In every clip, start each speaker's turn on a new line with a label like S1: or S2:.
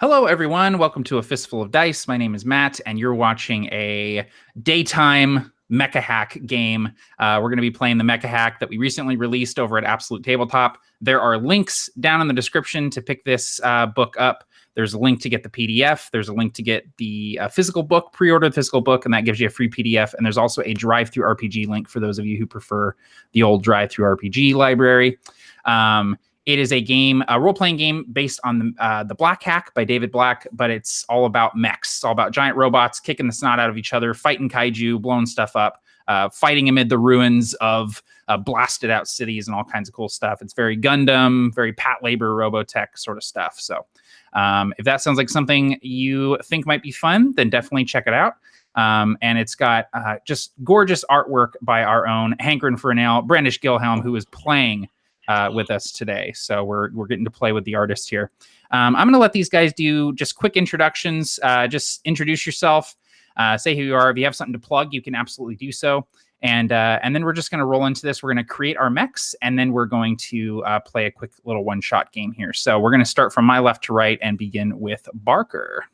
S1: Hello, everyone. Welcome to A Fistful of Dice. My name is Matt, and you're watching a daytime Mecha Hack game. We're going to be playing the Mecha Hack that we recently released over at Absolute Tabletop. There are links down in the description to pick this book up. There's a link to get the PDF. There's a link to get the physical book, pre-order the physical book, and that gives you a free PDF. And there's also a drive-through RPG link for those of you who prefer the old drive-through RPG library. It is a game, a role-playing game based on the Black Hack by David Black, but it's all about mechs. It's all about giant robots kicking the snot out of each other, fighting kaiju, blowing stuff up, fighting amid the ruins of blasted-out cities and all kinds of cool stuff. It's very Gundam, very Patlabor, Robotech sort of stuff. So if that sounds like something you think might be fun, then definitely check it out. And it's got just gorgeous artwork by our own Hankrin for a Nail, Brandish Gilhelm, who is playing with us today. So we're getting to play with the artist here. I'm going to let these guys do just quick introductions. Just introduce yourself, say who you are. If you have something to plug, you can absolutely do so. And then we're just going to roll into this. We're going to create our mechs, and then we're going to play a quick little one-shot game here. So we're going to start from my left to right and begin with Barker.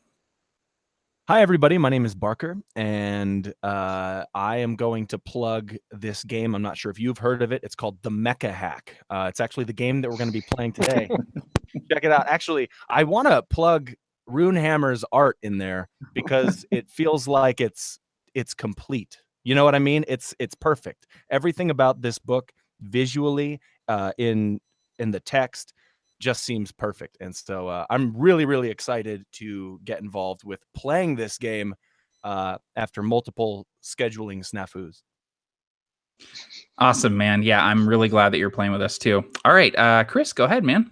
S2: Hi, everybody. My name is Barker, and I am going to plug this game. I'm not sure if you've heard of it. It's called the Mecha Hack. It's actually the game that we're going to be playing today. Check it out. Actually, I want to plug Runehammer's art in there because it feels like it's complete. You know what I mean? It's perfect. Everything about this book visually in the text just seems perfect. And so I'm really, really excited to get involved with playing this game after multiple scheduling snafus.
S1: Awesome, man. Yeah, I'm really glad that you're playing with us too. All right, Chris, go ahead, man.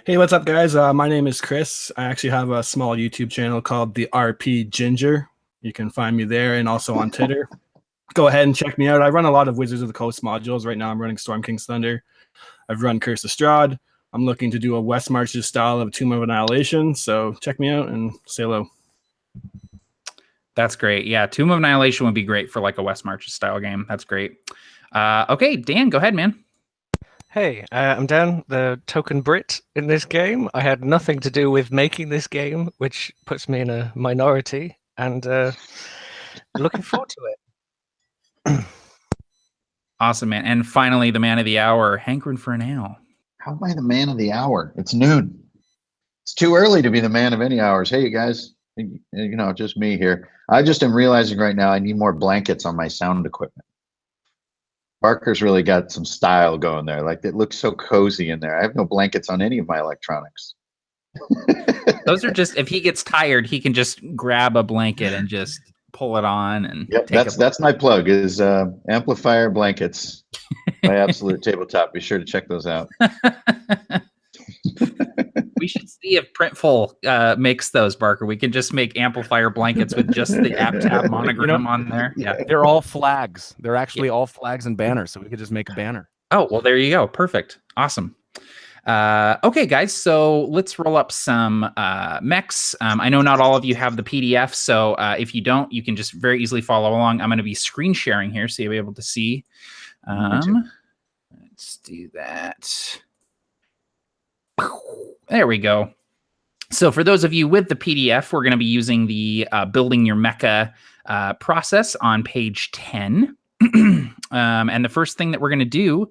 S3: Hey, what's up, guys? My name is Chris. I actually have a small YouTube channel called the RP Ginger. You can find me there and also on Twitter. Go ahead and check me out. I run a lot of Wizards of the Coast modules. Right now I'm running Storm King's Thunder. I've run Curse of Strahd. I'm looking to do a West Marches style of Tomb of Annihilation, so check me out and say hello.
S1: That's great. Yeah, Tomb of Annihilation would be great for like a West Marches style game. That's great. Okay, Dan, go ahead, man.
S4: Hey, I'm Dan, the token Brit in this game. I had nothing to do with making this game, which puts me in a minority, and looking forward to it.
S1: Awesome, man. And finally, the man of the hour, Hankrin for an Ale.
S5: How am I the man of the hour? It's noon. It's too early to be the man of any hours. Hey, you guys, just me here. I just am realizing right now I need more blankets on my sound equipment. Barker's really got some style going there. Like, it looks so cozy in there. I have no blankets on any of my electronics.
S1: Those are just, if he gets tired, he can just grab a blanket and just pull it on. And
S5: yep, that's my plug is amplifier blankets. My Absolute Tabletop. Be sure to check those out.
S1: We should see if Printful makes those, Barker. We can just make amplifier blankets with just the app monogram on there. Yeah,
S2: they're all flags. They're actually all flags and banners, so we could just make a banner.
S1: Oh, well, there you go. Perfect. Awesome. Okay, guys, so let's roll up some mechs. I know not all of you have the PDF, so if you don't, you can just very easily follow along. I'm going to be screen sharing here, so you'll be able to see. Let's do that. There we go. So for those of you with the PDF, we're going to be using the building your mecha process on page 10. And the first thing that we're going to do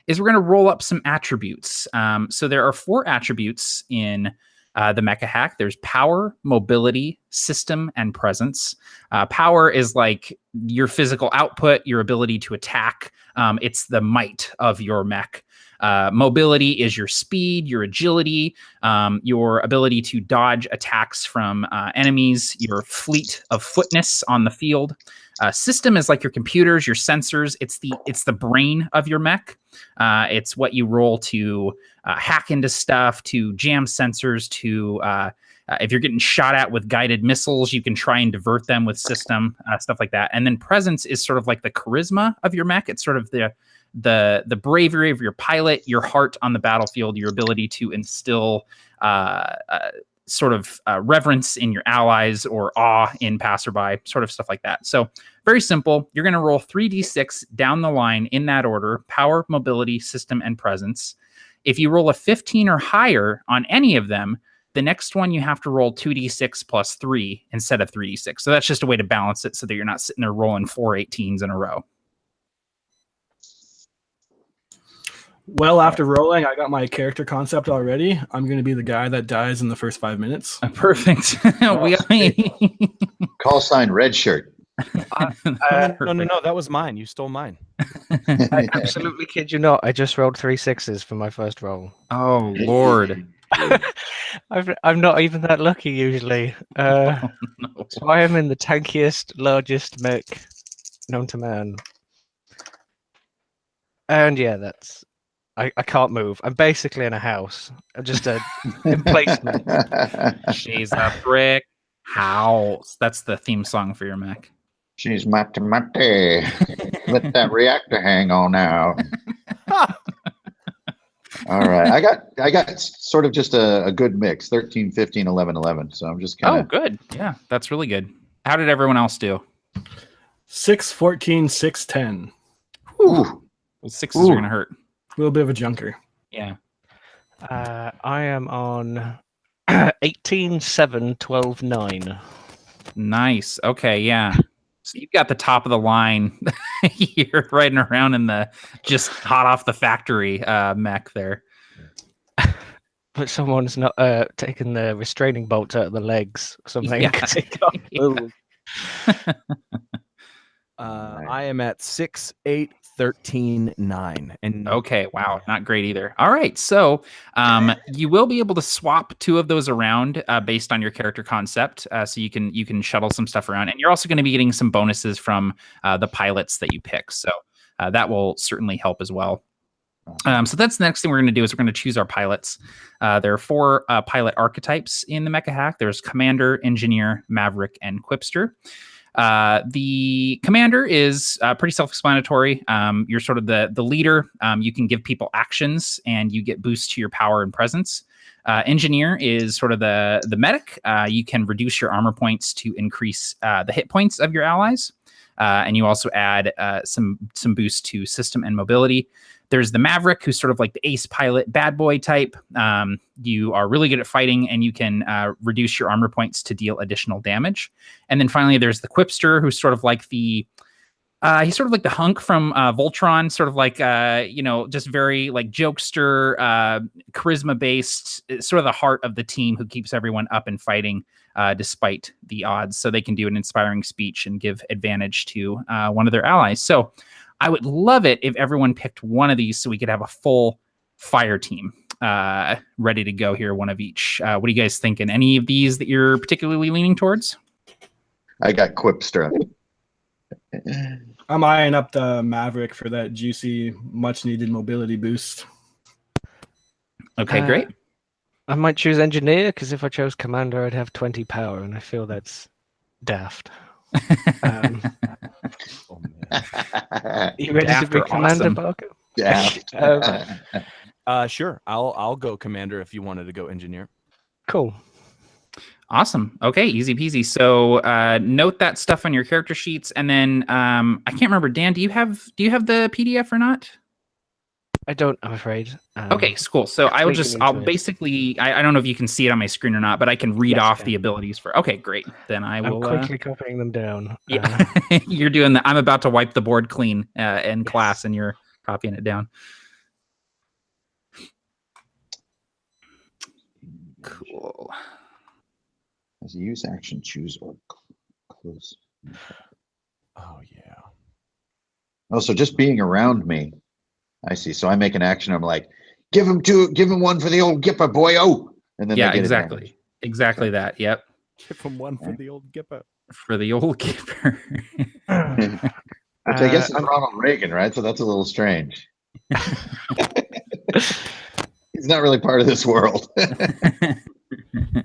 S1: is we're going to roll up some attributes. So there are 4 attributes in the Mecha Hack. There's power, mobility, system, and presence. Power is like your physical output, your ability to attack. It's the might of your mech. Mobility is your speed, your agility, your ability to dodge attacks from enemies, your fleet of footness on the field. System is like your computers, your sensors. It's the brain of your mech. It's what you roll to hack into stuff, to jam sensors, to if you're getting shot at with guided missiles, you can try and divert them with system, stuff like that. And then presence is sort of like the charisma of your mech. It's sort of the bravery of your pilot, your heart on the battlefield, your ability to instill sort of reverence in your allies or awe in passerby, sort of stuff like that. So very simple. You're going to roll 3d6 down the line in that order: power, mobility, system, and presence. If you roll a 15 or higher on any of them, The next one, you have to roll 2d6 plus 3 instead of 3d6. So that's just a way to balance it so that you're not sitting there rolling 4 18s in a row.
S3: Well, after rolling, I got my character concept already. I'm going to be the guy that dies in the first 5 minutes.
S1: Perfect.
S5: Call sign red shirt.
S2: No, that was mine. You stole mine.
S4: I absolutely kid you not. I just rolled 3 6s for my first roll.
S1: Oh, Lord.
S4: I'm not even that lucky usually.
S1: No.
S4: So I am in the tankiest, largest mech known to man. And yeah, I can't move. I'm basically in a house. I'm just a emplacement.
S1: She's a brick house. That's the theme song for your mech.
S5: She's mate. Let that reactor hang on out. All right. I got sort of just a good mix. 13, 15, 11, 11. So I'm just kind of.
S1: Oh, good. Yeah, that's really good. How did everyone else do?
S3: 6, 14, 6, 10.
S1: Well, 6s are going to hurt.
S3: A little bit of a junker.
S1: Yeah.
S4: I am on 18, 7, 12, 9.
S1: Nice. Okay, yeah. So you've got the top of the line. You're riding around in the just hot off the factory mech there.
S4: But someone's not taken the restraining bolts out of the legs or something.
S1: Yeah.
S4: 'Cause it can't move.
S2: I am at 6, 8, 13, 9. And
S1: Okay, wow, not great either. All right, so you will be able to swap 2 of those around based on your character concept, so you can shuttle some stuff around, and you're also going to be getting some bonuses from the pilots that you pick. So that will certainly help as well. So that's the next thing we're going to do is we're going to choose our pilots. There are 4 pilot archetypes in the Mecha Hack. There's Commander, Engineer, Maverick, and Quipster. The commander is pretty self-explanatory. You're sort of the leader. You can give people actions and you get boosts to your power and presence. Engineer is sort of the medic. You can reduce your armor points to increase the hit points of your allies. And you also add some boost to system and mobility. There's the Maverick, who's sort of like the ace pilot, bad boy type. You are really good at fighting, and you can reduce your armor points to deal additional damage. And then finally, there's the Quipster, who's sort of like he's sort of like the hunk from Voltron, sort of like just very like jokester, charisma based, sort of the heart of the team who keeps everyone up and fighting despite the odds. So they can do an inspiring speech and give advantage to one of their allies. So I would love it if everyone picked one of these so we could have a full fire team ready to go here, one of each. What are you guys thinking? Any of these that you're particularly leaning towards?
S5: I got Quipster.
S3: I'm eyeing up the Maverick for that juicy, much-needed mobility boost.
S1: Okay, great.
S4: I might choose Engineer, because if I chose Commander, I'd have 20 power, and I feel that's daft. You ready to be Commander,
S1: awesome.
S4: Barker?
S5: Yeah.
S2: Sure. I'll go Commander if you wanted to go Engineer.
S4: Cool.
S1: Awesome. Okay, easy peasy. So note that stuff on your character sheets, and then I can't remember. Dan, do you have the PDF or not?
S4: I don't, I'm afraid.
S1: Okay, cool. So I'll
S4: into it.
S1: basically, I don't know if you can see it on my screen or not, but I can read
S4: Yes,
S1: off
S4: I
S1: the abilities for. Okay, great. Then I
S4: I'm
S1: will.
S4: quickly copying them down.
S1: Yeah, you're doing that. I'm about to wipe the board clean in class, and you're copying it down. Cool.
S5: As a use action, choose or close.
S2: Oh yeah.
S5: Oh, so just being around me. I see. So I make an action. I'm like, give him one for the old Gipper boy. Oh, and then
S1: Yeah,
S5: they get
S1: exactly. Exactly that. Yep.
S2: Give him one for the old Gipper.
S1: For the old keeper.
S5: Which I guess is Ronald Reagan, right? So that's a little strange. He's not really part of this world.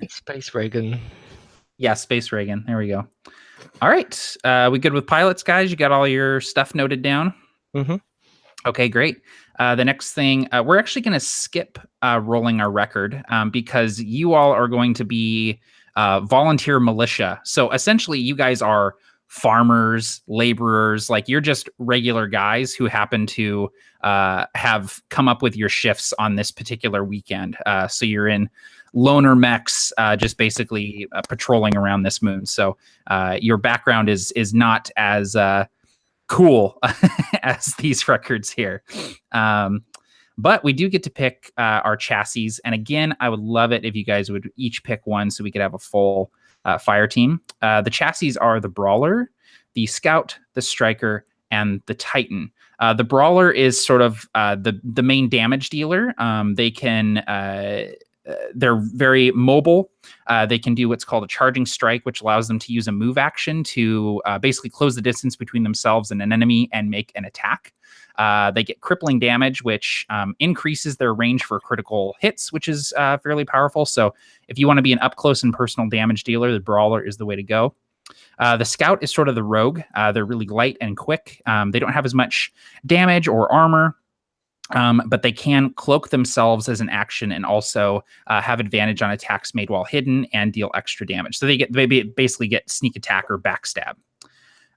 S4: Space Reagan.
S1: Yeah, Space Reagan. There we go. All right. We good with pilots, guys? You got all your stuff noted down?
S4: Mm-hmm.
S1: Okay, great. The next thing, we're actually going to skip rolling our record because you all are going to be volunteer militia. So essentially, you guys are farmers, laborers. Like, you're just regular guys who happen to have come up with your shifts on this particular weekend. So you're in loner mechs, just basically patrolling around this moon. So your background is not as cool as these records here. But we do get to pick our chassis. And again, I would love it if you guys would each pick one so we could have a full fire team. The chassis are the Brawler, the Scout, the Striker, and the Titan. The Brawler is sort of the main damage dealer. They can... they're very mobile. They can do what's called a charging strike, which allows them to use a move action to basically close the distance between themselves and an enemy and make an attack. They get crippling damage, which increases their range for critical hits, which is fairly powerful. So if you want to be an up-close and personal damage dealer, the Brawler is the way to go. The Scout is sort of the rogue. They're really light and quick. They don't have as much damage or armor. But they can cloak themselves as an action and also have advantage on attacks made while hidden and deal extra damage. So they basically get sneak attack or backstab.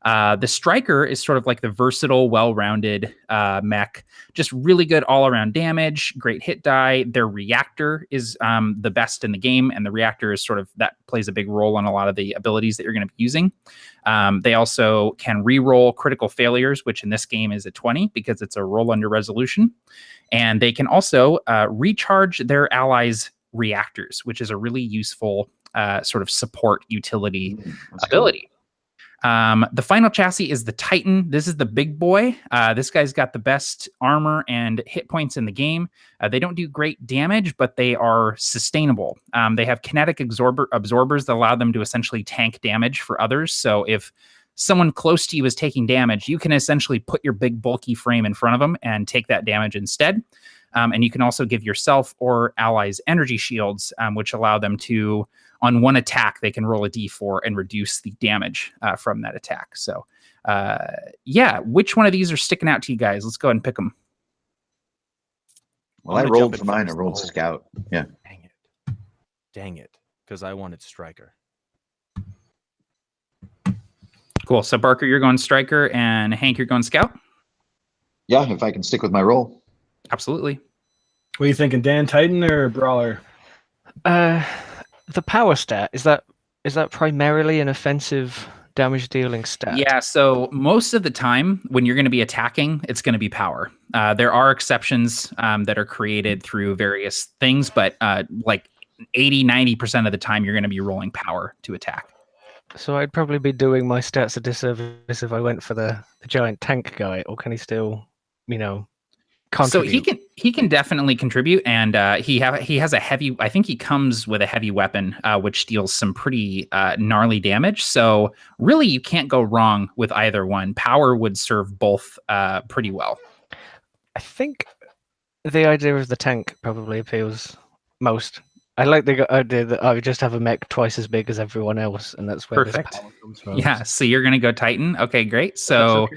S1: The Striker is sort of like the versatile, well-rounded mech, just really good all-around damage, great hit die. Their reactor is the best in the game, and the reactor is sort of, that plays a big role on a lot of the abilities that you're going to be using. They also can re-roll critical failures, which in this game is a 20 because it's a roll under resolution. And they can also recharge their allies' reactors, which is a really useful sort of support utility ability. Cool. The final chassis is the Titan. This is the big boy. This guy's got the best armor and hit points in the game. They don't do great damage, but they are sustainable. They have kinetic absorbers that allow them to essentially tank damage for others. So if someone close to you is taking damage, you can essentially put your big bulky frame in front of them and take that damage instead. And you can also give yourself or allies energy shields, which allow them to, on one attack, they can roll a d4 and reduce the damage from that attack. So, yeah, which one of these are sticking out to you guys? Let's go ahead and pick them.
S5: Well, I rolled for mine. I rolled Scout. Yeah.
S2: Dang it. Because I wanted Striker.
S1: Cool. So, Barker, you're going Striker, and Hank, you're going Scout?
S5: Yeah, if I can stick with my roll.
S1: Absolutely.
S3: What are you thinking, Dan? Titan or Brawler?
S4: The power stat, is that primarily an offensive damage dealing stat?
S1: Yeah, so most of the time when you're going to be attacking, it's going to be power. There are exceptions that are created through various things, but like 80-90% of the time you're going to be rolling power to attack.
S4: So I'd probably be doing my stats a disservice if I went for the giant tank guy, or can he still, contribute?
S1: So he can definitely contribute, and he has a heavy. I think he comes with a heavy weapon, which deals some pretty gnarly damage. So really, you can't go wrong with either one. Power would serve both pretty well.
S4: I think the idea of the tank probably appeals most. I like the idea that I would just have a mech twice as big as everyone else, and that's where
S1: Perfect.
S4: this power comes from.
S1: Yeah, so you're gonna go Titan. Okay, great. So.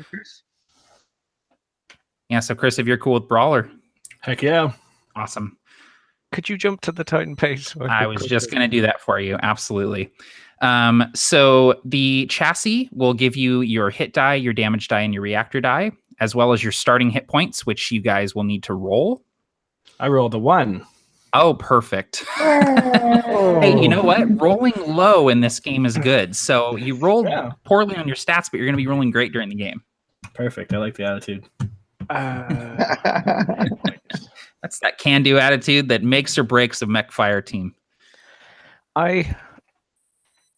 S1: Yeah, so Chris, if you're cool with Brawler.
S3: Heck yeah.
S1: Awesome.
S4: Could you jump to the Titan page?
S1: I was just going to do that for you. Absolutely. So the chassis will give you your hit die, your damage die, and your reactor die, as well as your starting hit points, which you guys will need to roll.
S3: I rolled a 1.
S1: Oh, perfect. Hey, you know what? Rolling low in this game is good. So you rolled poorly on your stats, but you're going to be rolling great during the game.
S3: Perfect. I like the attitude.
S1: That's that can-do attitude that makes or breaks a mech fire team.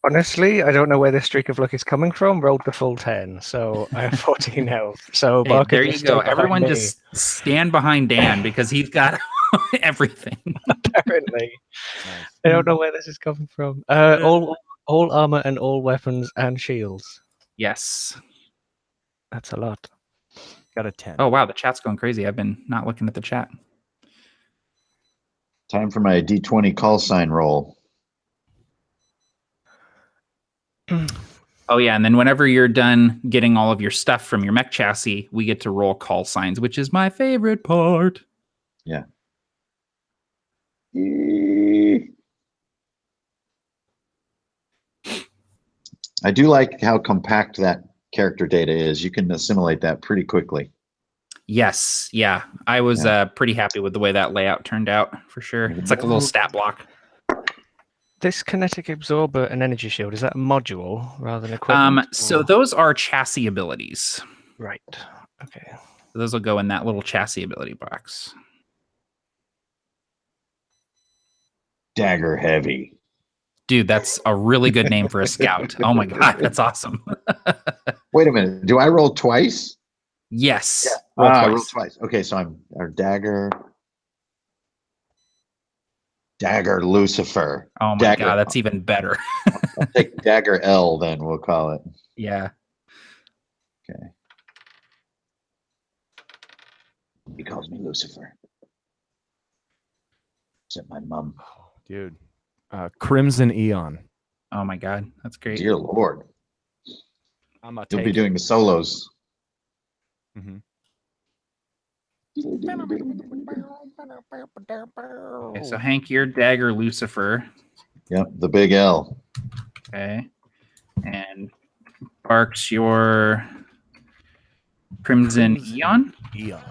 S4: Honestly, I don't know where this streak of luck is coming from. Rolled the full 10, so I have 14 health. So
S1: hey, there you go. Everyone just stand behind Dan because he's got everything.
S4: Apparently. I don't know where this is coming from. All armor and all weapons and shields.
S1: Yes.
S4: That's a lot.
S2: Got a 10.
S1: Oh, wow. The chat's going crazy. I've been not looking at the chat.
S5: Time for my D20 call sign roll.
S1: Oh, yeah. And then whenever you're done getting all of your stuff from your mech chassis, we get to roll call signs, which is my favorite part.
S5: Yeah. I do like how compact that character data is. You can assimilate that pretty quickly.
S1: Yes, yeah. I was pretty happy with the way that layout turned out, for sure. It's like a little stat block.
S4: This kinetic absorber and energy shield, is that a module rather than equipment?
S1: So those are chassis abilities.
S4: Right. Okay.
S1: Those will go in that little chassis ability box.
S5: Dagger heavy.
S1: Dude, that's a really good name for a scout. Oh my god, that's awesome.
S5: Wait a minute. Do I roll twice?
S1: Yes.
S5: I
S1: Roll
S5: roll
S1: twice.
S5: twice. Okay, so I'm our dagger. Dagger Lucifer.
S1: Oh my
S5: Dagger.
S1: god, that's even better.
S5: I'll take Dagger L then, we'll call it.
S1: Yeah.
S5: Okay. He calls me Lucifer. Except my mom.
S2: Dude. Crimson Eon.
S1: Oh my god, that's great.
S5: Dear Lord.
S2: I'm a
S5: You'll be doing the solos.
S2: Mm-hmm.
S1: Okay, so Hank, you're Dagger Lucifer.
S5: Yep, the big L.
S1: Okay. And Barks, your Crimson Eon.
S2: Eon.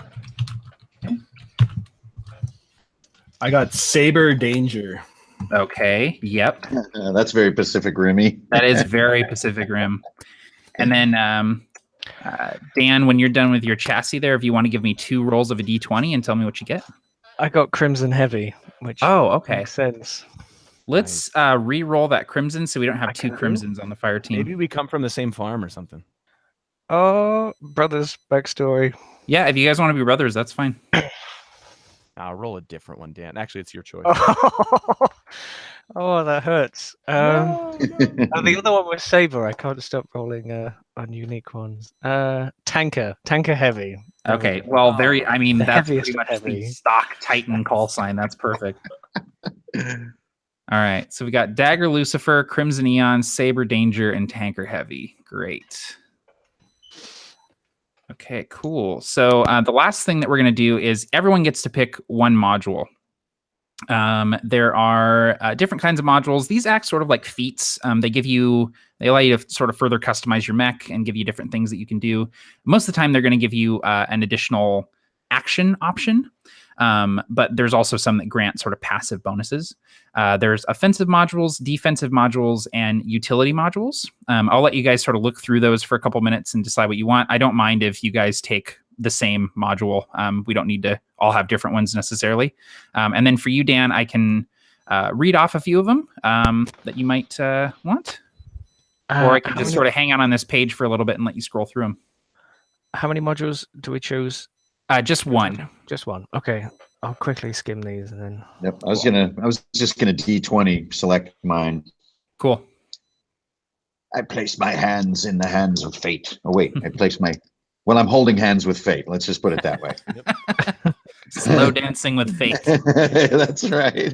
S3: I got Saber Danger.
S1: Okay. Yep.
S5: That's very Pacific Rimmy.
S1: That is very Pacific Rim. And then Dan, when you're done with your chassis there, if you want to give me 2 rolls of a D20 and tell me what you get.
S4: I got Crimson Heavy, which
S1: Okay.
S4: makes sense.
S1: Let's re-roll that crimson so we don't have 2 crimsons on the fire team.
S2: Maybe we come from the same farm or something.
S4: Oh, brothers backstory.
S1: Yeah, if you guys want to be brothers, that's fine.
S2: I'll roll a different one, Dan. Actually, it's your choice.
S4: Oh, that hurts. The other one was Saber. I can't stop rolling on unique ones. Tanker Heavy.
S1: Okay, well,
S4: The
S1: that's
S4: heaviest
S1: pretty much
S4: heavy.
S1: the stock Titan call sign. That's perfect. All right, so we got Dagger Lucifer, Crimson Eon, Saber Danger, and Tanker Heavy. Great. Okay, cool. So the last thing that we're going to do is everyone gets to pick one module. There are different kinds of modules. These act sort of like feats. They allow you to sort of further customize your mech and give you different things that you can do. Most of the time, they're going to give you an additional action option. But there's also some that grant sort of passive bonuses. There's offensive modules, defensive modules, and utility modules. I'll let you guys sort of look through those for a couple minutes and decide what you want. I don't mind if you guys take the same module. We don't need to all have different ones necessarily. And then for you, Dan, I can read off a few of them that you might want. Or I can just sort of hang out on this page for a little bit and let you scroll through them.
S4: How many modules do we choose?
S1: Just one.
S4: Just one. Okay. I'll quickly skim these and then.
S5: Yep. I was just gonna D20 select mine.
S1: Cool.
S5: I place my hands in the hands of fate. Oh wait, I'm holding hands with fate. Let's just put it that way.
S1: Slow dancing with fate.
S5: That's right.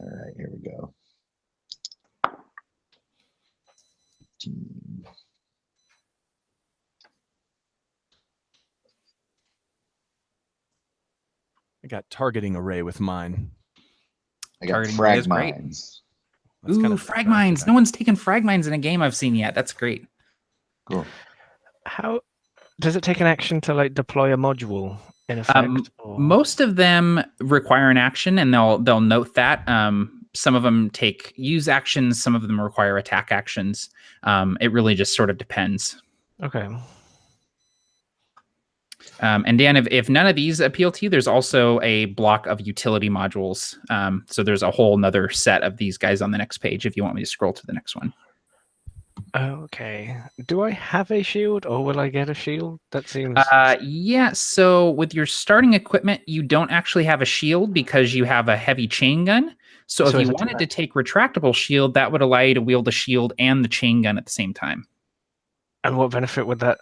S5: All right, here we go.
S2: I got targeting array with mine.
S5: I got
S1: Targeting
S5: frag
S1: is great.
S5: mines.
S2: That's
S1: Ooh,
S2: kind of
S1: frag mines. No one's taken frag mines in a game I've seen yet. That's great.
S5: Cool.
S4: How does it take an action to like deploy a module in effect? Or...
S1: Most of them require an action, and they'll note that. Some of them take use actions. Some of them require attack actions. It really just sort of depends.
S4: Okay.
S1: And Dan, if none of these appeal to you, there's also a block of utility modules. So there's a whole nother set of these guys on the next page if you want me to scroll to the next one.
S4: Okay. Do I have a shield or will I get a shield? That seems...
S1: Yeah, so with your starting equipment, you don't actually have a shield because you have a heavy chain gun. So if you wanted to take retractable shield, that would allow you to wield a shield and the chain gun at the same time.
S4: And what benefit would that...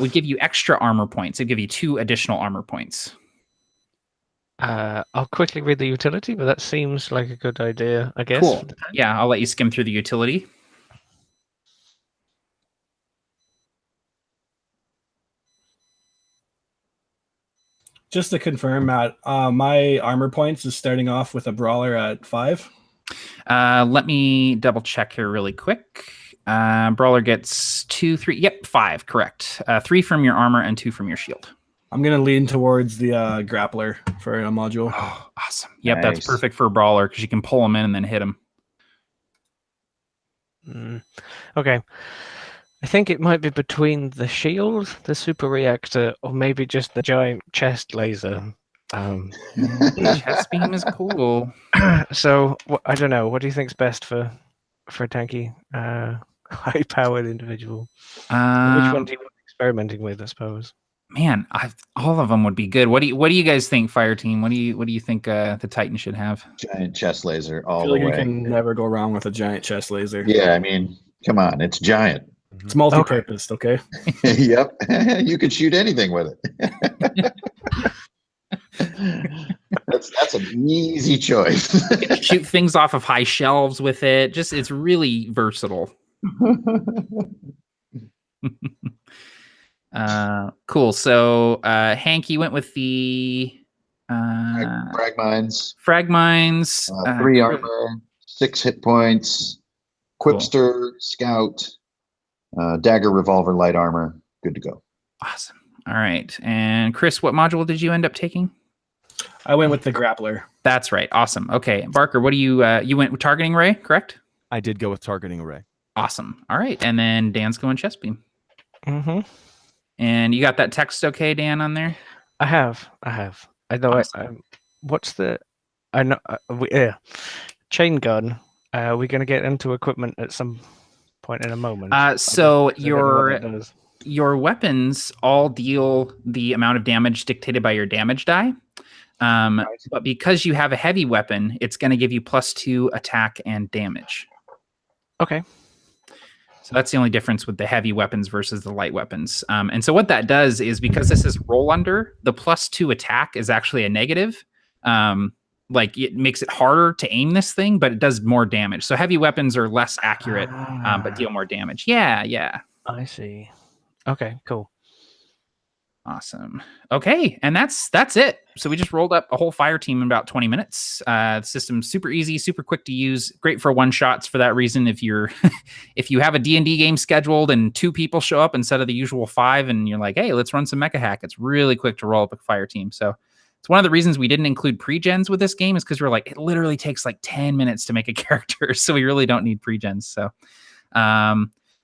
S1: would give you extra armor points. It'd give you 2 additional armor points.
S4: I'll quickly read the utility, but that seems like a good idea, I guess.
S1: Cool. Yeah, I'll let you skim through the utility.
S3: Just to confirm, Matt, my armor points is starting off with a brawler at 5.
S1: Let me double check here really quick. Brawler gets 2, 3. Yep, 5. Correct. 3 from your armor and 2 from your shield.
S3: I'm gonna lean towards the grappler for a module.
S1: Oh, awesome. Yep,
S5: Nice.
S1: that's perfect for a brawler because you can pull him in and then hit him.
S4: Okay. I think it might be between the shield, the super reactor, or maybe just the giant chest laser.
S1: Chest beam is cool.
S4: So I don't know. What do you think's best for a tanky, high-powered individual? Which one do you want experimenting with? I suppose.
S1: Man, all of them would be good. What do you guys think, Fire Team? What do you think the Titan should have?
S5: Giant chest laser
S3: I
S5: all
S3: feel
S5: the
S3: like you
S5: way.
S3: can never go wrong with a giant chest laser.
S5: Yeah, I mean, come on, it's giant.
S3: It's multi-purposed, okay?
S5: Yep, you could shoot anything with it. That's an easy choice.
S1: You can shoot things off of high shelves with it. Just it's really versatile. Cool. So Hank, you went with the
S5: Frag mines.
S1: frag mines.
S5: 3 armor, 6 hit points, Quipster, Scout, dagger, revolver, light armor. Good to go.
S1: Awesome. All right. And Chris, what module did you end up taking?
S3: I went with the grappler.
S1: That's right. Awesome. Okay. Barker, what do you went with targeting ray, correct?
S2: I did go with targeting array.
S1: Awesome. All right. And then Dan's going chest beam.
S4: Mm-hmm.
S1: And you got that text okay, Dan, on there?
S4: I have. I know.
S1: Awesome.
S4: What's the? I know. Chain gun. We're going to get into equipment at some point in a moment.
S1: So
S4: I don't know what that does.
S1: your weapons all deal the amount of damage dictated by your damage die.
S4: Right.
S1: But because you have a heavy weapon, it's going to give you +2 attack and damage.
S4: Okay.
S1: So that's the only difference with the heavy weapons versus the light weapons. And so what that does is because this is roll under, the +2 attack is actually a negative. Like it makes it harder to aim this thing, but it does more damage. So heavy weapons are less accurate, but deal more damage. Yeah.
S4: I see. Okay, cool.
S1: Awesome. Okay, and that's it. So we just rolled up a whole fire team in about 20 minutes. The system's super easy, super quick to use. Great for one-shots for that reason. If you're if you have a D&D game scheduled and 2 people show up instead of the usual 5 and you're like, hey, let's run some Mecha Hack, it's really quick to roll up a fire team. So it's one of the reasons we didn't include pre-gens with this game is because we're like, it literally takes like 10 minutes to make a character. So we really don't need pre-gens. So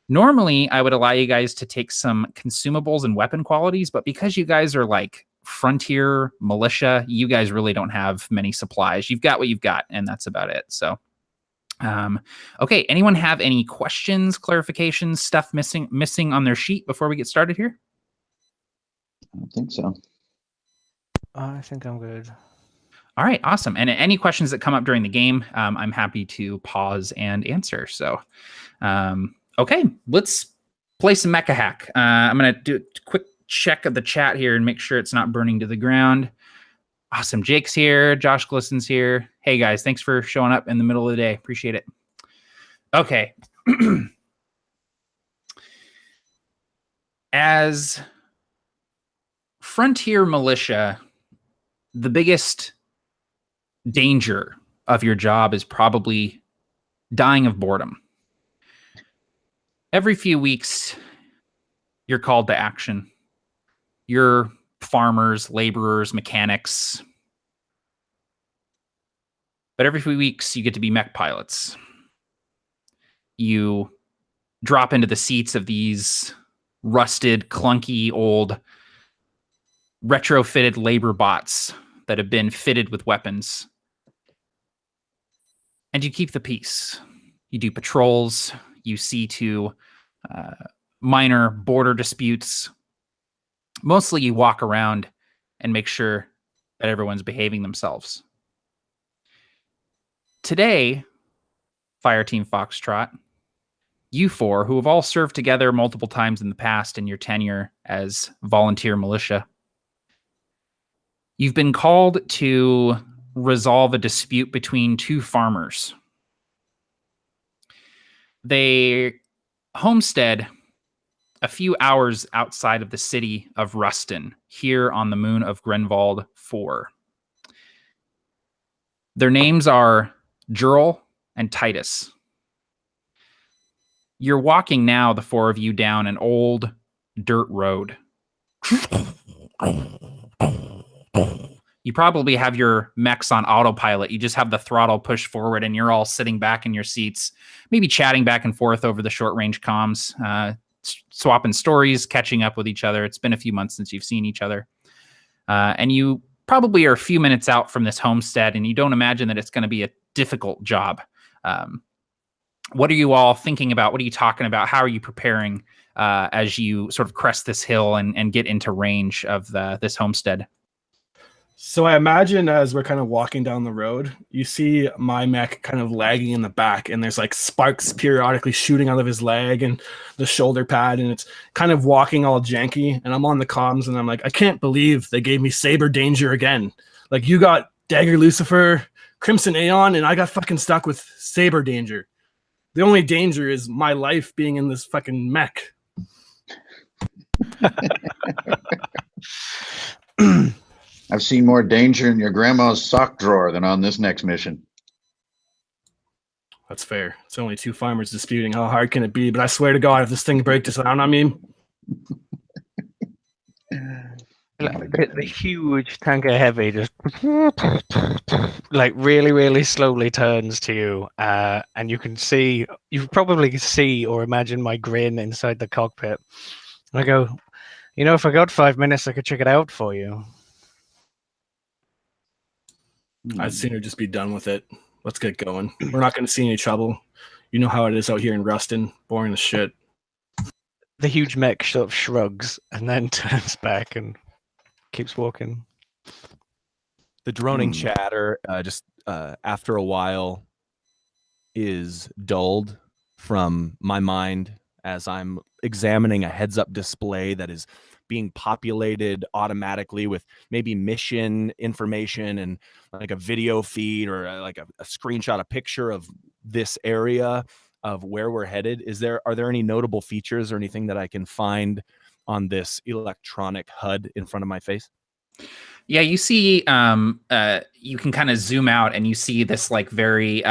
S1: normally, I would allow you guys to take some consumables and weapon qualities, but because you guys are like frontier militia, you guys really don't have many supplies. You've got what you've got, and that's about it. So, okay. Anyone have any questions, clarifications, stuff missing on their sheet before we get started here?
S5: I don't think so.
S4: I think I'm good.
S1: All right, awesome. And any questions that come up during the game, I'm happy to pause and answer. So, okay, let's play some Mecha Hack. I'm going to do a quick check of the chat here and make sure it's not burning to the ground. Awesome. Jake's here. Josh Glisson's here. Hey, guys, thanks for showing up in the middle of the day. Appreciate it. Okay. As frontier militia, the biggest danger of your job is probably dying of boredom. Every few weeks, you're called to action. You're farmers, laborers, mechanics. But every few weeks, you get to be mech pilots. You drop into the seats of these rusted, clunky, old, retrofitted labor bots that have been fitted with weapons. And you keep the peace. You do patrols. You see to minor border disputes. Mostly you walk around and make sure that everyone's behaving themselves. Today, Fireteam Foxtrot, you 4, who have all served together multiple times in the past in your tenure as volunteer militia, you've been called to resolve a dispute between 2 farmers. They homestead a few hours outside of the city of Ruston, here on the moon of Grenwald IV. Their names are Jurl and Titus. You're walking now, the four of you, down an old dirt road. You probably have your mechs on autopilot. You just have the throttle pushed forward and you're all sitting back in your seats, maybe chatting back and forth over the short-range comms, swapping stories, catching up with each other. It's been a few months since you've seen each other. And you probably are a few minutes out from this homestead, and you don't imagine that it's going to be a difficult job. What are you all thinking about? What are you talking about? How are you preparing as you sort of crest this hill and get into range of this homestead?
S3: So I imagine as we're kind of walking down the road, you see my mech kind of lagging in the back, and there's like sparks periodically shooting out of his leg and the shoulder pad, and it's kind of walking all janky. And I'm on the comms, and I'm like, I can't believe they gave me Saber Danger again. Like, you got Dagger Lucifer, Crimson Aeon, and I got fucking stuck with Saber Danger. The only danger is my life being in this fucking mech.
S5: I've seen more danger in your grandma's sock drawer than on this next mission.
S3: That's fair. It's only two farmers disputing. How hard can it be? But I swear to God, if this thing breaks down on me.
S4: The huge tanker heavy just like really, really slowly turns to you, and you can see, you probably see or imagine my grin inside the cockpit. And I go, you know, if I got 5 minutes, I could check it out for you.
S3: I'd sooner just be done with it. Let's get going. We're not going to see any trouble. You know how it is out here in Ruston. Boring as shit.
S4: The huge mech sort of shrugs and then turns back and keeps walking.
S2: The droning chatter just after a while is dulled from my mind as I'm examining a heads-up display that is being populated automatically with maybe mission information and like a video feed or like a screenshot, a picture of this area of where we're headed. Are there any notable features or anything that I can find on this electronic HUD in front of my face?
S1: Yeah, you see, you can kind of zoom out and you see this like very,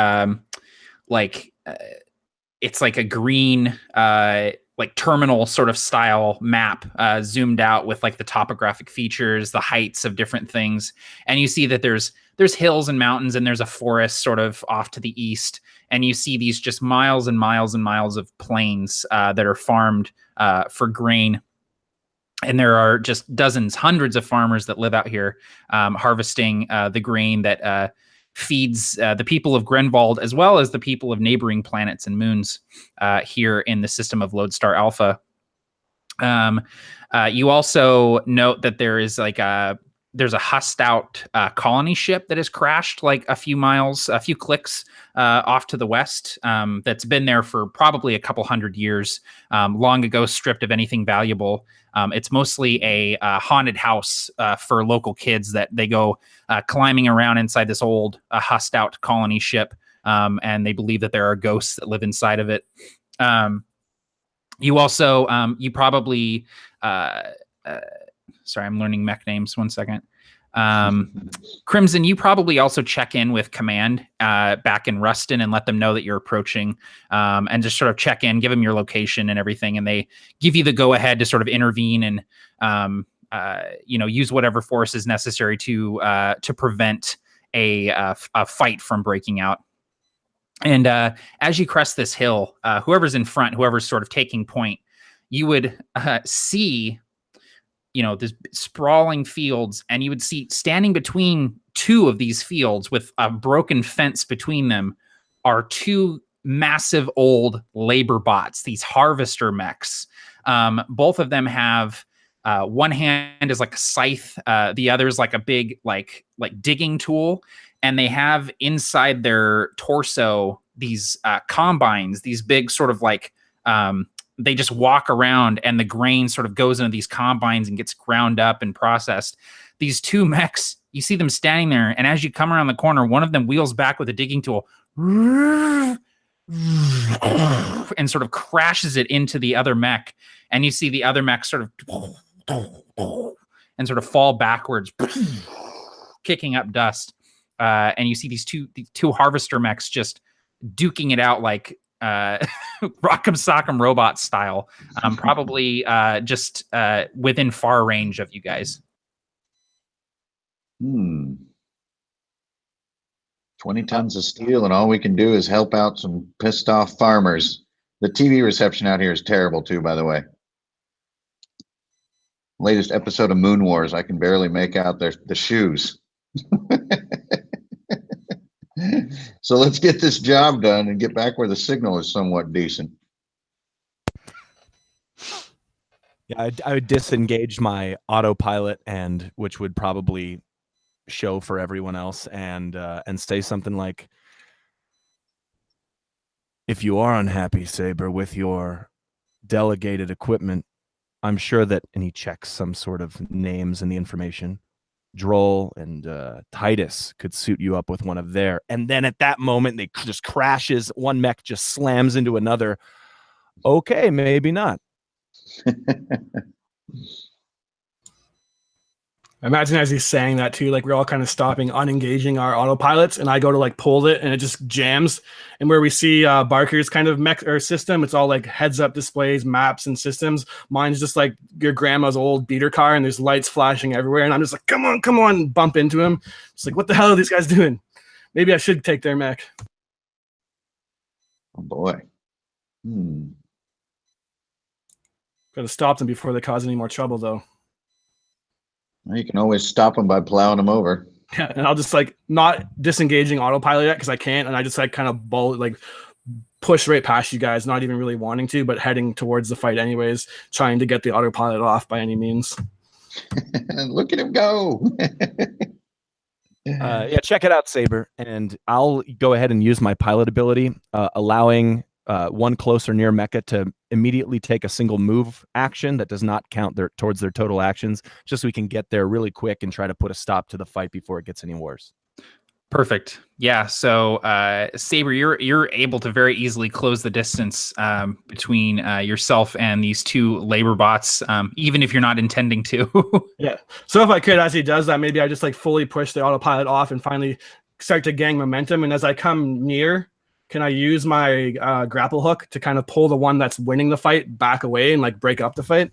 S1: it's like a green, like terminal sort of style map, zoomed out with like the topographic features, the heights of different things. And you see that there's hills and mountains, and there's a forest sort of off to the east. And you see these just miles and miles and miles of plains that are farmed for grain. And there are just dozens, hundreds of farmers that live out here harvesting the grain that feeds the people of Grenwald, as well as the people of neighboring planets and moons here in the system of Lodestar Alpha. You also note that there is like there's a hussed out colony ship that has crashed like a few clicks off to the west, that's been there for probably a couple hundred years, long ago stripped of anything valuable. It's mostly a haunted house for local kids that they go climbing around inside this old hussed out colony ship, and they believe that there are ghosts that live inside of it. You also, you probably, sorry, I'm learning mech names. 1 second. Crimson, you probably also check in with command back in Ruston and let them know that you're approaching, and just sort of check in, give them your location and everything, and they give you the go ahead to sort of intervene and use whatever force is necessary to prevent a fight from breaking out. And as you crest this hill, whoever's in front, whoever's sort of taking point, you would see this sprawling fields, and you would see standing between two of these fields with a broken fence between them are two massive old labor bots, these harvester mechs. Both of them have one hand is like a scythe, the other is like a big like digging tool, and they have inside their torso these combines, these big sort of like they just walk around, and the grain sort of goes into these combines and gets ground up and processed. These two mechs, you see them standing there, and as you come around the corner, one of them wheels back with a digging tool and sort of crashes it into the other mech, and you see the other mech sort of and sort of fall backwards, kicking up dust. And you see these two harvester mechs just duking it out like Rock'em Sock'em Robot style, probably just within far range of you guys.
S5: 20 tons of steel, and all we can do is help out some pissed off farmers. The TV reception out here is terrible too, by the way. Latest episode of Moon Wars, I can barely make out the shoes. So let's get this job done and get back where the signal is somewhat decent.
S2: Yeah, I would disengage my autopilot, and which would probably show for everyone else, and say something like, "If you are unhappy, Saber, with your delegated equipment, I'm sure that," and he checks some sort of names in the information. Droll and Titus could suit you up with one of their, and then at that moment they just crashes. One mech just slams into another. Okay, maybe not.
S3: Imagine as he's saying that too, like we're all kind of stopping, unengaging our autopilots, and I go to like pull it, and it just jams. And where we see Barker's kind of mech or system, it's all like heads-up displays, maps, and systems. Mine's just like your grandma's old beater car, and there's lights flashing everywhere. And I'm just like, come on, bump into him. It's like, what the hell are these guys doing? Maybe I should take their mech.
S5: Oh boy.
S3: Gotta stop them before they cause any more trouble, though.
S5: Well, you can always stop them by plowing them over.
S3: Yeah, and I'll just like not disengaging autopilot yet because I can't, and I just like kind of push right past you guys, not even really wanting to, but heading towards the fight anyways, trying to get the autopilot off by any means.
S5: Look at him go.
S2: Yeah, check it out, Saber, and I'll go ahead and use my pilot ability, allowing one close or near mecha to immediately take a single move action that does not count towards their total actions, just so we can get there really quick and try to put a stop to the fight before it gets any worse.
S1: Perfect. Yeah. So, Saber, you're able to very easily close the distance between yourself and these two labor bots, even if you're not intending to.
S3: Yeah. So if I could, as he does that, maybe I just like fully push the autopilot off and finally start to gain momentum. And as I come near, can I use my grapple hook to kind of pull the one that's winning the fight back away and like break up the fight?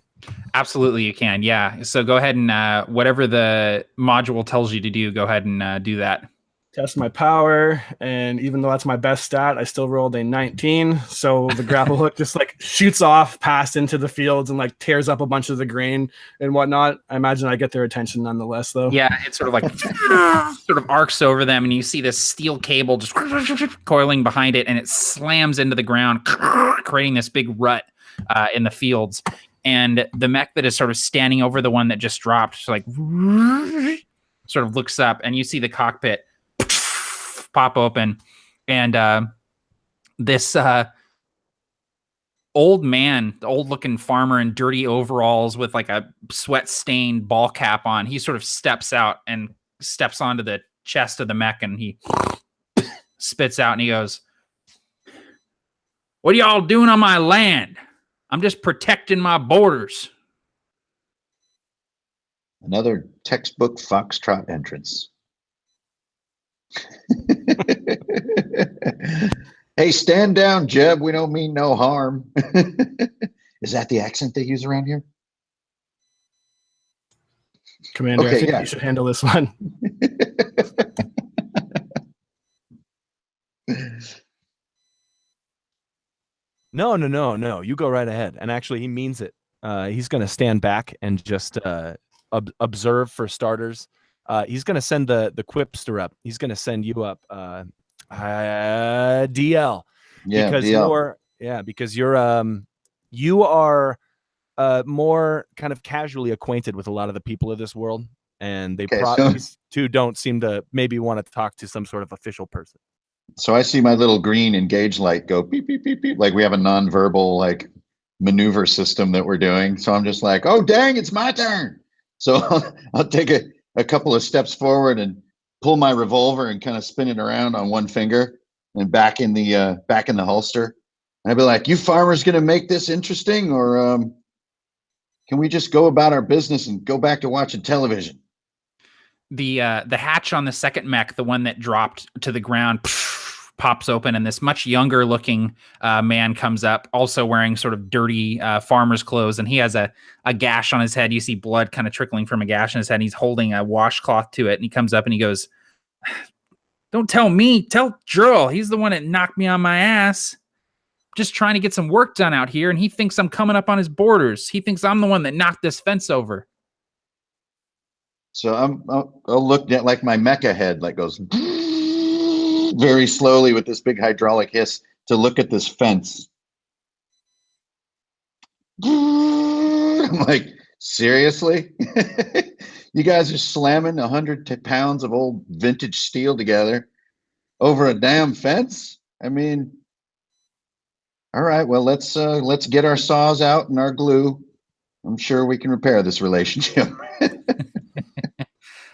S1: Absolutely, you can. Yeah. So go ahead and whatever the module tells you to do, go ahead and do that.
S3: Test my power, and even though that's my best stat, I still rolled a 19. So the grapple hook just like shoots off past into the fields and like tears up a bunch of the grain and whatnot. I imagine I get their attention nonetheless, though.
S1: Yeah, it sort of like sort of arcs over them, and you see this steel cable just coiling behind it, and it slams into the ground, creating this big rut in the fields. And the mech that is sort of standing over the one that just dropped, like sort of looks up, and you see the cockpit pop open, and this old man, the old looking farmer in dirty overalls with like a sweat stained ball cap on, he sort of steps out and steps onto the chest of the mech, and he spits out and he goes, "What are y'all doing on my land? I'm just protecting my borders."
S5: Another textbook Foxtrot entrance. Hey, stand down, Jeb. We don't mean no harm. Is that the accent they use around here?
S3: Commander, I think you should handle this one.
S2: No. You go right ahead. And actually, he means it. He's going to stand back and just observe for starters. He's going to send the Quipster up. He's going to send you up, DL.
S5: Yeah,
S2: because
S5: DL.
S2: you are more kind of casually acquainted with a lot of the people of this world, and these two don't seem to maybe want to talk to some sort of official person.
S5: So I see my little green engage light go beep, beep, beep, beep. Like we have a nonverbal like maneuver system that we're doing. So I'm just like, oh, dang, it's my turn. So I'll take a couple of steps forward and pull my revolver and kind of spin it around on one finger and back in the holster. And I'd be like, you farmers going to make this interesting, or can we just go about our business and go back to watching television?
S1: The hatch on the second mech, the one that dropped to the ground, pops open, and this much younger looking man comes up, also wearing sort of dirty farmer's clothes, and he has a gash on his head. You see blood kind of trickling from a gash on his head, and he's holding a washcloth to it, and he comes up and he goes, "Don't tell me, tell Jurl. He's the one that knocked me on my ass. Just trying to get some work done out here, and he thinks I'm coming up on his borders. He thinks I'm the one that knocked this fence over."
S5: So I'll look at like my mecha head, like goes very slowly with this big hydraulic hiss to look at this fence. I'm like, seriously? You guys are slamming 100 pounds of old vintage steel together over a damn fence? I mean, all right, well, let's get our saws out and our glue. I'm sure we can repair this relationship.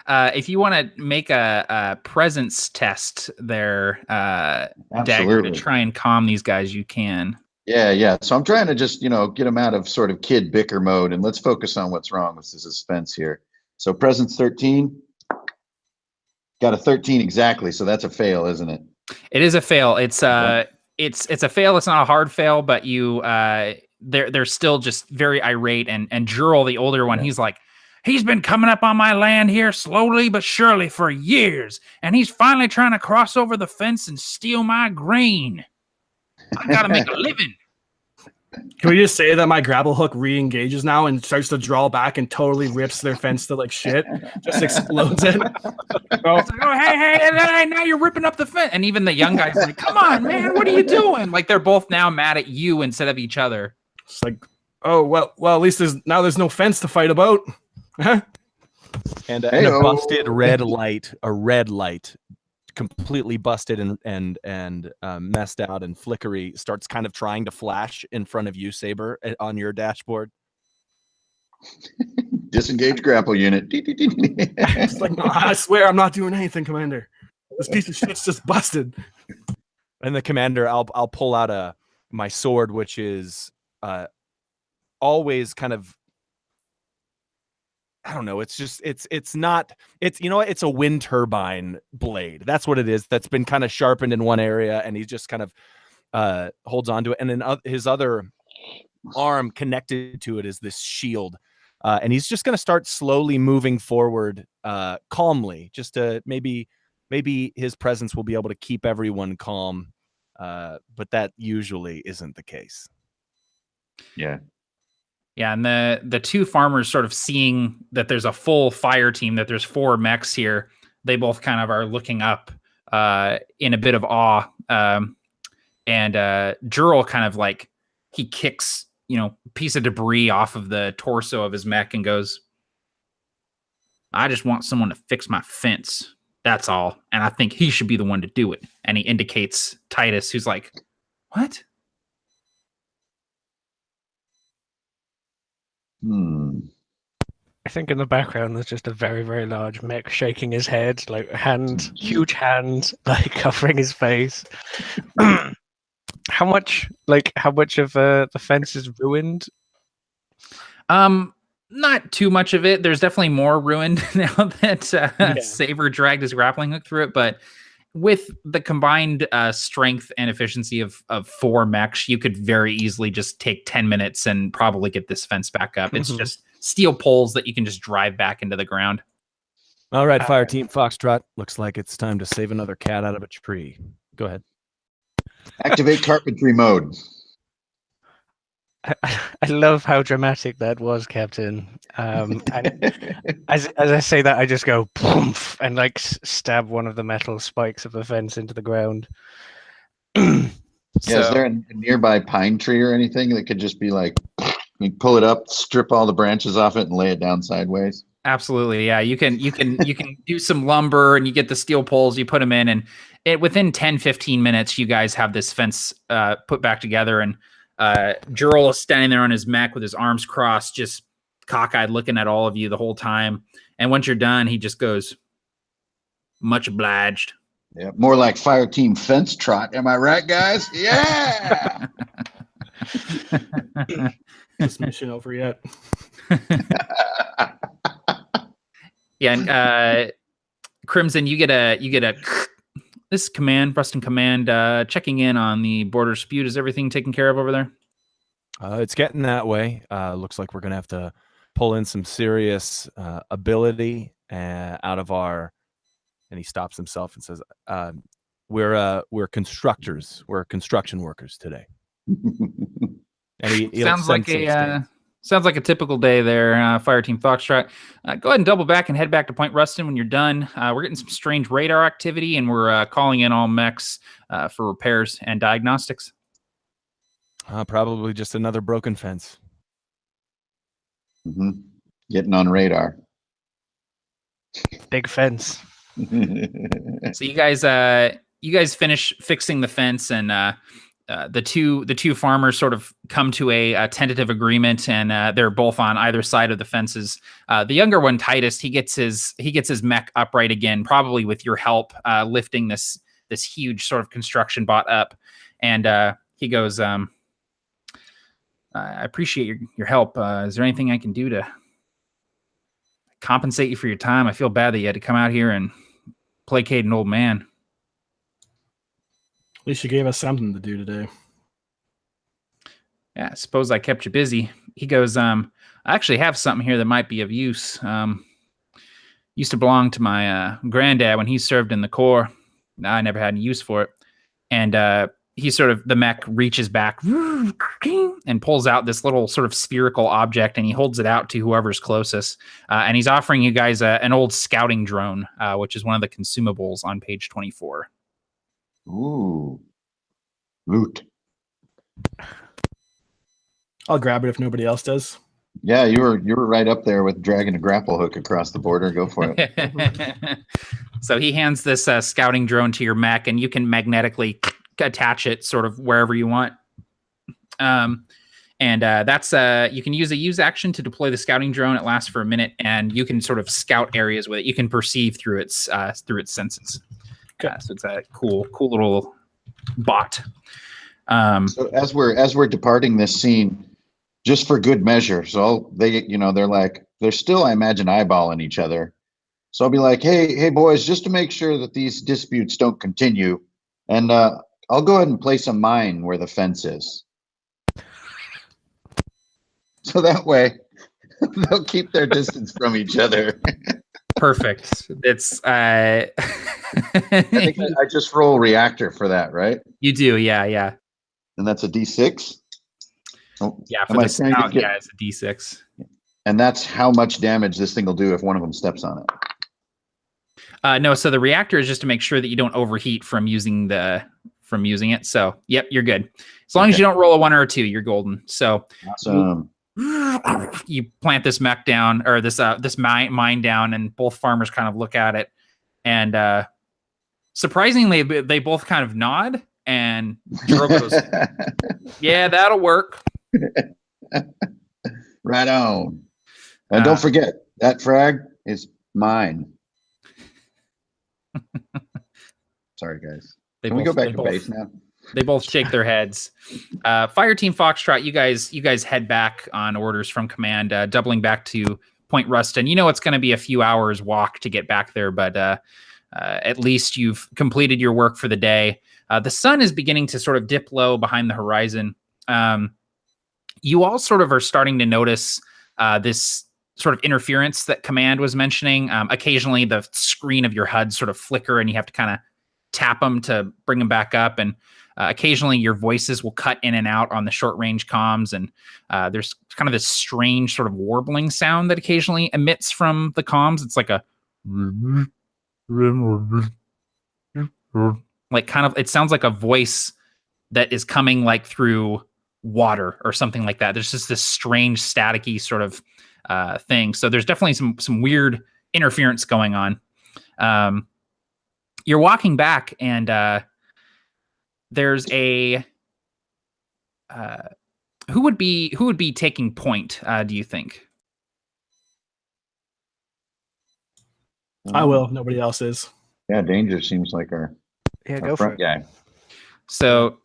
S1: If you want to make a presence test there, Dagger, to try and calm these guys, you can.
S5: Yeah. So I'm trying to just, get them out of sort of kid bicker mode, and let's focus on what's wrong with this suspense here. So presence 13. Got a 13 exactly, so that's a fail, isn't it?
S1: It is a fail. It's a fail. It's not a hard fail, but they're still just very irate, and Jurl, the older one, he's like, "He's been coming up on my land here slowly but surely for years, and he's finally trying to cross over the fence and steal my grain. I gotta make a living."
S3: Can we just say that my grapple hook re-engages now and starts to draw back and totally rips their fence to like shit? Just explodes it.
S1: It's like, "Oh, hey, now you're ripping up the fence." And even the young guy's like, "Come on, man, what are you doing?" Like they're both now mad at you instead of each other.
S3: It's like, oh, well, at least there's no fence to fight about.
S2: And a busted red light, completely busted and messed out and flickery, starts kind of trying to flash in front of you, Saber, on your dashboard.
S5: Disengage grapple unit.
S3: It's like, no, I swear I'm not doing anything, Commander. This piece of shit's just busted.
S2: And the commander, I'll pull out my sword, which is always kind of, I don't know. It's a wind turbine blade. That's what it is. That's been kind of sharpened in one area, and he just kind of holds on to it. And then his other arm connected to it is this shield. And he's just going to start slowly moving forward, calmly, just to maybe his presence will be able to keep everyone calm. But that usually isn't the case.
S5: Yeah.
S1: Yeah, and the two farmers sort of seeing that there's a full fire team, that there's 4 mechs here, they both kind of are looking up in a bit of awe. And Jurl kind of like, he kicks, a piece of debris off of the torso of his mech and goes, "I just want someone to fix my fence. That's all. And I think he should be the one to do it." And he indicates Titus, who's like, "What?"
S4: I think in the background there's just a very, very large mech shaking his head, like huge hands, like covering his face. How much of the fence is ruined?
S1: Not too much of it. There's definitely more ruined now that Saber dragged his grappling hook through it, but with the combined strength and efficiency of 4 mechs, you could very easily just take 10 minutes and probably get this fence back up. It's just steel poles that you can just drive back into the ground.
S2: All right, Fireteam Foxtrot. Looks like it's time to save another cat out of a tree. Go ahead.
S5: Activate carpentry mode.
S4: I love how dramatic that was, Captain. And as I say that, I just go poof and like stab one of the metal spikes of the fence into the ground.
S5: Is there a nearby pine tree or anything that could just be like, you pull it up, strip all the branches off it, and lay it down sideways?
S1: Absolutely, yeah. You can do some lumber, and you get the steel poles, you put them in, and within 10-15 minutes, you guys have this fence put back together. And Jurl is standing there on his mech with his arms crossed, just cockeyed, looking at all of you the whole time. And once you're done, he just goes, "Much obliged."
S5: Yeah, more like Fireteam Foxtrot. Am I right, guys? Yeah.
S3: This mission over yet?
S1: Yeah, and Crimson, you get a this is Command, Preston Command, checking in on the border dispute. Is everything taken care of over there?
S2: It's getting that way. Looks like we're going to have to pull in some serious ability out of our. And he stops himself and says, "We're constructors. We're construction workers today." And he
S1: sounds like a typical day there, Fireteam Foxtrot. Go ahead and double back and head back to Point Ruston when you're done. We're getting some strange radar activity, and we're calling in all mechs for repairs and diagnostics.
S2: Probably just another broken fence.
S5: Mm-hmm. Getting on radar.
S4: Big fence.
S1: So you guys finish fixing the fence, and the two farmers sort of come to a tentative agreement, and they're both on either side of the fences. The younger one, Titus, he gets his mech upright again, probably with your help, lifting this huge sort of construction bot up, and he goes, "I appreciate your help. Is there anything I can do to compensate you for your time? I feel bad that you had to come out here and placate an old man."
S3: At least you gave us something to do today.
S1: "Yeah, I suppose I kept you busy." He goes, "I actually have something here that might be of use. Used to belong to my granddad when he served in the Corps. I never had any use for it." And the mech reaches back and pulls out this little sort of spherical object, and he holds it out to whoever's closest. And he's offering you guys an old scouting drone, which is one of the consumables on page 24.
S5: Ooh. Loot.
S3: I'll grab it if nobody else does.
S5: Yeah, you were right up there with dragging a grapple hook across the border. Go for it.
S1: So he hands this scouting drone to your mech, and you can magnetically attach it sort of wherever you want. That's you can use a use action to deploy the scouting drone. It lasts for a minute, and you can sort of scout areas with it. You can perceive through its senses. So it's a cool little bot.
S5: So as we're departing this scene, just for good measure, so they're like, they're still, I imagine, eyeballing each other. So I'll be like, hey boys, just to make sure that these disputes don't continue, and I'll go ahead and place a mine where the fence is. So that way they'll keep their distance from each other.
S1: Perfect. It's
S5: I think I just roll reactor for that, right?
S1: You do, yeah.
S5: And that's a D6? Oh,
S1: yeah, for the scout, it's a D6.
S5: And that's how much damage this thing will do if one of them steps on it.
S1: No, so the reactor is just to make sure that you don't overheat from using it. So, yep, you're good. As long as you don't roll a 1 or a 2, you're golden. So,
S5: awesome.
S1: You plant this mech down, or this mine down, and both farmers kind of look at it, and surprisingly, they both kind of nod. And Jerome goes, "Yeah, that'll work."
S5: Right on. And don't forget, that frag is mine. Sorry, guys. Can we go back to base now?
S1: They both shake their heads. Fireteam Foxtrot, you guys head back on orders from command, doubling back to Point Ruston. You know it's going to be a few hours walk to get back there, but at least you've completed your work for the day. The sun is beginning to sort of dip low behind the horizon. You all sort of are starting to notice this sort of interference that command was mentioning. Occasionally the screen of your HUD sort of flicker, and you have to kind of tap them to bring them back up. And occasionally your voices will cut in and out on the short range comms. And there's kind of this strange sort of warbling sound that occasionally emits from the comms. It's like a it sounds like a voice that is coming like through water or something like that. There's just this strange staticky sort of thing. So there's definitely some weird interference going on. You're walking back, and there's a who would be taking point, do you think?
S3: I will. Nobody else is.
S5: Yeah, Danger seems like our
S4: go
S5: front
S4: for it.
S5: guy.
S1: So,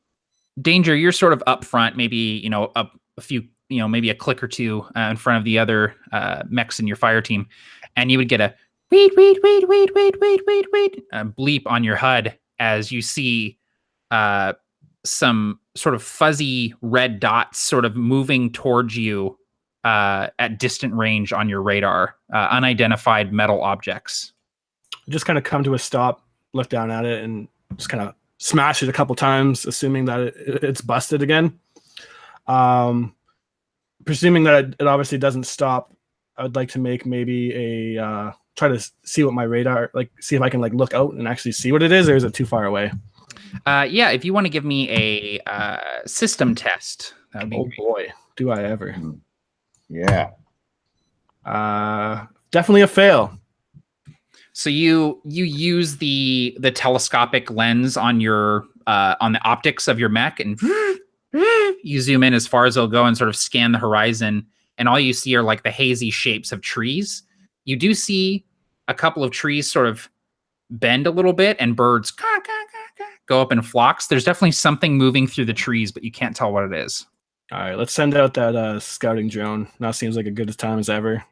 S1: Danger, you're sort of up front, maybe up a few, maybe a click or two in front of the other mechs in your fire team, and you would get a wait bleep on your HUD as you see some sort of fuzzy red dots sort of moving towards you at distant range on your radar, unidentified metal objects.
S3: Just kind of come to a stop, look down at it, and just kind of smash it a couple times, assuming that it's busted again. Presuming that it obviously doesn't stop, I would like to make maybe a try to see what my radar, like see if I can like look out and actually see what it is, or is it too far away?
S1: Yeah, if you want to give me a system test, that would be great.
S3: Boy, do I ever.
S5: Yeah.
S3: Definitely a fail.
S1: So you use the telescopic lens on your on the optics of your mech, and you zoom in as far as it'll go and sort of scan the horizon, and all you see are like the hazy shapes of trees. You do see a couple of trees sort of bend a little bit, and birds go up in flocks. There's definitely something moving through the trees, but you can't tell what it is.
S3: All right, let's send out that scouting drone. Now seems like a good time as ever.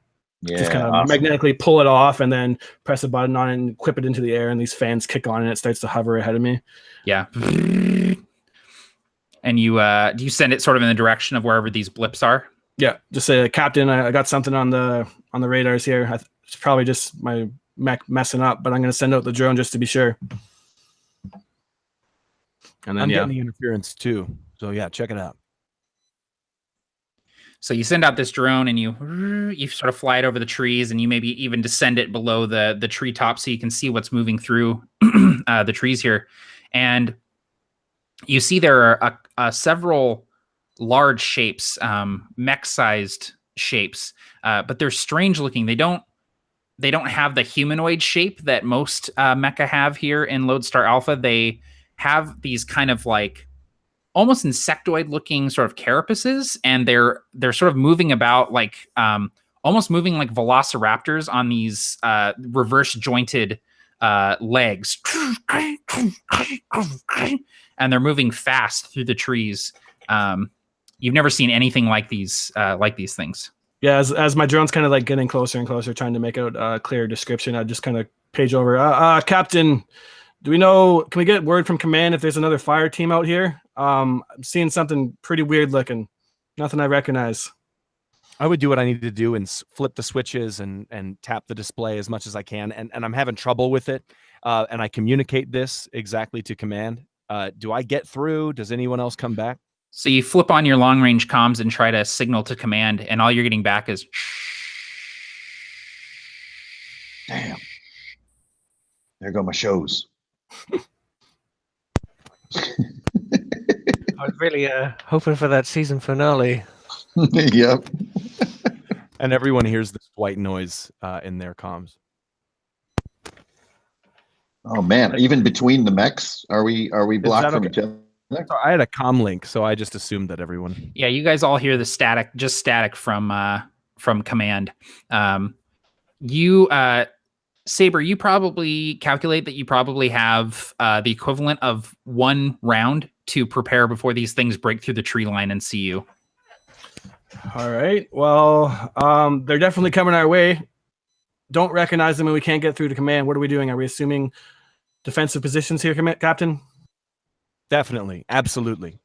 S5: Yeah.
S3: Just kind of magnetically pull it off and then press a button on it and whip it into the air, and these fans kick on and it starts to hover ahead of me.
S1: Yeah. And do you send it sort of in the direction of wherever these blips are?
S3: Yeah, just say, Captain, I got something on the radars here. It's probably just my mech messing up, but I'm going to send out the drone just to be sure. And then
S2: I'm getting the interference too. So yeah, check it out.
S1: So you send out this drone, and you sort of fly it over the trees, and you maybe even descend it below the treetop so you can see what's moving through the trees here. And you see there are several large shapes, mech-sized shapes, but they're strange looking. They don't have the humanoid shape that most mecha have here in Lodestar Alpha. They have these kind of like almost insectoid looking sort of carapaces, and they're sort of moving about like almost moving like velociraptors on these reverse jointed legs, and they're moving fast through the trees. You've never seen anything like these things.
S3: Yeah, as my drone's kind of like getting closer and closer, trying to make out a clear description, I just kind of page over. Captain, can we get word from command if there's another fire team out here? I'm seeing something pretty weird looking. Nothing I recognize.
S2: I would do what I need to do and flip the switches and tap the display as much as I can. And I'm having trouble with it. And I communicate this exactly to command. Do I get through? Does anyone else come back?
S1: So you flip on your long range comms and try to signal to command, and all you're getting back is
S5: Damn. There go my shows.
S4: I was really hoping for that season finale.
S5: Yep.
S2: And everyone hears this white noise in their comms.
S5: Oh man, even between the mechs, are we blocked from
S2: okay?
S5: each other?
S2: So I had a comm link, so I just assumed that everyone.
S1: Yeah, you guys all hear the static from command. Saber, you probably calculate that you probably have the equivalent of 1 round to prepare before these things break through the tree line and see you.
S3: All right. Well, they're definitely coming our way. Don't recognize them, and we can't get through to command. What are we doing? Are we assuming defensive positions here, Captain?
S2: Definitely. Absolutely.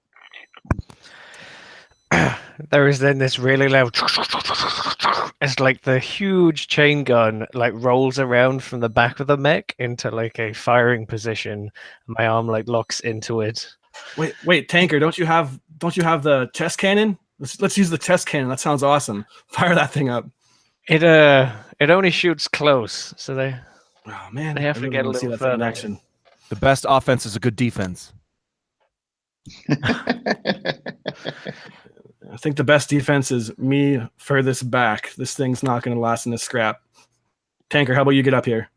S4: There is then this really loud. It's like the huge chain gun like rolls around from the back of the mech into like a firing position. My arm like locks into it.
S3: Wait, Tanker, don't you have the chest cannon? Let's use the chest cannon. That sounds awesome. Fire that thing up.
S4: It only shoots close, so they
S3: man,
S4: they have to get a little further.
S3: in action.
S2: The best offense is a good defense.
S3: I think the best defense is me furthest back. This thing's not going to last in a scrap. Tanker, how about you get up here?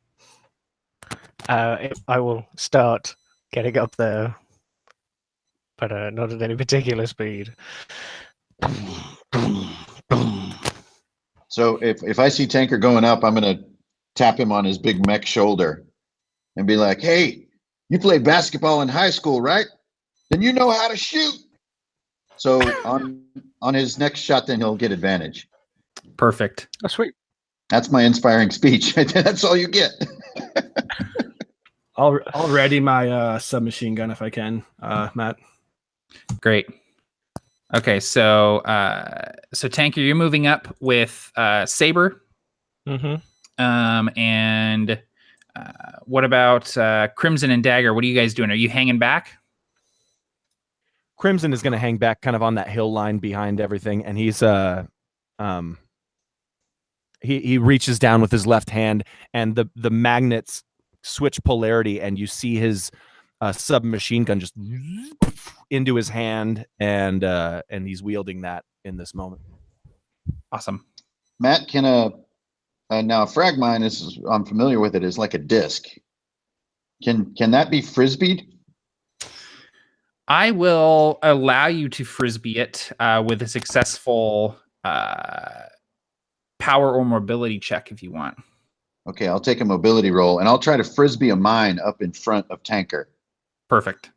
S4: I will start getting up there, but not at any particular speed.
S5: So if I see Tanker going up, I'm gonna tap him on his big mech shoulder and be like, "Hey, you played basketball in high school, right? Then you know how to shoot." So on his next shot, then he'll get advantage.
S1: Perfect.
S4: Oh, sweet.
S5: That's my inspiring speech. That's all you get.
S3: I'll ready my submachine gun if I can, Matt.
S1: Great. Okay, so Tanker, you're moving up with Saber. And what about Crimson and Dagger? What are you guys doing? Are you hanging back?
S2: Crimson is going to hang back kind of on that hill line behind everything, and he's he reaches down with his left hand, and the magnets switch polarity, and you see his submachine gun just into his hand, and he's wielding that in this moment.
S1: Awesome.
S5: Matt, can now a frag mine is, I'm familiar with it, is like a disc. Can that be frisbeed?
S1: I will allow you to frisbee it with a successful power or mobility check if you want.
S5: Okay, I'll take a mobility roll, and I'll try to frisbee a mine up in front of Tanker.
S1: Perfect.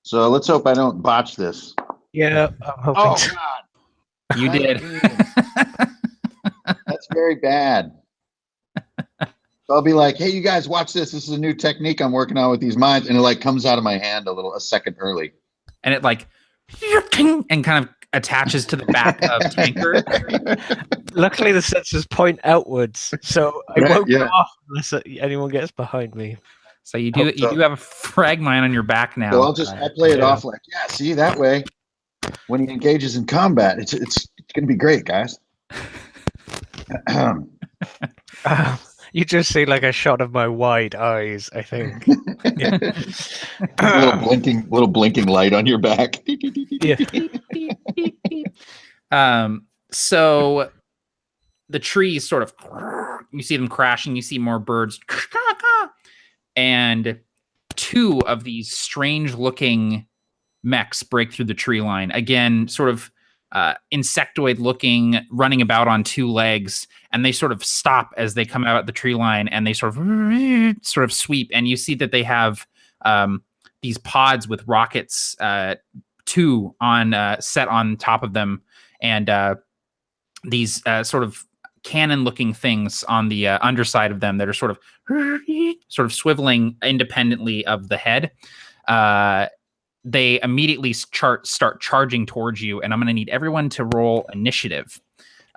S5: So let's hope I don't botch this.
S4: Yeah, I'm hoping.
S5: Oh,
S4: to.
S5: God.
S1: You did.
S5: That's very bad. I'll be like, hey, you guys, watch this. This is a new technique I'm working on with these mines. And it like comes out of my hand a second early.
S1: And it like, and kind of attaches to the back of Tanker.
S4: Luckily, the sensors point outwards, so I won't go off unless anyone gets behind me.
S1: So you do have a frag mine on your back now.
S5: So I'll play it off like, yeah, see, that way, when he engages in combat, it's going to be great, guys.
S4: You just see like a shot of my wide eyes, I think.
S5: little blinking light on your back.
S1: So the trees sort of, you see them crashing, you see more birds, and two of these strange looking mechs break through the tree line. Again, sort of insectoid looking, running about on two legs, and they sort of stop as they come out of the tree line, and they sort of sweep, and you see that they have these pods with rockets, two on set on top of them, and these sort of cannon looking things on the underside of them that are sort of swiveling independently of the head. They immediately start charging towards you, and I'm going to need everyone to roll initiative.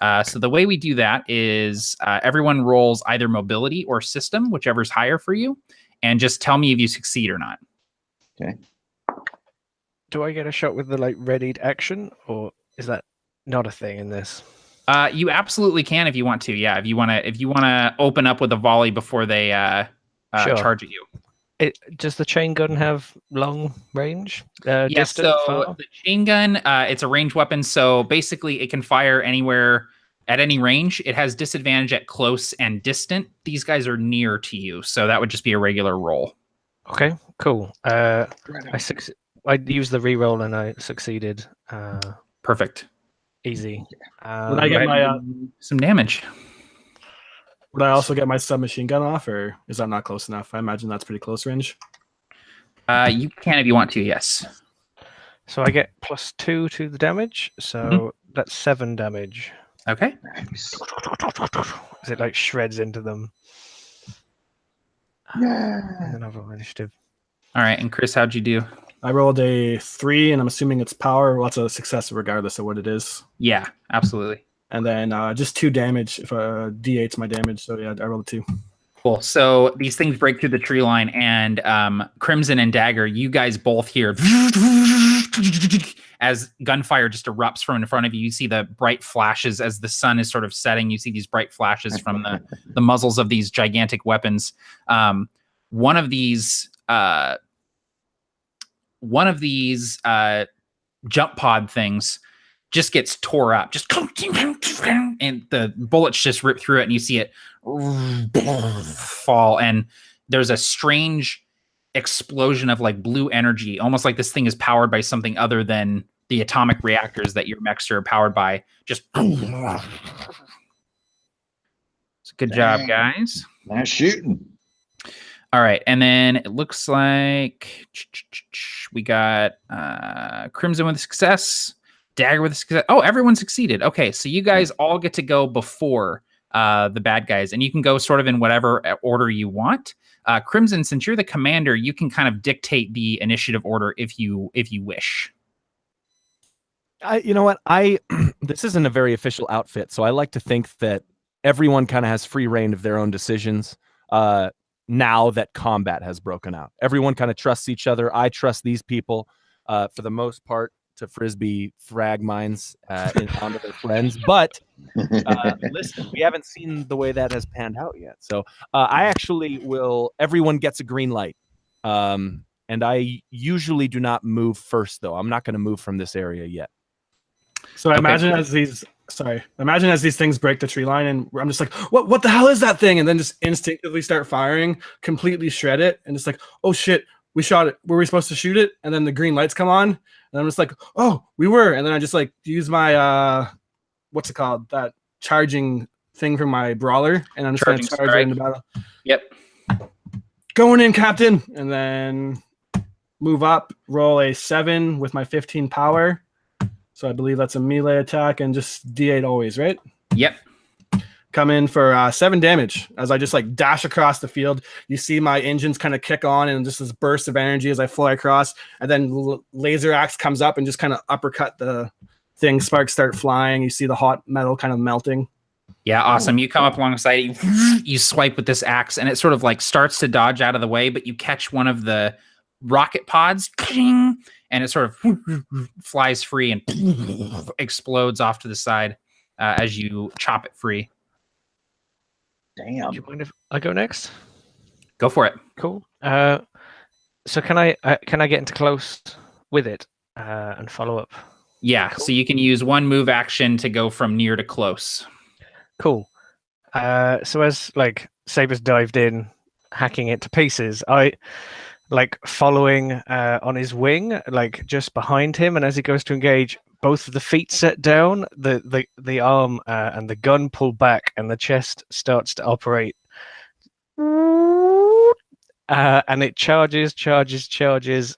S1: So the way we do that is everyone rolls either mobility or system, whichever's higher for you, and just tell me if you succeed or not.
S5: Okay.
S4: Do I get a shot with the like readied action, or is that not a thing in this?
S1: You absolutely can if you want to. Yeah, if you want to open up with a volley before they charge at you.
S4: Does the chain gun have long range?
S1: Yes, so the chain gun, it's a ranged weapon, so basically it can fire anywhere at any range. It has disadvantage at close and distant. These guys are near to you, so that would just be a regular roll.
S4: Okay, cool. I used the reroll and I succeeded.
S1: Perfect.
S4: Easy.
S3: Would I get
S1: some damage?
S3: Would I also get my submachine gun off, or is that not close enough? I imagine that's pretty close range.
S1: You can if you want to, yes.
S4: So I get +2 to the damage, so that's 7 damage.
S1: Okay.
S5: Nice.
S4: As it like shreds into them.
S5: Yeah.
S4: And then I've got initiative.
S1: All right, and Chris, how'd you do?
S3: I rolled a 3, and I'm assuming it's power. Well, that's a success regardless of what it is.
S1: Yeah, absolutely.
S3: And then just 2 damage if D8's my damage. So yeah, I rolled a 2.
S1: Cool. So these things break through the tree line, and Crimson and Dagger, you guys both hear as gunfire just erupts from in front of you. You see the bright flashes as the sun is sort of setting. You see these bright flashes from the muzzles of these gigantic weapons. One of these jump pod things just gets tore up, and the bullets just rip through it, and you see it fall, and there's a strange explosion of like blue energy, almost like this thing is powered by something other than the atomic reactors that your mechs are powered by. Just it's a good job, guys.
S5: Nice shooting.
S1: All right, and then it looks like we got Crimson with a success, Dagger with a success. Oh, everyone succeeded. Okay, so you guys all get to go before the bad guys, and you can go sort of in whatever order you want. Crimson, since you're the commander, you can kind of dictate the initiative order if you wish.
S2: You know what? This isn't a very official outfit, so I like to think that everyone kind of has free reign of their own decisions. Now that combat has broken out, everyone kind of trusts each other. I trust these people for the most part to frisbee frag mines onto their friends. But listen, we haven't seen the way that has panned out yet. So I actually will. Everyone gets a green light. And I usually do not move first, though. I'm not going to move from this area yet.
S3: So I imagine as these things break the tree line, and I'm just like, what the hell is that thing? And then just instinctively start firing, completely shred it, and just like, oh shit, we shot it. Were we supposed to shoot it? And then the green lights come on, and I'm just like, oh, we were. And then I just like use my what's it called? That charging thing from my brawler, and I'm just gonna charge it into battle.
S1: Yep.
S3: Going in, Captain, and then move up, roll a 7 with my 15 power. So I believe that's a melee attack and just D8 always, right?
S1: Yep.
S3: Come in for 7 damage as I just like dash across the field. You see my engines kind of kick on and just this burst of energy as I fly across. And then laser axe comes up and just kind of uppercut the thing. Sparks start flying. You see the hot metal kind of melting.
S1: Yeah, awesome. You come up alongside it, you swipe with this axe, and it sort of like starts to dodge out of the way, but you catch one of the rocket pods, and it sort of flies free and explodes off to the side as you chop it free.
S5: Damn.
S4: Do you mind if I go next?
S1: Go for it.
S4: Cool. So can I get into close with it and follow up?
S1: Yeah,
S4: Cool.
S1: So you can use one move action to go from near to close.
S4: Cool. So as like Saber's dived in, hacking it to pieces, I like following on his wing, like just behind him, and as he goes to engage, both of the feet set down, the arm and the gun pull back, and the chest starts to operate. And it charges,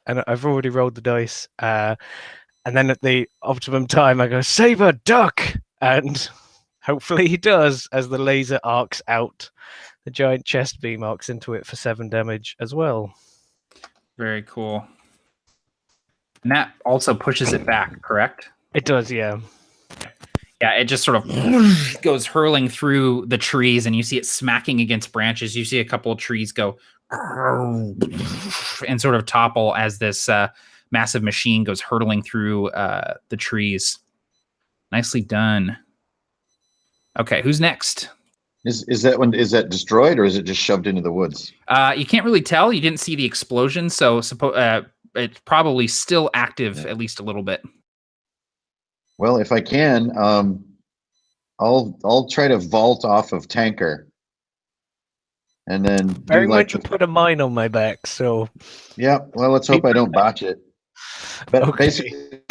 S4: and I've already rolled the dice. And then at the optimum time, I go, Saber, duck! And hopefully he does, as the laser arcs out. The giant chest beam arcs into it for 7 damage as well.
S1: Very cool. And that also pushes it back, correct?
S4: It does, yeah.
S1: Yeah, it just sort of goes hurling through the trees, and you see it smacking against branches. You see a couple of trees go and sort of topple as this massive machine goes hurtling through the trees. Nicely done. Okay, who's next?
S5: Is that destroyed, or is it just shoved into the woods?
S1: You can't really tell. You didn't see the explosion, so it's probably still active at least a little bit.
S5: Well, if I can, I'll try to vault off of Tanker, and then
S4: Very much put a mine on my back. So
S5: yeah. Well, let's hope I don't botch it. But
S4: Okay.
S5: basically,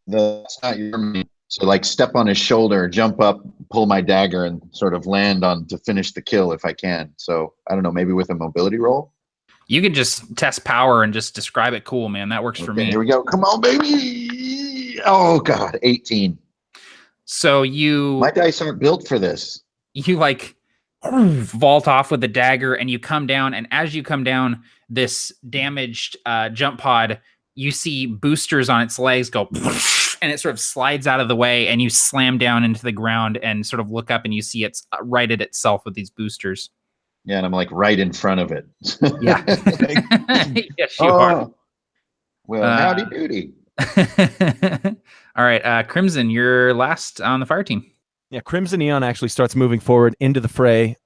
S5: that's not your main. So like step on his shoulder, jump up, pull my dagger, and sort of land on to finish the kill if I can. So I don't know, maybe with a mobility roll.
S1: You can just test power and just describe it cool, man. That works for me.
S5: Here we go. Come on, baby. Oh God, 18.
S1: So
S5: My dice aren't built for this.
S1: you like vault off with the dagger, and you come down, and as you come down this damaged jump pod, you see boosters on its legs go and it sort of slides out of the way, and you slam down into the ground and sort of look up, and you see it's righted itself with these boosters.
S5: Yeah, and I'm like right in front of it.
S1: Yeah. Yes, you are.
S5: Well, howdy doody.
S1: All right, Crimson, you're last on the fire team.
S2: Yeah, Crimson Eon actually starts moving forward into the fray.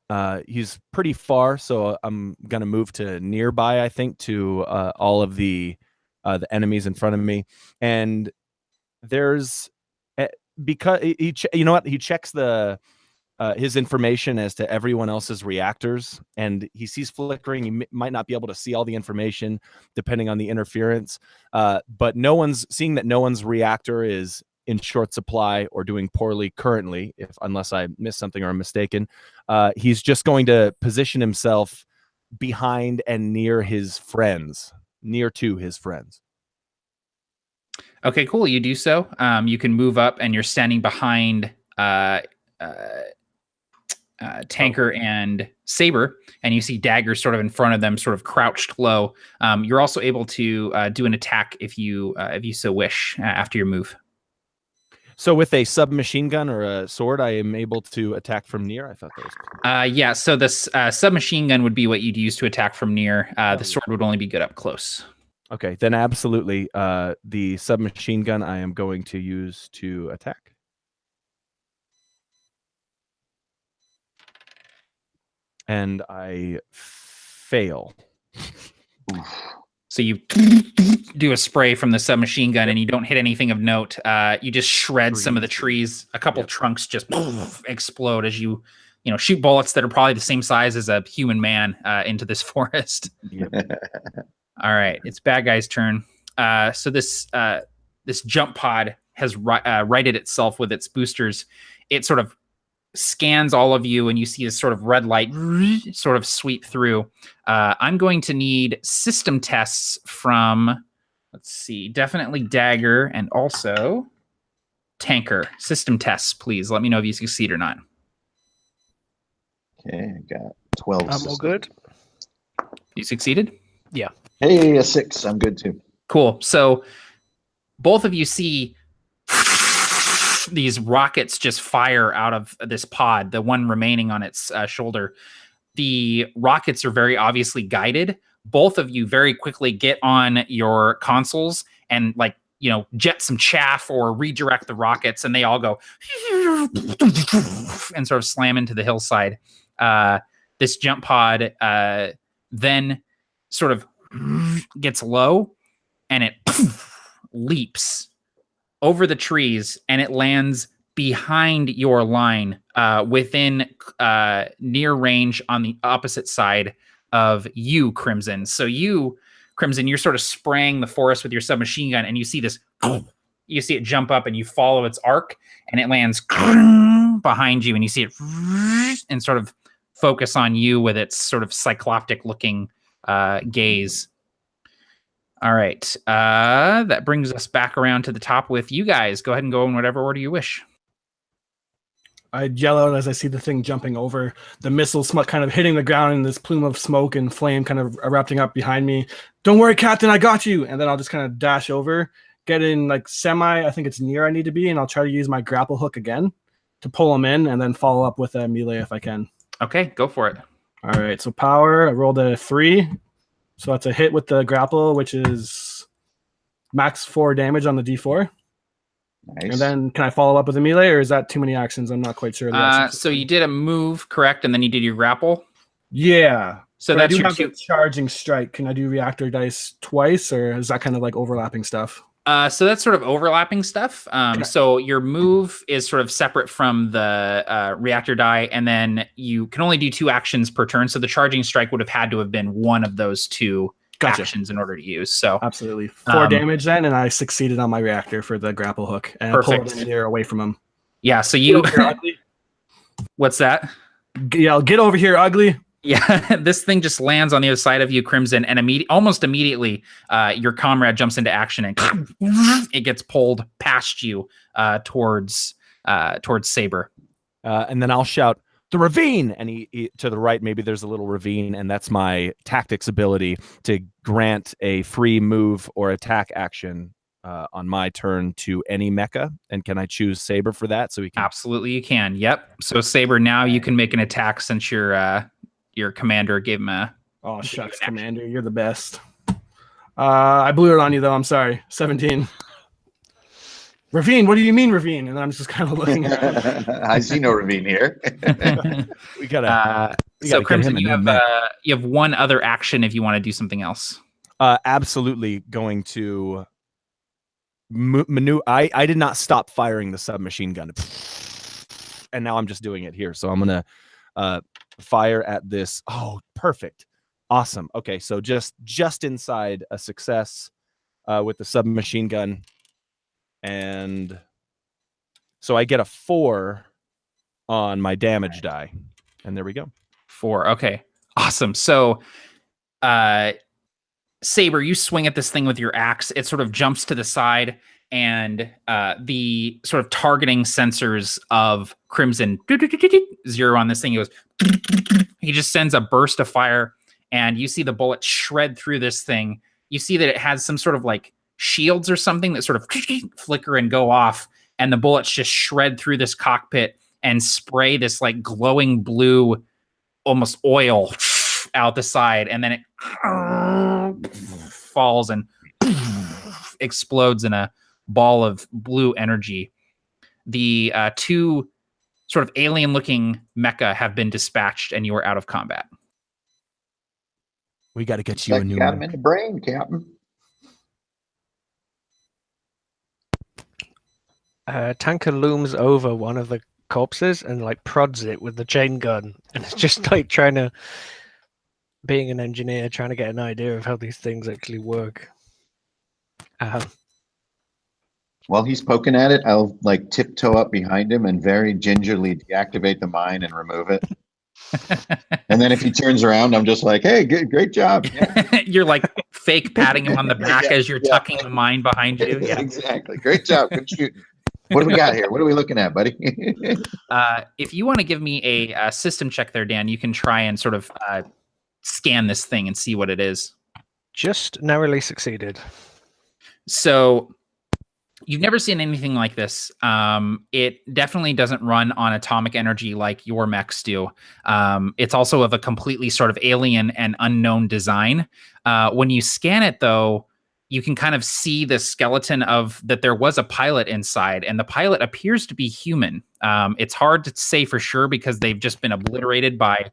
S2: He's pretty far, so I'm gonna move to nearby, I think, to all of the enemies in front of me. And there's because you know what, he checks the his information as to everyone else's reactors, and he sees flickering. He might not be able to see all the information depending on the interference, but seeing that no one's reactor is in short supply or doing poorly currently, unless I missed something or I'm mistaken, he's just going to position himself behind and near to his friends.
S1: Okay, cool. You do so. You can move up, and you're standing behind Tanker and Saber, and you see Dagger sort of in front of them, sort of crouched low. You're also able to do an attack if you so wish after your move.
S2: So with a submachine gun or a sword, I am able to attack from near. I thought that was cool.
S1: Yeah, so this submachine gun would be what you'd use to attack from near. The sword would only be good up close.
S2: Okay, then absolutely. The submachine gun I am going to use to attack. And I fail.
S1: So you do a spray from the submachine gun and you don't hit anything of note. You just shred some of the trees. A couple trunks just explode as you shoot bullets that are probably the same size as a human man into this forest.
S2: Yep.
S1: All right, it's bad guy's turn. So this jump pod has righted itself with its boosters. It sort of scans all of you, and you see this sort of red light sort of sweep through. I'm going to need system tests from, let's see, definitely Dagger and also Tanker. System tests, please. Let me know if you succeed or not.
S5: Okay, I got 12.
S4: I'm all good.
S1: You succeeded?
S4: Yeah.
S5: Hey, a 6. I'm good too.
S1: Cool. So both of you see these rockets just fire out of this pod, the one remaining on its shoulder. The rockets are very obviously guided. Both of you very quickly get on your consoles and jet some chaff or redirect the rockets, and they all go and sort of slam into the hillside. This jump pod then sort of gets low, and it leaps over the trees, and it lands behind your line within near range on the opposite side of you, Crimson. So you, Crimson, you're sort of spraying the forest with your submachine gun, and you see this, you see it jump up, and you follow its arc, and it lands behind you, and you see it and sort of focus on you with its sort of cycloptic looking gaze. All right. That brings us back around to the top with you guys. Go ahead and go in whatever order you wish.
S3: I yell out as I see the thing jumping over. The missile kind of hitting the ground, and this plume of smoke and flame kind of erupting up behind me. Don't worry, Captain, I got you. And then I'll just kind of dash over, get in I think it's near I need to be, and I'll try to use my grapple hook again to pull him in, and then follow up with a melee if I can.
S1: Okay, go for it.
S3: All right, so power, I rolled a 3. So that's a hit with the grapple, which is max 4 damage on the D4.
S5: Nice.
S3: And then can I follow up with a melee, or is that too many actions? I'm not quite sure.
S1: So you did a move, correct? And then you did your grapple?
S3: Yeah.
S1: So
S3: but
S1: that's
S3: I do
S1: your
S3: have the charging strike. Can I do reactor dice twice, or is that kind of like overlapping stuff?
S1: So that's sort of overlapping stuff.
S3: Okay.
S1: So your move is sort of separate from the reactor die, and then you can only do 2 actions per turn. So the charging strike would have had to have been one of those 2 actions in order to use. So
S3: absolutely 4 damage then, and I succeeded on my reactor for the grapple hook, and
S1: perfect.
S3: I pulled it in there away from him.
S1: Yeah. So you.
S3: Get over here, ugly.
S1: What's that?
S3: Yeah, get over here, ugly.
S1: Yeah, this thing just lands on the other side of you, Crimson, and almost immediately, your comrade jumps into action, and it gets pulled past you towards Saber.
S2: And then I'll shout, "The ravine!" And he to the right, maybe there's a little ravine, and that's my tactics ability to grant a free move or attack action on my turn to any mecha. And can I choose Saber for that? So we can.
S1: Absolutely, you can. Yep. So Saber, now you can make an attack since your commander gave him a.
S3: Oh shucks, Commander, you're the best. I blew it on you though. I'm sorry. 17. Ravine, what do you mean ravine? And I'm just kind of looking at it.
S5: I see no ravine here.
S2: We gotta.
S1: So Crimson, you have one other action if you want to do something else.
S2: Absolutely going to maneuver. I did not stop firing the submachine gun, and now I'm just doing it here. So I'm gonna fire at this. Oh, perfect, awesome. Okay, so just inside a success with the submachine gun, and so I get a 4 on my damage die, and there we go. 4.
S1: Okay, awesome. So Saber, you swing at this thing with your axe. It sort of jumps to the side, and the sort of targeting sensors of crimson 0 on this thing. He goes, he just sends a burst of fire, and you see the bullet shred through this thing. You see that it has some sort of like shields or something that sort of flicker and go off, and the bullets just shred through this cockpit and spray this like glowing blue, almost oil out the side, and then it falls and explodes in a ball of blue energy. The 2 sort of alien-looking mecha have been dispatched, and you are out of combat.
S2: We got to get you a new
S5: got
S2: one.
S5: him in the brain, Captain.
S4: Tanker looms over one of the corpses and like prods it with the chain gun, and it's just like being an engineer, trying to get an idea of how these things actually work.
S5: While he's poking at it, I'll like tiptoe up behind him and very gingerly deactivate the mine and remove it. And then if he turns around, I'm just like, "Hey, good, great job." Yeah.
S1: You're like fake patting him on the back as you're tucking the mine behind you. Yeah.
S5: Exactly. Great job. Good shooting. What do we got here? What are we looking at, buddy?
S1: If you want to give me a system check there, Dan, you can try and sort of scan this thing and see what it is.
S4: Just narrowly succeeded.
S1: So you've never seen anything like this. It definitely doesn't run on atomic energy like your mechs do. It's also of a completely sort of alien and unknown design. When you scan it, though, you can kind of see the skeleton of that there was a pilot inside, and the pilot appears to be human. It's hard to say for sure because they've just been obliterated by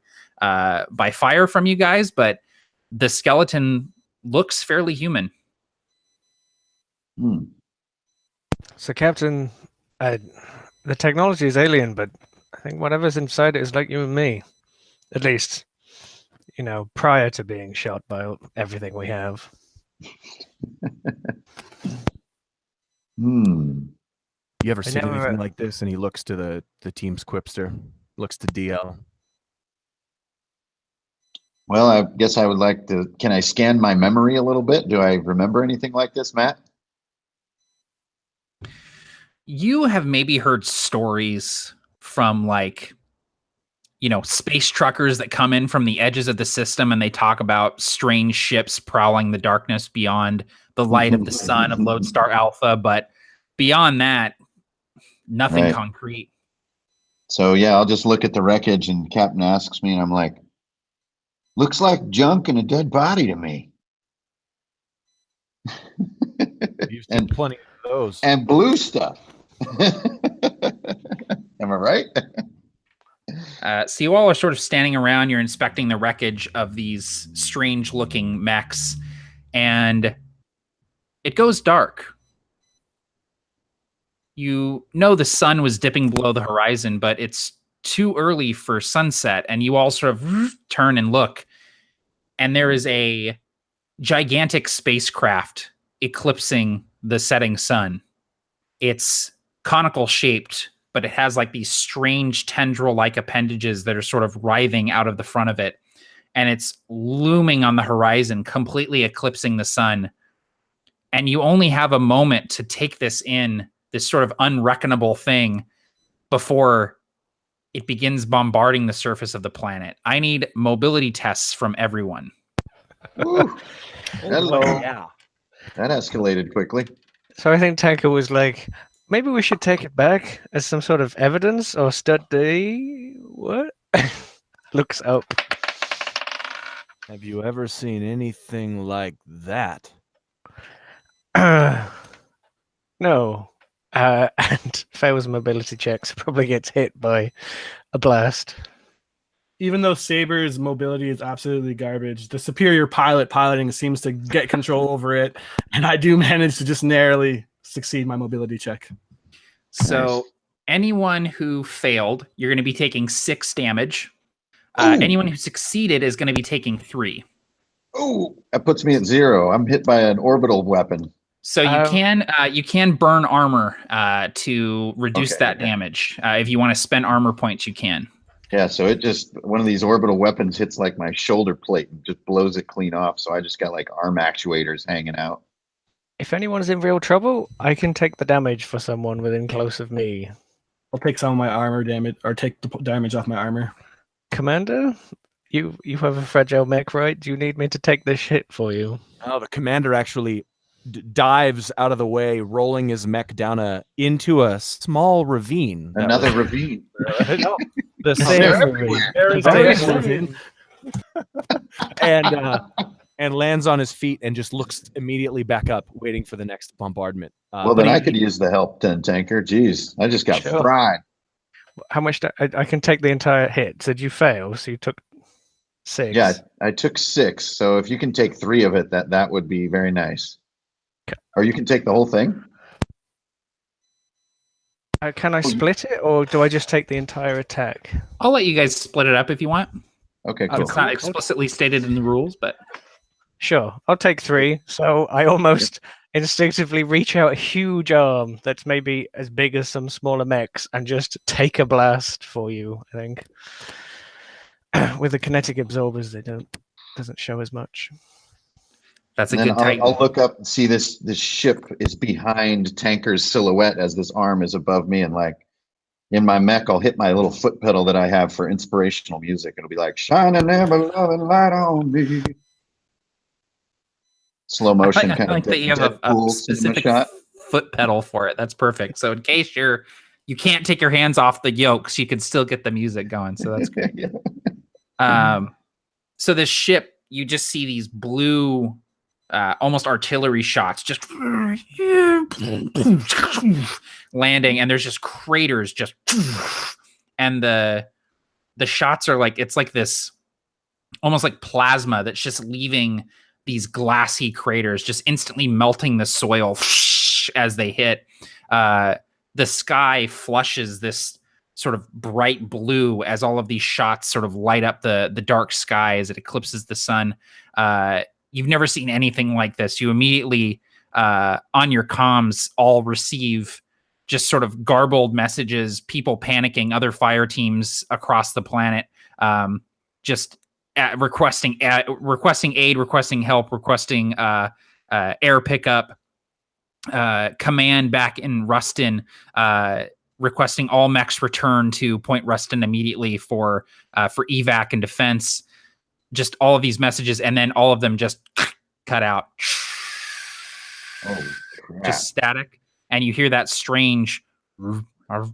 S1: fire from you guys, but the skeleton looks fairly human.
S4: So, Captain, the technology is alien, but I think whatever's inside it is like you and me. At least, you know, prior to being shot by everything we have.
S2: You ever
S4: I
S2: seen
S4: never-
S2: anything like this? And he looks to the team's Quipster, looks to DL.
S5: Well, I guess I would like to. Can I scan my memory a little bit? Do I remember anything like this, Matt?
S1: You have maybe heard stories from like, you know, space truckers that come in from the edges of the system, and they talk about strange ships prowling the darkness beyond the light of the sun of Lodestar Alpha. But beyond that, nothing
S5: Right.
S1: concrete.
S5: So yeah, I'll just look at the wreckage, and Captain asks me, and I'm like, "Looks like junk and a dead body to me."
S2: You've seen plenty of those.
S5: And blue stuff. Am I right?
S1: So you all are sort of standing around, you're inspecting the wreckage of these strange looking mechs, and it goes dark. You know the sun was dipping below the horizon, but it's too early for sunset, and you all sort of turn and look, and there is a gigantic spacecraft eclipsing the setting sun. It's conical shaped, but it has like these strange tendril-like appendages that are sort of writhing out of the front of it. And it's looming on the horizon, completely eclipsing the sun. And you only have a moment to take this in, this sort of unreckonable thing, before it begins bombarding the surface of the planet. I need mobility tests from everyone.
S5: Woo. Hello.
S2: Yeah.
S5: That escalated quickly.
S4: So I think Tanker was like, maybe we should take it back as some sort of evidence or study. What? Looks up.
S2: Have you ever seen anything like that?
S4: No. And fails mobility checks, probably gets hit by a blast.
S3: Even though Saber's mobility is absolutely garbage, the superior pilot piloting seems to get control over it, and I do manage to just narrowly succeed my mobility check.
S1: So anyone who failed, you're going to be taking 6 damage.
S5: Ooh.
S1: Anyone who succeeded is going to be taking 3.
S5: Oh, that puts me at 0. I'm hit by an orbital weapon.
S1: So you can burn armor to reduce
S5: Okay,
S1: that
S5: okay.
S1: damage. If you want to spend armor points, you can.
S5: Yeah, so it just, one of these orbital weapons hits like my shoulder plate and just blows it clean off. So I just got like arm actuators hanging out.
S4: If anyone's in real trouble, I can take the damage for someone within close of me.
S3: I'll take some of my armor damage, or take the damage off my armor.
S4: Commander, you have a fragile mech, right? Do you need me to take this hit for you?
S2: Oh, the commander actually dives out of the way, rolling his mech down into a small ravine.
S5: Another ravine.
S2: No, the
S4: Same
S2: same
S4: ravine.
S3: Very
S4: Very
S3: safe
S4: same.
S3: ravine.
S2: and lands on his feet and just looks immediately back up, waiting for the next bombardment.
S5: Well, then I could use the help, tanker. Jeez, I just got
S4: Sure.
S5: fried.
S4: How much? I can take the entire hit. Did you fail? So you took 6.
S5: Yeah, I took 6. So if you can take 3 of it, that would be very nice. Or you can take the whole thing.
S4: Can I split it, or do I just take the entire attack?
S1: I'll let you guys split it up if you want.
S5: Okay, cool.
S1: It's not explicitly stated in the rules, but
S4: Sure, I'll take 3. So I almost instinctively reach out a huge arm that's maybe as big as some smaller mechs and just take a blast for you, I think. With the kinetic absorbers, doesn't show as much.
S1: that's a
S5: And then
S1: good Titan.
S5: I'll look up and see this ship is behind Tanker's silhouette as this arm is above me, and like in my mech, I'll hit my little foot pedal that I have for inspirational music. It'll be like "Shine an ever loving light on me." Slow motion
S1: I
S5: kind
S1: like
S5: of
S1: that you have a
S5: Deadpool cinema
S1: specific
S5: shot.
S1: foot pedal for it. That's perfect. So in case you can't take your hands off the yokes, you can still get the music going. So that's good.
S5: Yeah.
S1: So this ship, you just see these blue, almost artillery shots, just landing, and there's just craters, and the shots are like, it's like this, almost like plasma that's just leaving these glassy craters, just instantly melting the soil as they hit. The sky flushes this sort of bright blue as all of these shots sort of light up the dark sky as it eclipses the sun. You've never seen anything like this. You immediately, on your comms, all receive just sort of garbled messages, people panicking, other fire teams across the planet, just requesting aid, requesting help, requesting air pickup, command back in Ruston, requesting all mechs return to Point Ruston immediately for evac and defense. Just all of these messages, and then all of them just cut out.
S5: Oh, crap.
S1: Just static, and you hear that strange over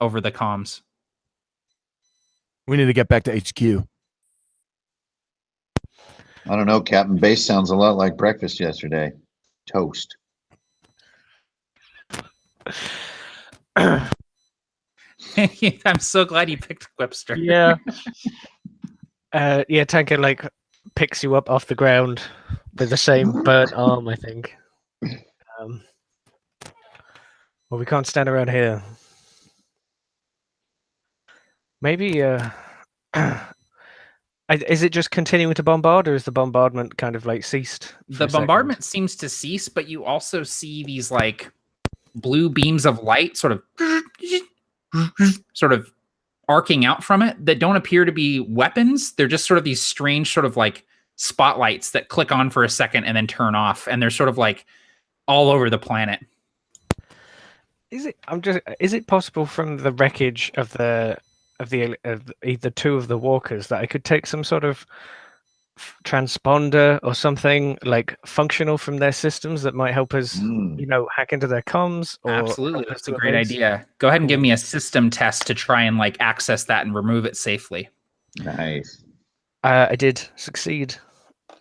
S1: the comms.
S2: We need to get back to HQ.
S5: I don't know, Captain. Base sounds a lot like breakfast yesterday. Toast.
S1: I'm so glad you picked Webster.
S4: Yeah. Yeah, Tanker like picks you up off the ground with the same burnt arm, I think. Well, we can't stand around here. Maybe is it just continuing to bombard, or is the bombardment kind of like ceased?
S1: The bombardment seems to cease, but you also see these like blue beams of light sort of arcing out from it that don't appear to be weapons. They're just sort of these strange sort of like spotlights that click on for a second and then turn off, and they're sort of like all over the planet.
S4: Is it possible from the wreckage of either two of the walkers that I could take some sort of transponder or something like functional from their systems that might help us, hack into their comms? Or
S1: absolutely, that's a great idea. Go ahead and give me a system test to try and like access that and remove it safely.
S5: Nice.
S4: I did succeed.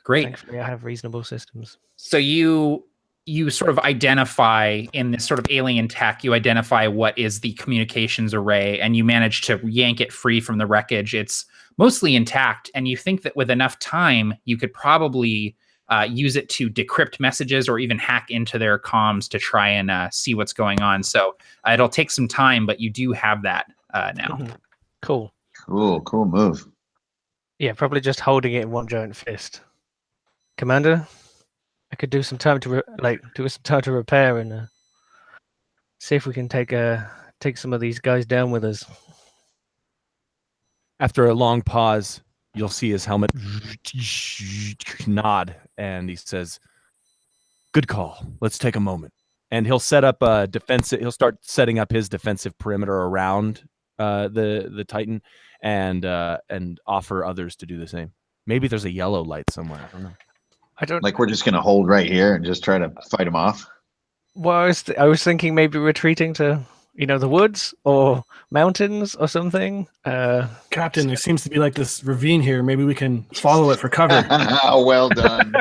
S1: Great.
S4: Thankfully, I have reasonable systems.
S1: So you sort of identify in this sort of alien tech, you identify what is the communications array, and you manage to yank it free from the wreckage. It's mostly intact, and you think that with enough time, you could probably use it to decrypt messages or even hack into their comms to try and see what's going on. So it'll take some time, but you do have that now.
S4: Mm-hmm. Cool
S5: move.
S4: Yeah, probably just holding it in one giant fist. Commander, I could do some time to repair and see if we can take some of these guys down with us.
S2: After a long pause, you'll see his helmet nod, and he says, "Good call. Let's take a moment." and he'll set up a defensive. He'll start setting up his defensive perimeter around the Titan, and offer others to do the same. Maybe there's a yellow light somewhere. I don't know.
S4: I don't
S5: Like we're just gonna hold right here and just try to fight him off.
S4: Well, I was thinking maybe retreating to, the woods or mountains or something.
S3: Captain, there seems to be like this ravine here. Maybe we can follow it for cover.
S5: Well done.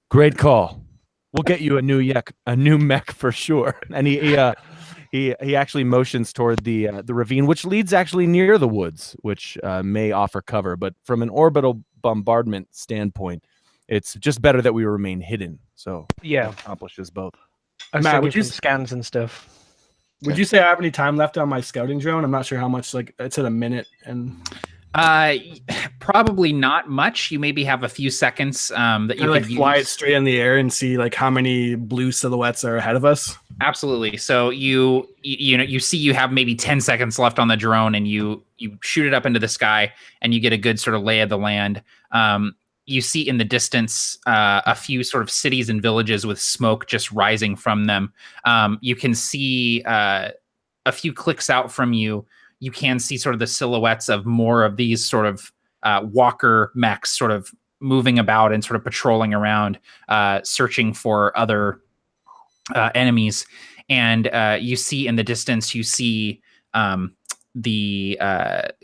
S2: Great call. We'll get you a new mech for sure. And he actually motions toward the ravine, which leads actually near the woods, which may offer cover. But from an orbital bombardment standpoint, it's just better that we remain hidden. So
S4: Yeah,
S2: it accomplishes both.
S4: I was
S3: Matt,
S4: thinking
S3: would you
S4: from scans and stuff.
S3: Would you say I have any time left on my scouting drone? I'm not sure how much. Like it's at a minute, and
S1: probably not much. You maybe have a few seconds that you
S3: like
S1: could
S3: fly it
S1: use.
S3: straight in the air and see like how many blue silhouettes are ahead of us.
S1: Absolutely. So you see you have maybe 10 seconds left on the drone, and you shoot it up into the sky, and you get a good sort of lay of the land. You see in the distance a few sort of cities and villages with smoke just rising from them. You can see a few clicks out from you. You can see sort of the silhouettes of more of these sort of walker mechs sort of moving about and sort of patrolling around, searching for other enemies. And you see in the distance, you see the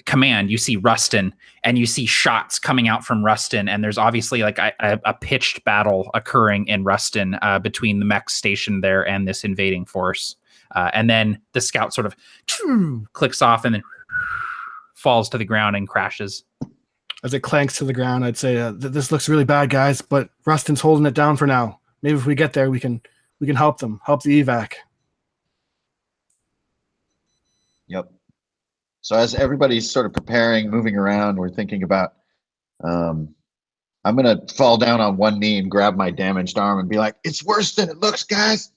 S1: command, you see Rustin, and you see shots coming out from Rustin, and there's obviously like a pitched battle occurring in Rustin between the mech station there and this invading force. And then the scout sort of clicks off and then falls to the ground and crashes.
S3: As it clanks to the ground, I'd say this looks really bad, guys, but Rustin's holding it down for now. Maybe if we get there, we can help them, help the evac.
S5: Yep. So as everybody's sort of preparing, moving around, we're thinking about, I'm going to fall down on one knee and grab my damaged arm and be like, it's worse than it looks, guys.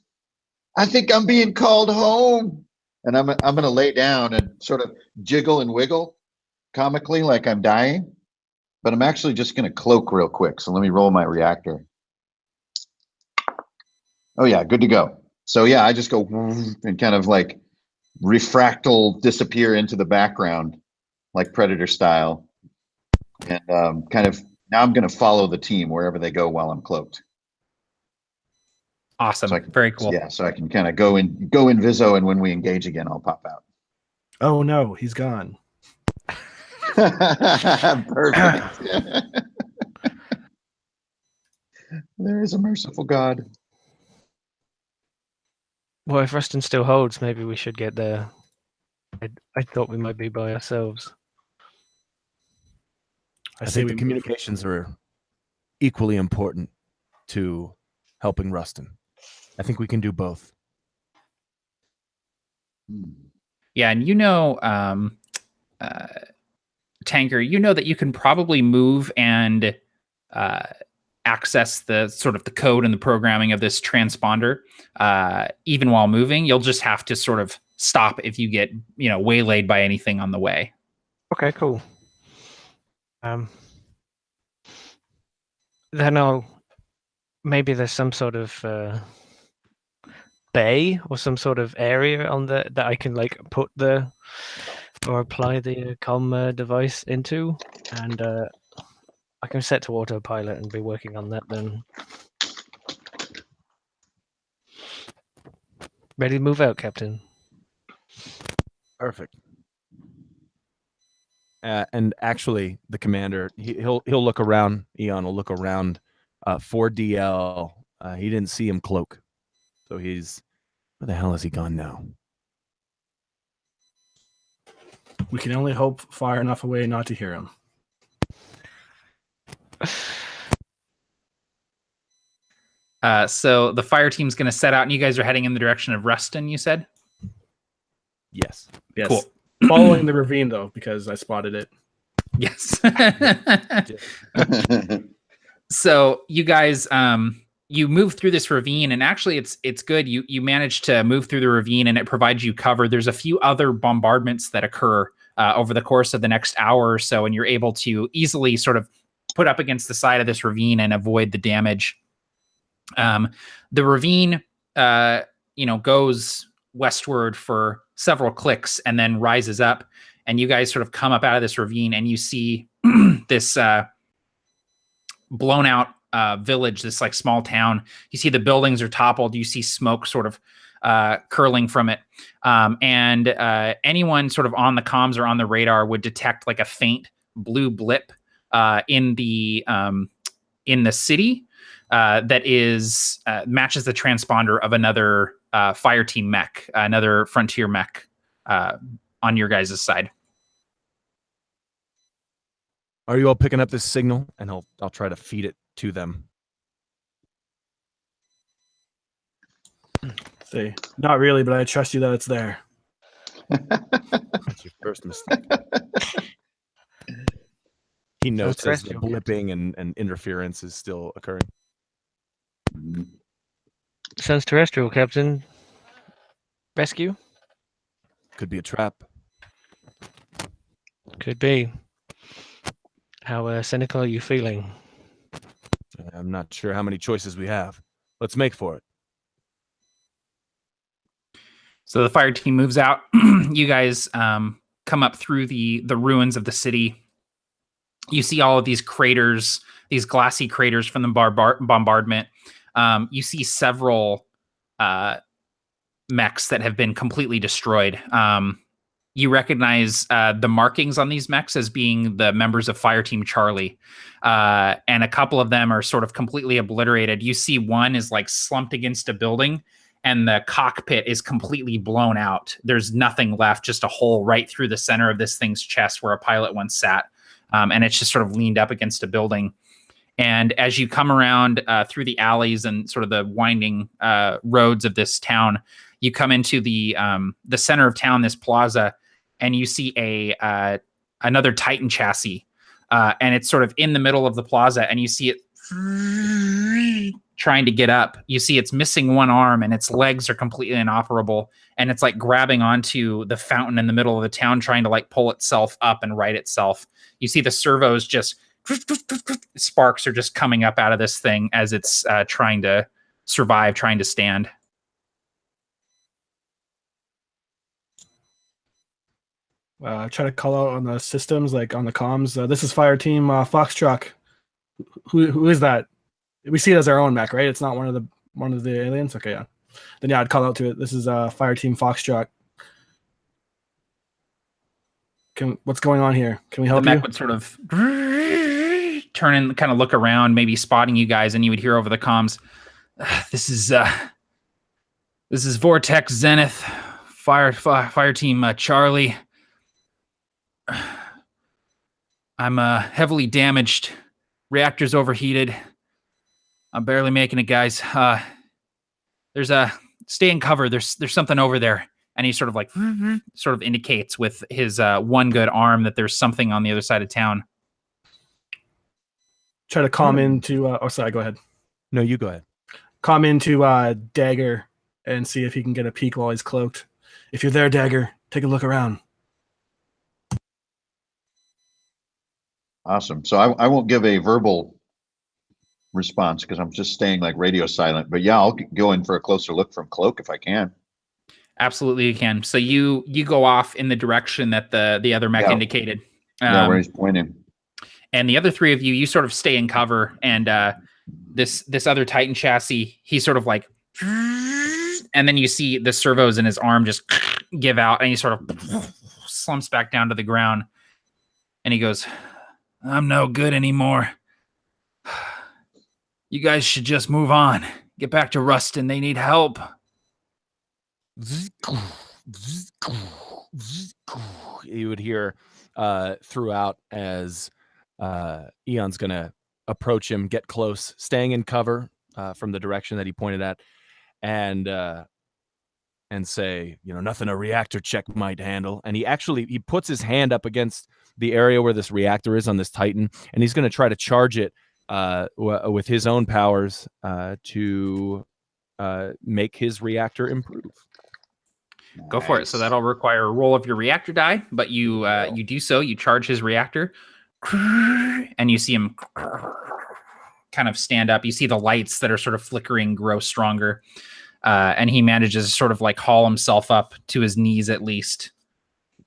S5: I think I'm being called home. And I'm going to lay down and sort of jiggle and wiggle comically like I'm dying. But I'm actually just going to cloak real quick. So let me roll my reactor. Oh, yeah, good to go. So, yeah, I just go and kind of like refractal disappear into the background like Predator style. And kind of now I'm going to follow the team wherever they go while I'm cloaked.
S1: Awesome.
S5: So
S1: Very cool.
S5: Yeah, so I can kind of go in Viso, and when we engage again, I'll pop out.
S3: Oh, no, he's gone.
S5: Perfect. There is a merciful God.
S4: Well, if Rustin still holds, maybe we should get there. I thought we might be by ourselves.
S2: I think the communications are equally important to helping Rustin. I think we can do both.
S1: Yeah, and Tanker, that you can probably move and access the sort of the code and the programming of this transponder even while moving. You'll just have to sort of stop if you get waylaid by anything on the way.
S4: Okay, cool. Then maybe there's some sort of bay or some sort of area on that I can like put or apply the comm device into, and I can set to autopilot and be working on that then. Ready to move out, Captain?
S2: Perfect. And actually, the commander, he'll look around. Eon will look around for DL. He didn't see him cloak, so he's where the hell has he gone now?
S3: We can only hope far enough away not to hear him.
S1: So the fire team's going to set out, and you guys are heading in the direction of Rustin, you said?
S2: Yes.
S3: Yes.
S1: Cool.
S3: Following the ravine, though, because I spotted it.
S1: Yes. So you guys, you move through this ravine, and actually it's good. You manage to move through the ravine, and it provides you cover. There's a few other bombardments that occur over the course of the next hour or so, and you're able to easily sort of put up against the side of this ravine and avoid the damage. The ravine, goes westward for several clicks and then rises up. And you guys sort of come up out of this ravine and you see this blown out village, this like small town. You see the buildings are toppled. You see smoke sort of curling from it. And anyone sort of on the comms or on the radar would detect like a faint blue blip in the city that is matches the transponder of another Fireteam mech, another Frontier mech on your guys' side.
S2: Are you all picking up this signal? And I'll try to feed it to them.
S3: See, not really, but I trust you that it's there.
S2: That's your first mistake. He notes as the blipping and interference is still occurring.
S4: Sounds terrestrial, Captain. Rescue?
S2: Could be a trap.
S4: Could be. How cynical are you feeling?
S2: I'm not sure how many choices we have. Let's make for it.
S1: So the fire team moves out. You guys come up through the ruins of the city. You see all of these craters, these glassy craters from the bombardment. You see several mechs that have been completely destroyed. You recognize the markings on these mechs as being the members of Fireteam Charlie. And a couple of them are sort of completely obliterated. You see one is like slumped against a building and the cockpit is completely blown out. There's nothing left, just a hole right through the center of this thing's chest where a pilot once sat. And it's just sort of leaned up against a building. And as you come around through the alleys and sort of the winding roads of this town, you come into the center of town, this plaza, and you see another Titan chassis. And it's sort of in the middle of the plaza, and you see it trying to get up. You see it's missing one arm, and its legs are completely inoperable. And it's like grabbing onto the fountain in the middle of the town, trying to like pull itself up and right itself. You see the servos just sparks are just coming up out of this thing as it's trying to survive, trying to stand.
S3: Try to call out on the systems, like on the comms. This is Fireteam Foxtrot. Who is that? We see it as our own mech, right? It's not one of the aliens. Okay, yeah. Then yeah, I'd call out to it. This is Fireteam Foxtrot. What's going on here? Can we help you?
S1: The mech would sort of turn and kind of look around, maybe spotting you guys, and you would hear over the comms, "This is Vortex Zenith, Fireteam Charlie. I'm heavily damaged. Reactor's overheated. I'm barely making it, guys. There's stay in cover. There's something over there." And he sort of like sort of indicates with his one good arm that there's something on the other side of town.
S3: Try to calm into. Sorry, go ahead.
S2: No, you go ahead.
S3: Calm into Dagger and see if he can get a peek while he's cloaked. If you're there, Dagger, take a look around.
S5: Awesome. So I won't give a verbal response because I'm just staying like radio silent. But yeah, I'll go in for a closer look from cloak if I can.
S1: Absolutely, you can. So you go off in the direction that the other mech indicated.
S5: Where he's pointing.
S1: And the other three of you sort of stay in cover. And this other Titan chassis, he sort of like, and then you see the servos in his arm just give out, and he sort of slumps back down to the ground. And he goes, "I'm no good anymore. You guys should just move on. Get back to Ruston. They need help."
S2: You would hear throughout as Eon's going to approach him, get close, staying in cover from the direction that he pointed at, and say, nothing a reactor check might handle. And he puts his hand up against the area where this reactor is on this Titan, and he's going to try to charge it with his own powers to make his reactor improve.
S1: Go for it. So that'll require a roll of your reactor die, but you do so. You charge his reactor, and you see him kind of stand up. You see the lights that are sort of flickering grow stronger. And he manages to sort of like haul himself up to his knees at least.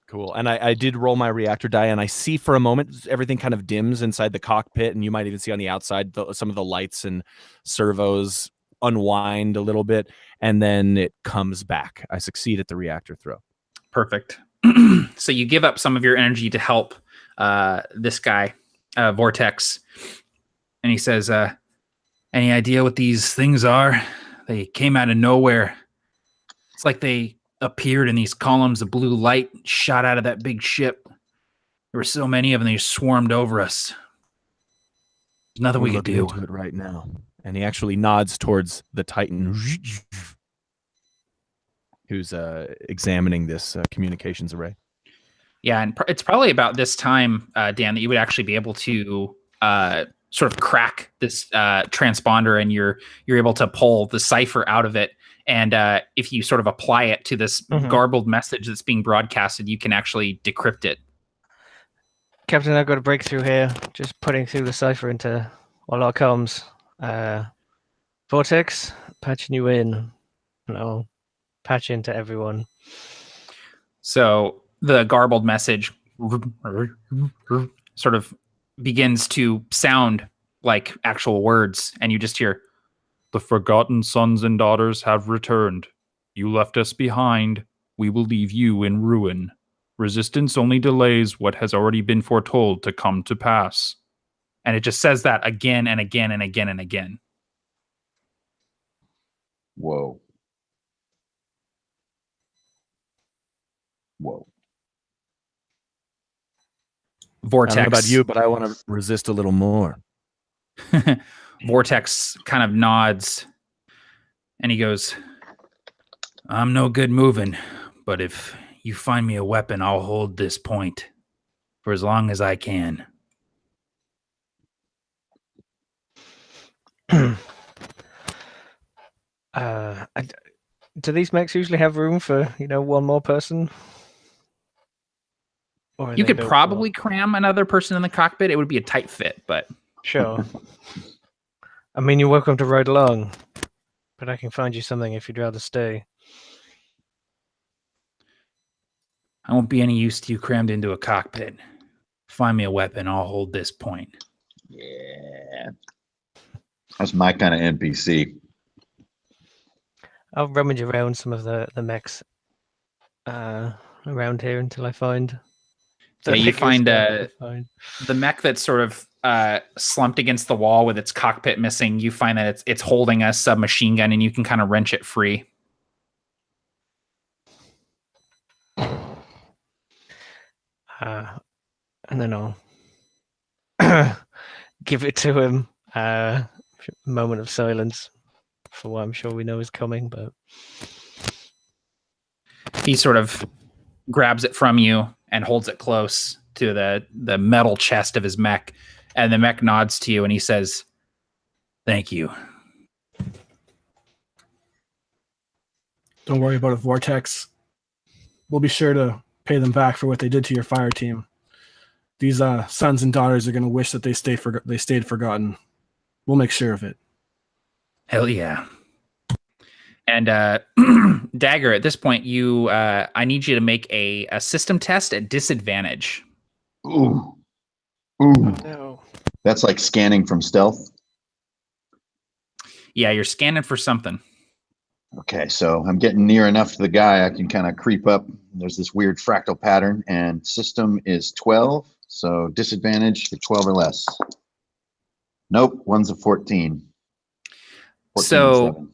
S2: Cool. And I did roll my reactor die, and I see for a moment everything kind of dims inside the cockpit, and you might even see on the outside some of the lights and servos unwind a little bit, and then it comes back. I succeed at the reactor throw.
S1: Perfect. So you give up some of your energy to help this guy, Vortex. And he says, any idea what these things are? They came out of nowhere. It's like they appeared in these columns of blue light shot out of that big ship. There were so many of them, they swarmed over us. There's nothing we could do.
S2: Into it right now. And he actually nods towards the Titan who's examining this communications array.
S1: Yeah, and it's probably about this time, Dan, that you would actually be able to sort of crack this transponder, and you're able to pull the cipher out of it. And if you sort of apply it to this garbled message that's being broadcasted, you can actually decrypt it.
S4: Captain, I've got a breakthrough here. Just putting through the cipher into all our comms. Vortex, patching you in. And I'll patch into everyone.
S1: So the garbled message sort of begins to sound like actual words, and you just hear, "The forgotten sons and daughters have returned. You left us behind. We will leave you in ruin. Resistance only delays what has already been foretold to come to pass." And it just says that again and again and again and again.
S5: Whoa. Whoa.
S1: Vortex.
S2: I don't know about you, but I want to resist a little more.
S1: Vortex kind of nods, and he goes, "I'm no good moving, but if you find me a weapon, I'll hold this point for as long as I can."
S4: Do these mechs usually have room for, one more person? Or
S1: You could probably cram another person in the cockpit. It would be a tight fit, but...
S4: Sure. I mean, you're welcome to ride along, but I can find you something if you'd rather stay.
S1: I won't be any use to you crammed into a cockpit. Find me a weapon, I'll hold this point.
S5: Yeah. That's my kind of NPC.
S4: I'll rummage around some of the mechs around here until I find...
S1: Yeah, you find the mech that's sort of slumped against the wall with its cockpit missing. You find that it's holding a submachine gun, and you can kind of wrench it free.
S4: And then I'll give it to him. Moment of silence for what I'm sure we know is coming, but
S1: he sort of grabs it from you and holds it close to the metal chest of his mech, and the mech nods to you and he says, "Thank you."
S3: Don't worry about it, Vortex. We'll be sure to pay them back for what they did to your fire team. These sons and daughters are going to wish that they stayed forgotten. We'll make sure of it.
S1: Hell yeah. And Dagger, at this point, I need you to make a system test at disadvantage.
S5: Ooh.
S4: Oh, no.
S5: That's like scanning from stealth.
S1: Yeah, you're scanning for something.
S5: Okay, so I'm getting near enough to the guy. I can kind of creep up. There's this weird fractal pattern, and system is 12. So disadvantage for 12 or less. Nope, one's a 14. 14
S1: so
S5: and 7.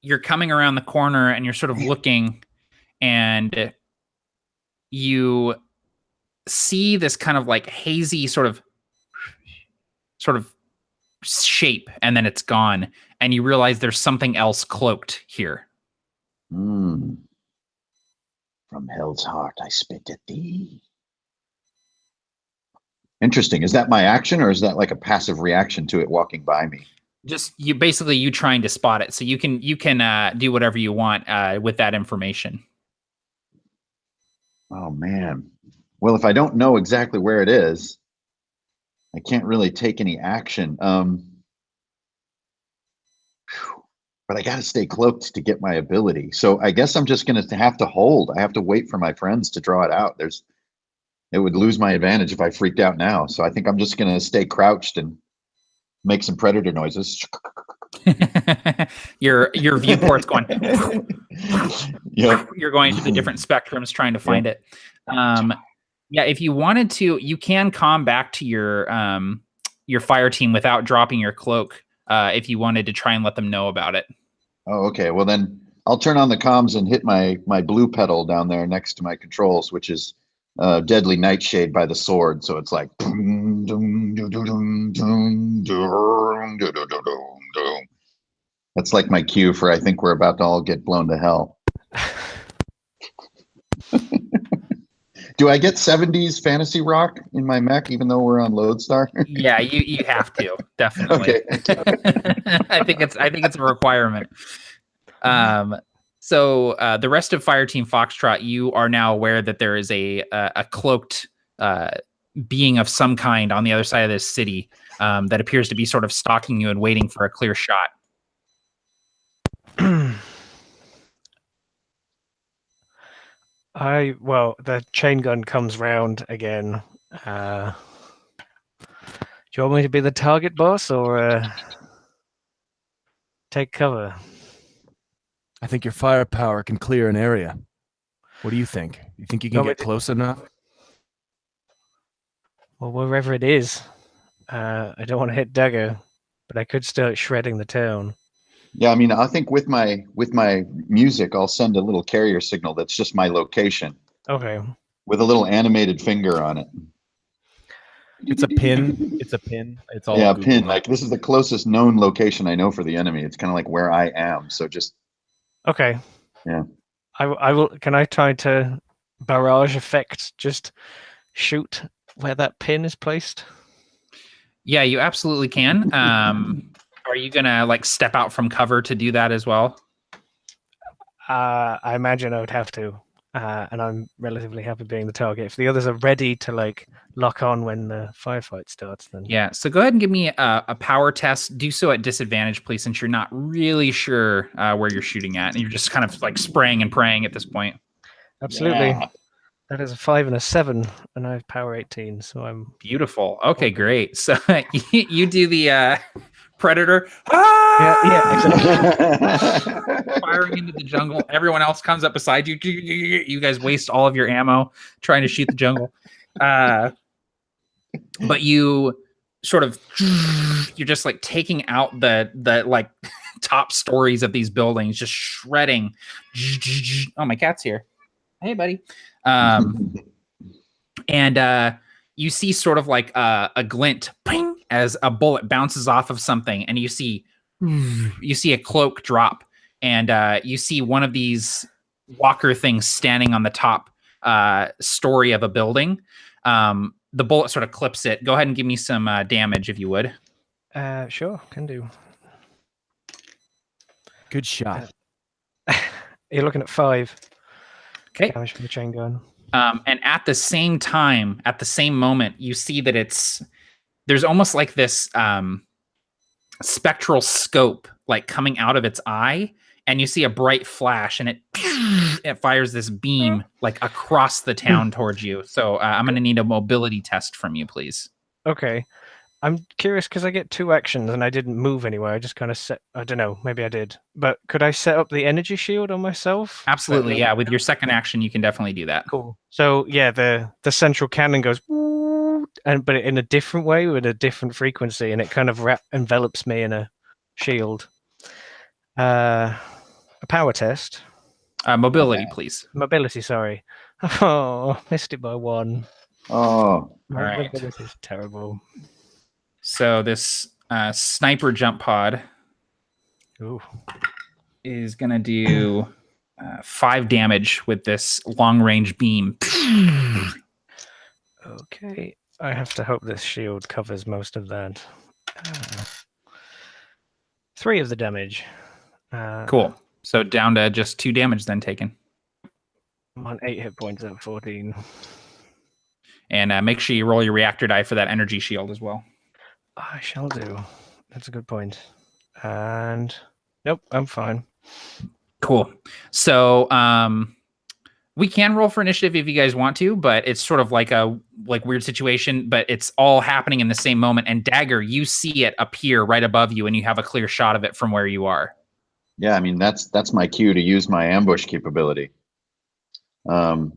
S1: You're coming around the corner and you're sort of looking, and you see this kind of like hazy sort of shape, and then it's gone, and you realize there's something else cloaked here.
S5: From hell's heart I spit at thee. Interesting. Is that my action, or is that like a passive reaction to it walking by me?
S1: Just you trying to spot it, so you can do whatever you want with that information.
S5: Oh man. Well, if I don't know exactly where it is, I can't really take any action. but I got to stay cloaked to get my ability. So I guess I'm just going to have to hold. I have to wait for my friends to draw it out. It would lose my advantage if I freaked out now. So I think I'm just going to stay crouched and make some predator noises.
S1: your viewport's going.
S5: Yep.
S1: You're going to the different spectrums trying to find it. Yeah, if you wanted to, you can calm back to your fire team without dropping your cloak. If you wanted to try and let them know about it.
S5: Oh, okay. Well, then I'll turn on the comms and hit my blue pedal down there next to my controls, which is Deadly Nightshade by the sword. So it's like. That's like my cue for I think we're about to all get blown to hell. Do I get 70s fantasy rock in my mech, even though we're on Lodestar?
S1: Yeah, you have to, definitely.
S5: Okay.
S1: I think it's a requirement. So the rest of Fireteam Foxtrot, you are now aware that there is a cloaked being of some kind on the other side of this city that appears to be sort of stalking you and waiting for a clear shot.
S4: The chain gun comes round again. Do you want me to be the target boss or take cover?
S2: I think your firepower can clear an area. What do you think? You think you can get close enough?
S4: Well, wherever it is. I don't want to hit Dagger, but I could start shredding the town.
S5: Yeah, I mean, I think with my music, I'll send a little carrier signal that's just my location.
S4: Okay.
S5: With a little animated finger on it.
S2: It's a pin. It's a pin. It's all
S5: a pin. Like this is the closest known location I know for the enemy. It's kind of like where I am. So just.
S4: Okay.
S5: Yeah.
S4: I will. Can I try to barrage effect? Just shoot where that pin is placed.
S1: Yeah, you absolutely can. Are you gonna like step out from cover to do that as well?
S4: I imagine I would have to, and I'm relatively happy being the target. If the others are ready to like lock on when the firefight starts, then
S1: yeah. So go ahead and give me a power test. Do so at disadvantage, please, since you're not really sure where you're shooting at, and you're just kind of like spraying and praying at this point.
S4: Absolutely.
S5: Yeah.
S4: That is a 5 and a 7, and I have power 18, so I'm
S1: beautiful. Okay, great. So you do the Predator.
S4: Exactly.
S1: Firing into the jungle. Everyone else comes up beside you. You guys waste all of your ammo trying to shoot the jungle. But you sort of, you're just like taking out the like top stories of these buildings, just shredding. Oh, my cat's here. Hey, buddy. And you see sort of like a glint, ping, as a bullet bounces off of something, and you see a cloak drop, and you see one of these walker things standing on the top story of a building. The bullet sort of clips it. Go ahead and give me some damage, if you would.
S4: Sure, can do.
S2: Good shot.
S4: You're looking at 5.
S1: Okay.
S4: Damage from the chain gun.
S1: And at the same time, at the same moment, you see that there's almost like this spectral scope like coming out of its eye, and you see a bright flash, and it fires this beam like across the town towards you. So I'm going to need a mobility test from you, please.
S4: Okay. I'm curious because I get 2 actions and I didn't move anywhere. I just kind of I don't know, maybe I did. But could I set up the energy shield on myself?
S1: Absolutely, yeah. With your second action, you can definitely do that.
S4: Cool. So yeah, the central cannon goes, but in a different way with a different frequency, and it kind of envelops me in a shield. A power test.
S1: Mobility, please.
S4: Mobility, sorry. Oh, missed it by 1.
S5: Oh.
S1: All right.
S4: Mobility is terrible.
S1: So this sniper jump pod is going to do 5 damage with this long-range beam.
S4: Okay. I have to hope this shield covers most of that. 3 of the damage.
S1: Cool. So down to just 2 damage then taken.
S4: I'm on 8 hit points at 14.
S1: And make sure you roll your reactor die for that energy shield as well.
S4: I shall do. That's a good point. And Nope, I'm fine.
S1: Cool. So we can roll for initiative if you guys want to, but it's sort of like a weird situation, but it's all happening in the same moment. And Dagger, you see it appear right above you, and you have a clear shot of it from where you are.
S5: Yeah, I mean that's my cue to use my ambush capability.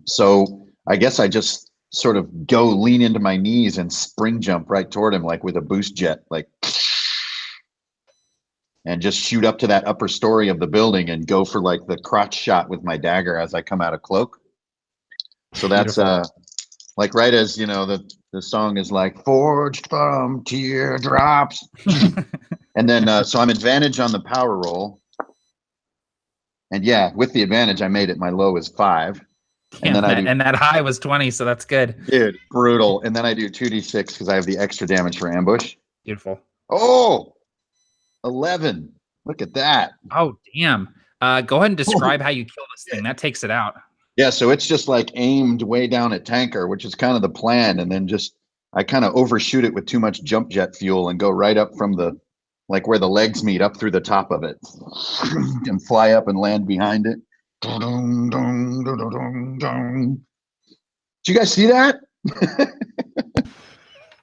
S5: So I guess I just sort of go lean into my knees and spring jump right toward him, like with a boost jet, like, and just shoot up to that upper story of the building and go for like the crotch shot with my dagger as I come out of cloak. So that's like right as the song is like forged from teardrops, and then so I'm advantage on the power roll, and yeah, with the advantage I made it. My low is 5. And then
S1: and that high was 20, so that's good.
S5: Dude, brutal. And then I do 2d6 because I have the extra damage for ambush.
S1: Beautiful.
S5: Oh, 11. Look at that.
S1: Oh, damn. Go ahead and describe how you kill this thing. That takes it out.
S5: Yeah, so it's just like aimed way down at tanker, which is kind of the plan. And then just I kind of overshoot it with too much jump jet fuel and go right up from like where the legs meet up through the top of it and fly up and land behind it. Did you guys see that?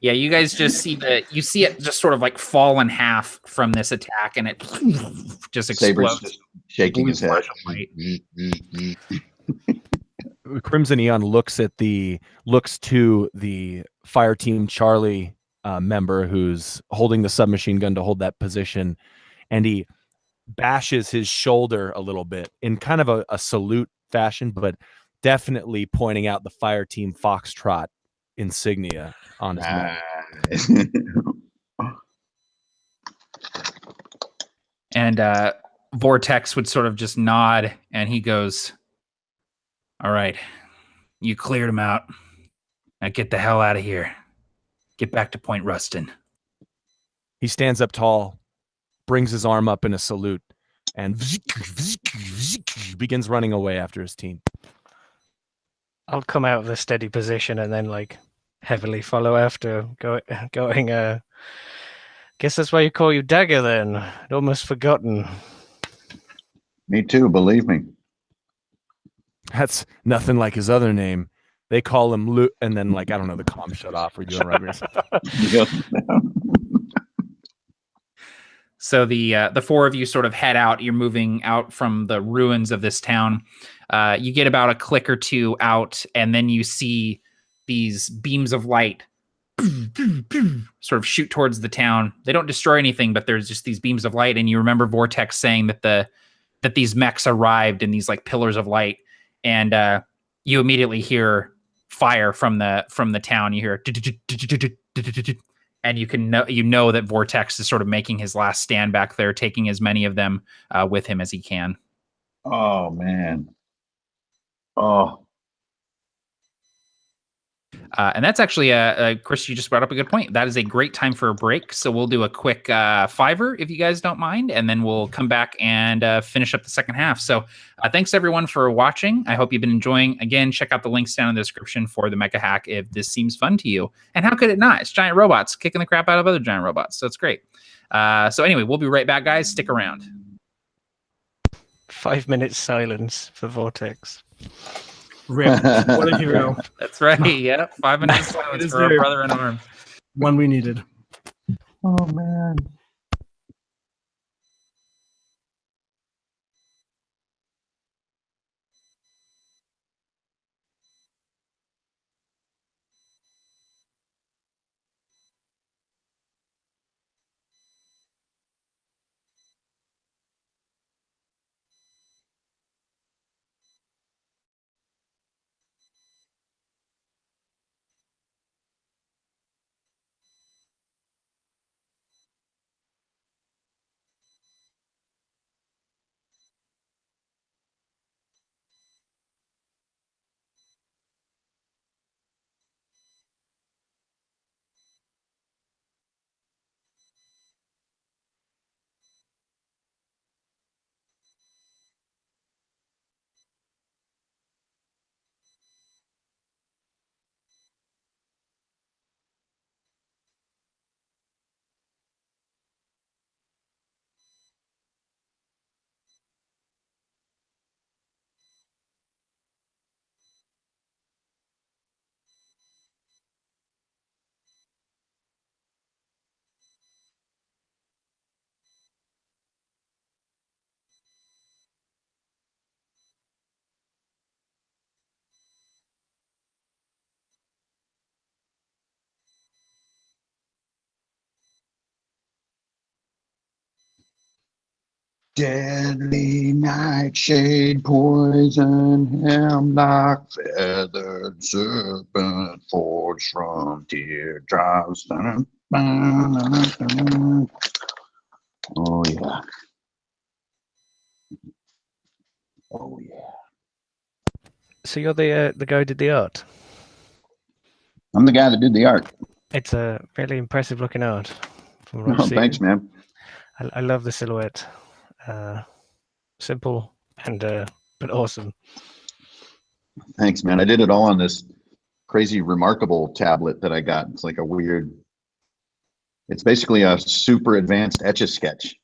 S1: Yeah, you guys just see you see it just sort of like fall in half from this attack, and it just explodes.
S5: Just shaking his head.
S2: Crimson Eon looks to the Fireteam Charlie member who's holding the submachine gun to hold that position, and he bashes his shoulder a little bit in kind of a salute fashion, but definitely pointing out the Fireteam Foxtrot insignia on his neck.
S1: And Vortex would sort of just nod, and he goes, "All right, you cleared him out. Now get the hell out of here. Get back to Point Rustin."
S2: He stands up tall, brings his arm up in a salute, and begins running away after his team.
S4: I'll come out of the steady position and then like heavily follow after, going. Guess that's why you call you Dagger then. I'd almost forgotten.
S5: Me too, believe me.
S2: That's nothing like his other name. They call him Luke, and then like I don't know, the comm shut off. We're doing right.
S1: So the four of you sort of head out. You're moving out from the ruins of this town. You get about a click or two out, and then you see these beams of light sort of shoot towards the town. They don't destroy anything, but there's just these beams of light. And you remember Vortex saying that these mechs arrived in these like pillars of light, and you immediately hear fire from the town. You hear, and you know that Vortex is sort of making his last stand back there, taking as many of them with him as he can.
S5: Oh man. Oh.
S1: And that's actually, Chris, you just brought up a good point. That is a great time for a break. So we'll do a quick fiver, if you guys don't mind, and then we'll come back and finish up the second half. So thanks, everyone, for watching. I hope you've been enjoying. Again, check out the links down in the description for the Mecha Hack if this seems fun to you. And how could it not? It's giant robots kicking the crap out of other giant robots. So it's great. So anyway, we'll be right back, guys. Stick around.
S4: 5 minutes silence for Vortex.
S3: Rip. What a hero.
S1: That's right. Yeah. 5 minutes silence for our brother in arms.
S3: One we needed.
S5: Oh man. Deadly nightshade, poison, hemlock, feathered serpent, forged from teardrops. Oh yeah. Oh yeah.
S4: So you're the guy who did the art.
S5: I'm the guy that did the art.
S4: It's a really impressive looking art. From what I've
S5: Oh,
S4: seen.
S5: thanks, man.
S4: I love the silhouette. Simple and but awesome.
S5: Thanks, man. I did it all on this crazy remarkable tablet that I got. It's like a weird. It's basically a super advanced Etch-a-Sketch.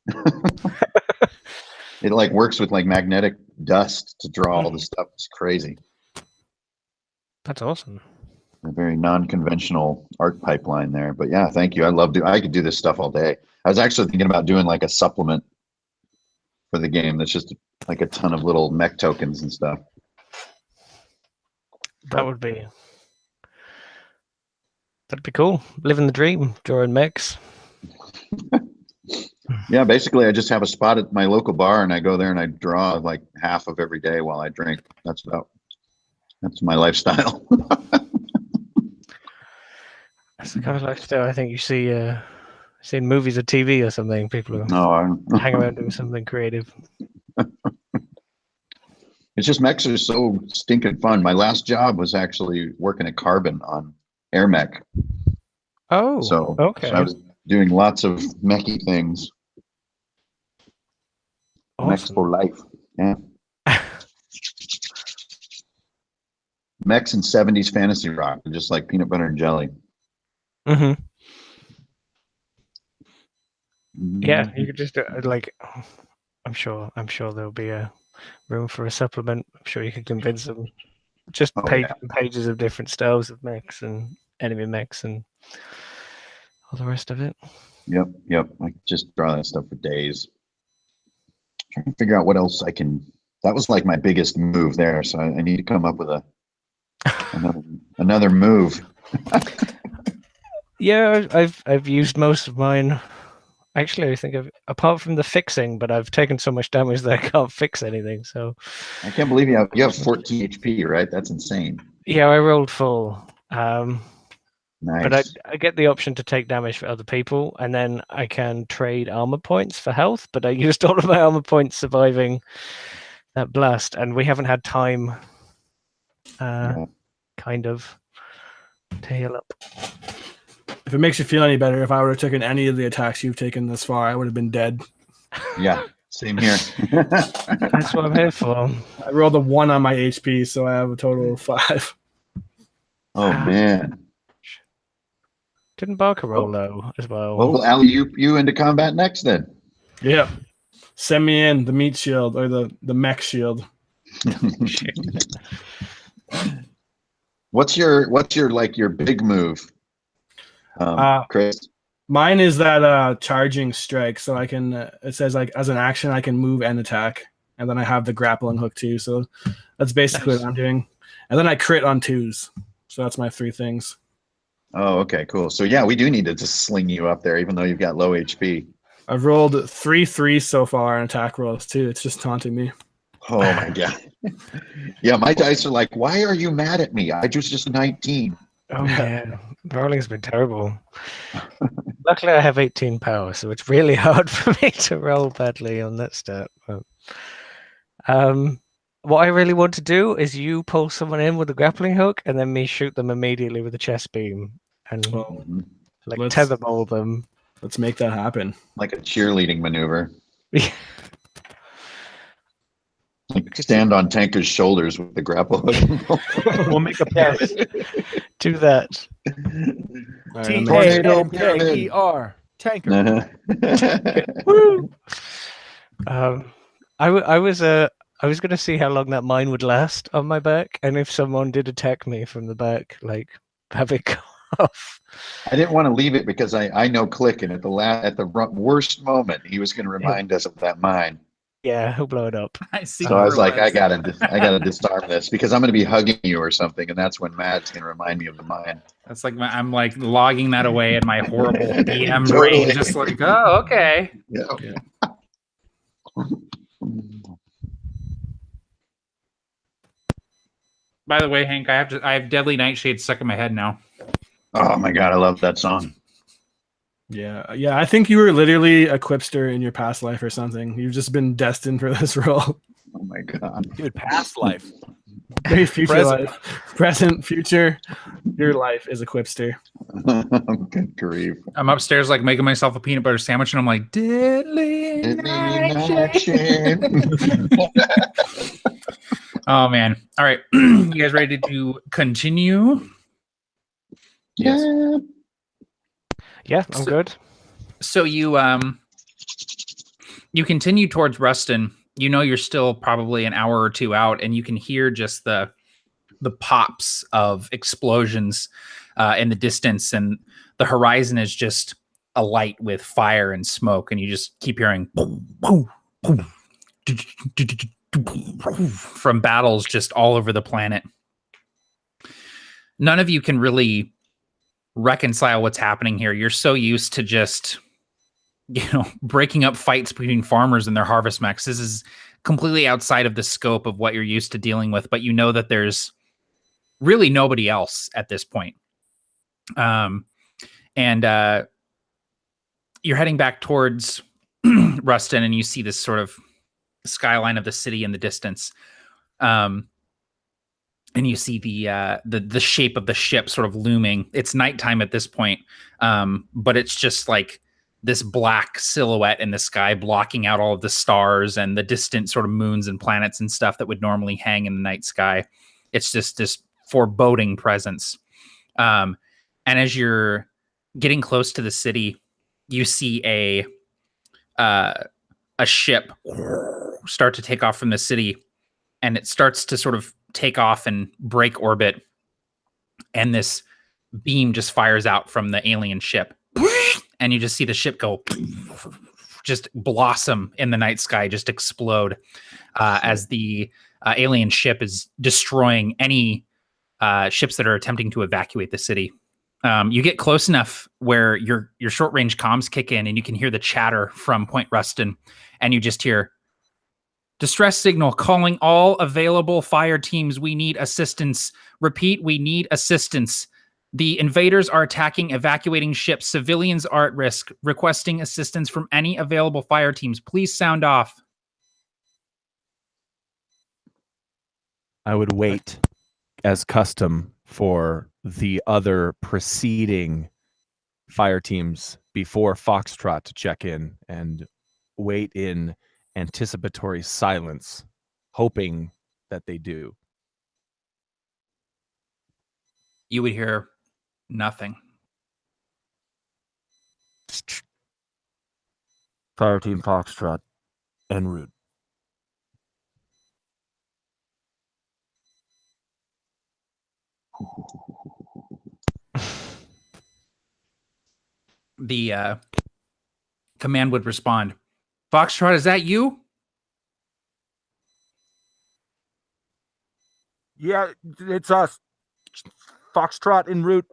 S5: It like works with like magnetic dust to draw all the stuff. It's crazy.
S4: That's awesome.
S5: A very non-conventional art pipeline there, but yeah, thank you. I could do this stuff all day. I was actually thinking about doing like a supplement for the game that's just like a ton of little mech tokens and stuff.
S4: That'd be cool. Living the dream, drawing mechs.
S5: Yeah, basically I just have a spot at my local bar and I go there and I draw like half of every day while I drink. That's my lifestyle.
S4: That's the kind of lifestyle I think you see in movies or TV or something. People who hang around doing something creative.
S5: It's just mechs are so stinking fun. My last job was actually working at Carbon on Air Mech.
S4: Oh,
S5: so
S4: okay.
S5: So I was doing lots of mechy things.
S4: Awesome.
S5: Mechs for life. Yeah. Mechs and 70s fantasy rock, just like peanut butter and jelly.
S4: Mm-hmm. Yeah, you could just like. I'm sure there'll be a room for a supplement. I'm sure you could convince them. Just pages and pages of different styles of mechs and enemy mechs and all the rest of it.
S5: Yep. I could just draw that stuff for days. Trying to figure out what else I can. That was like my biggest move there, so I need to come up with another move.
S4: Yeah, I've used most of mine. Actually, I think apart from the fixing, but I've taken so much damage that I can't fix anything. So
S5: I can't believe you have 14 HP, right? That's insane.
S4: Yeah, I rolled full.
S5: Nice.
S4: But I get the option to take damage for other people, and then I can trade armor points for health. But I used all of my armor points surviving that blast, and we haven't had time, kind of, to heal up.
S3: If it makes you feel any better, if I would have taken any of the attacks you've taken this far, I would have been dead.
S5: Yeah, same here.
S4: That's what I'm here for.
S3: I rolled a 1 on my HP, so I have a total of 5.
S5: Oh, man.
S4: Didn't Barker roll low as well?
S5: Well, Ali, you into combat next then?
S3: Yep. Send me in the meat shield or the mech shield.
S5: What's your like your big move, Chris?
S3: Mine is that charging strike, so I can. It says like as an action I can move and attack, and then I have the grappling hook too. So that's basically what I'm doing. And then I crit on 2s. So that's my 3 things.
S5: Oh, okay, cool. So yeah, we do need to just sling you up there, even though you've got low HP.
S3: I've rolled 3 3s so far on attack rolls too. It's just taunting me.
S5: Oh my god. Yeah, my dice are like, why are you mad at me? I just 19.
S4: Oh yeah, rolling's been terrible. Luckily, I have 18 power, so it's really hard for me to roll badly on that stat. But, what I really want to do is you pull someone in with a grappling hook, and then me shoot them immediately with a chest beam and tether ball them.
S3: Let's make that happen.
S5: Like a cheerleading maneuver. Like stand on Tanker's shoulders with the grapple hook.
S4: We'll make a pyramid. Do that.
S2: T-A-N-K-E-R. Tanker.
S4: Woo! I was going to see how long that mine would last on my back, and if someone did attack me from the back, like have it go off.
S5: I didn't want to leave it because I know Click, and at the worst moment, he was going to remind us of that mine.
S4: Yeah, he'll blow it up.
S5: So I was like, I gotta disarm this because I'm going to be hugging you or something, and that's when Matt's going to remind me of the mine.
S1: That's like I'm like logging that away in my horrible DM brain, just like, oh, okay.
S5: Yeah.
S1: By the way, Hank, I have Deadly Nightshade stuck in my head now.
S5: Oh my god, I love that song.
S3: Yeah. I think you were literally a quipster in your past life or something. You've just been destined for this role.
S5: Oh my god.
S2: Dude, past life.
S3: Maybe future
S2: Present.
S3: life, present, future. Your life is a quipster.
S5: Good grief.
S1: I'm upstairs like making myself a peanut butter sandwich, and I'm like, Deadly Nightshade. Oh man! All right, you guys ready to continue?
S5: Yes.
S4: Yeah, I'm good.
S1: So you continue towards Ruston. You know you're still probably an hour or two out, and you can hear just the pops of explosions in the distance, and the horizon is just alight with fire and smoke, and you just keep hearing boom, boom, boom, from battles just all over the planet. None of you can really reconcile what's happening here. You're so used to just, breaking up fights between farmers and their harvest mechs. This is completely outside of the scope of what you're used to dealing with, but you know that there's really nobody else at this point. And you're heading back towards Ruston, and you see this sort of skyline of the city in the distance. And you see the shape of the ship sort of looming. It's nighttime at this point, but it's just like this black silhouette in the sky blocking out all of the stars and the distant sort of moons and planets and stuff that would normally hang in the night sky. It's just this foreboding presence. And as you're getting close to the city, you see a ship start to take off from the city, and it starts to sort of take off and break orbit, and this beam just fires out from the alien ship, and you just see the ship go, just blossom in the night sky, just explode as the alien ship is destroying any ships that are attempting to evacuate the city. You get close enough where your short range comms kick in, and you can hear the chatter from Point Ruston, and you just hear, distress signal calling all available fire teams. We need assistance. Repeat, we need assistance. The invaders are attacking evacuating ships. Civilians are at risk. Requesting assistance from any available fire teams. Please sound off.
S2: I would wait, as custom, for the other preceding fire teams before Foxtrot to check in, and wait in anticipatory silence, hoping that they do.
S1: You would hear nothing.
S2: Fireteam Foxtrot en route.
S1: The command would respond, Foxtrot, is that you?
S2: Yeah, it's us. Foxtrot en route.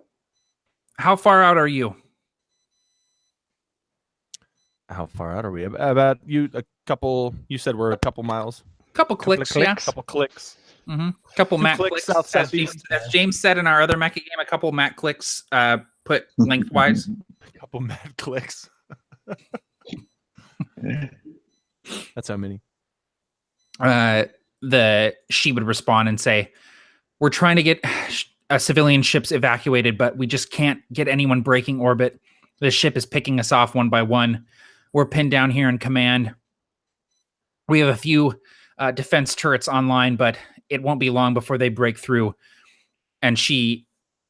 S1: How far out are you?
S2: How far out are we? About you said we're a couple miles.
S1: Couple clicks, yeah.
S2: Couple clicks.
S1: Mm-hmm. Couple
S2: Two
S1: Mac
S2: clicks,
S1: clicks.
S2: south, southeast.
S1: As James said in our other Mecha game, a couple Mac clicks put lengthwise.
S2: Couple mad clicks. That's how many.
S1: She would respond and say, we're trying to get civilian ships evacuated, but we just can't get anyone breaking orbit. The ship is picking us off one by one. We're pinned down here in command. We have a few defense turrets online, but it won't be long before they break through. And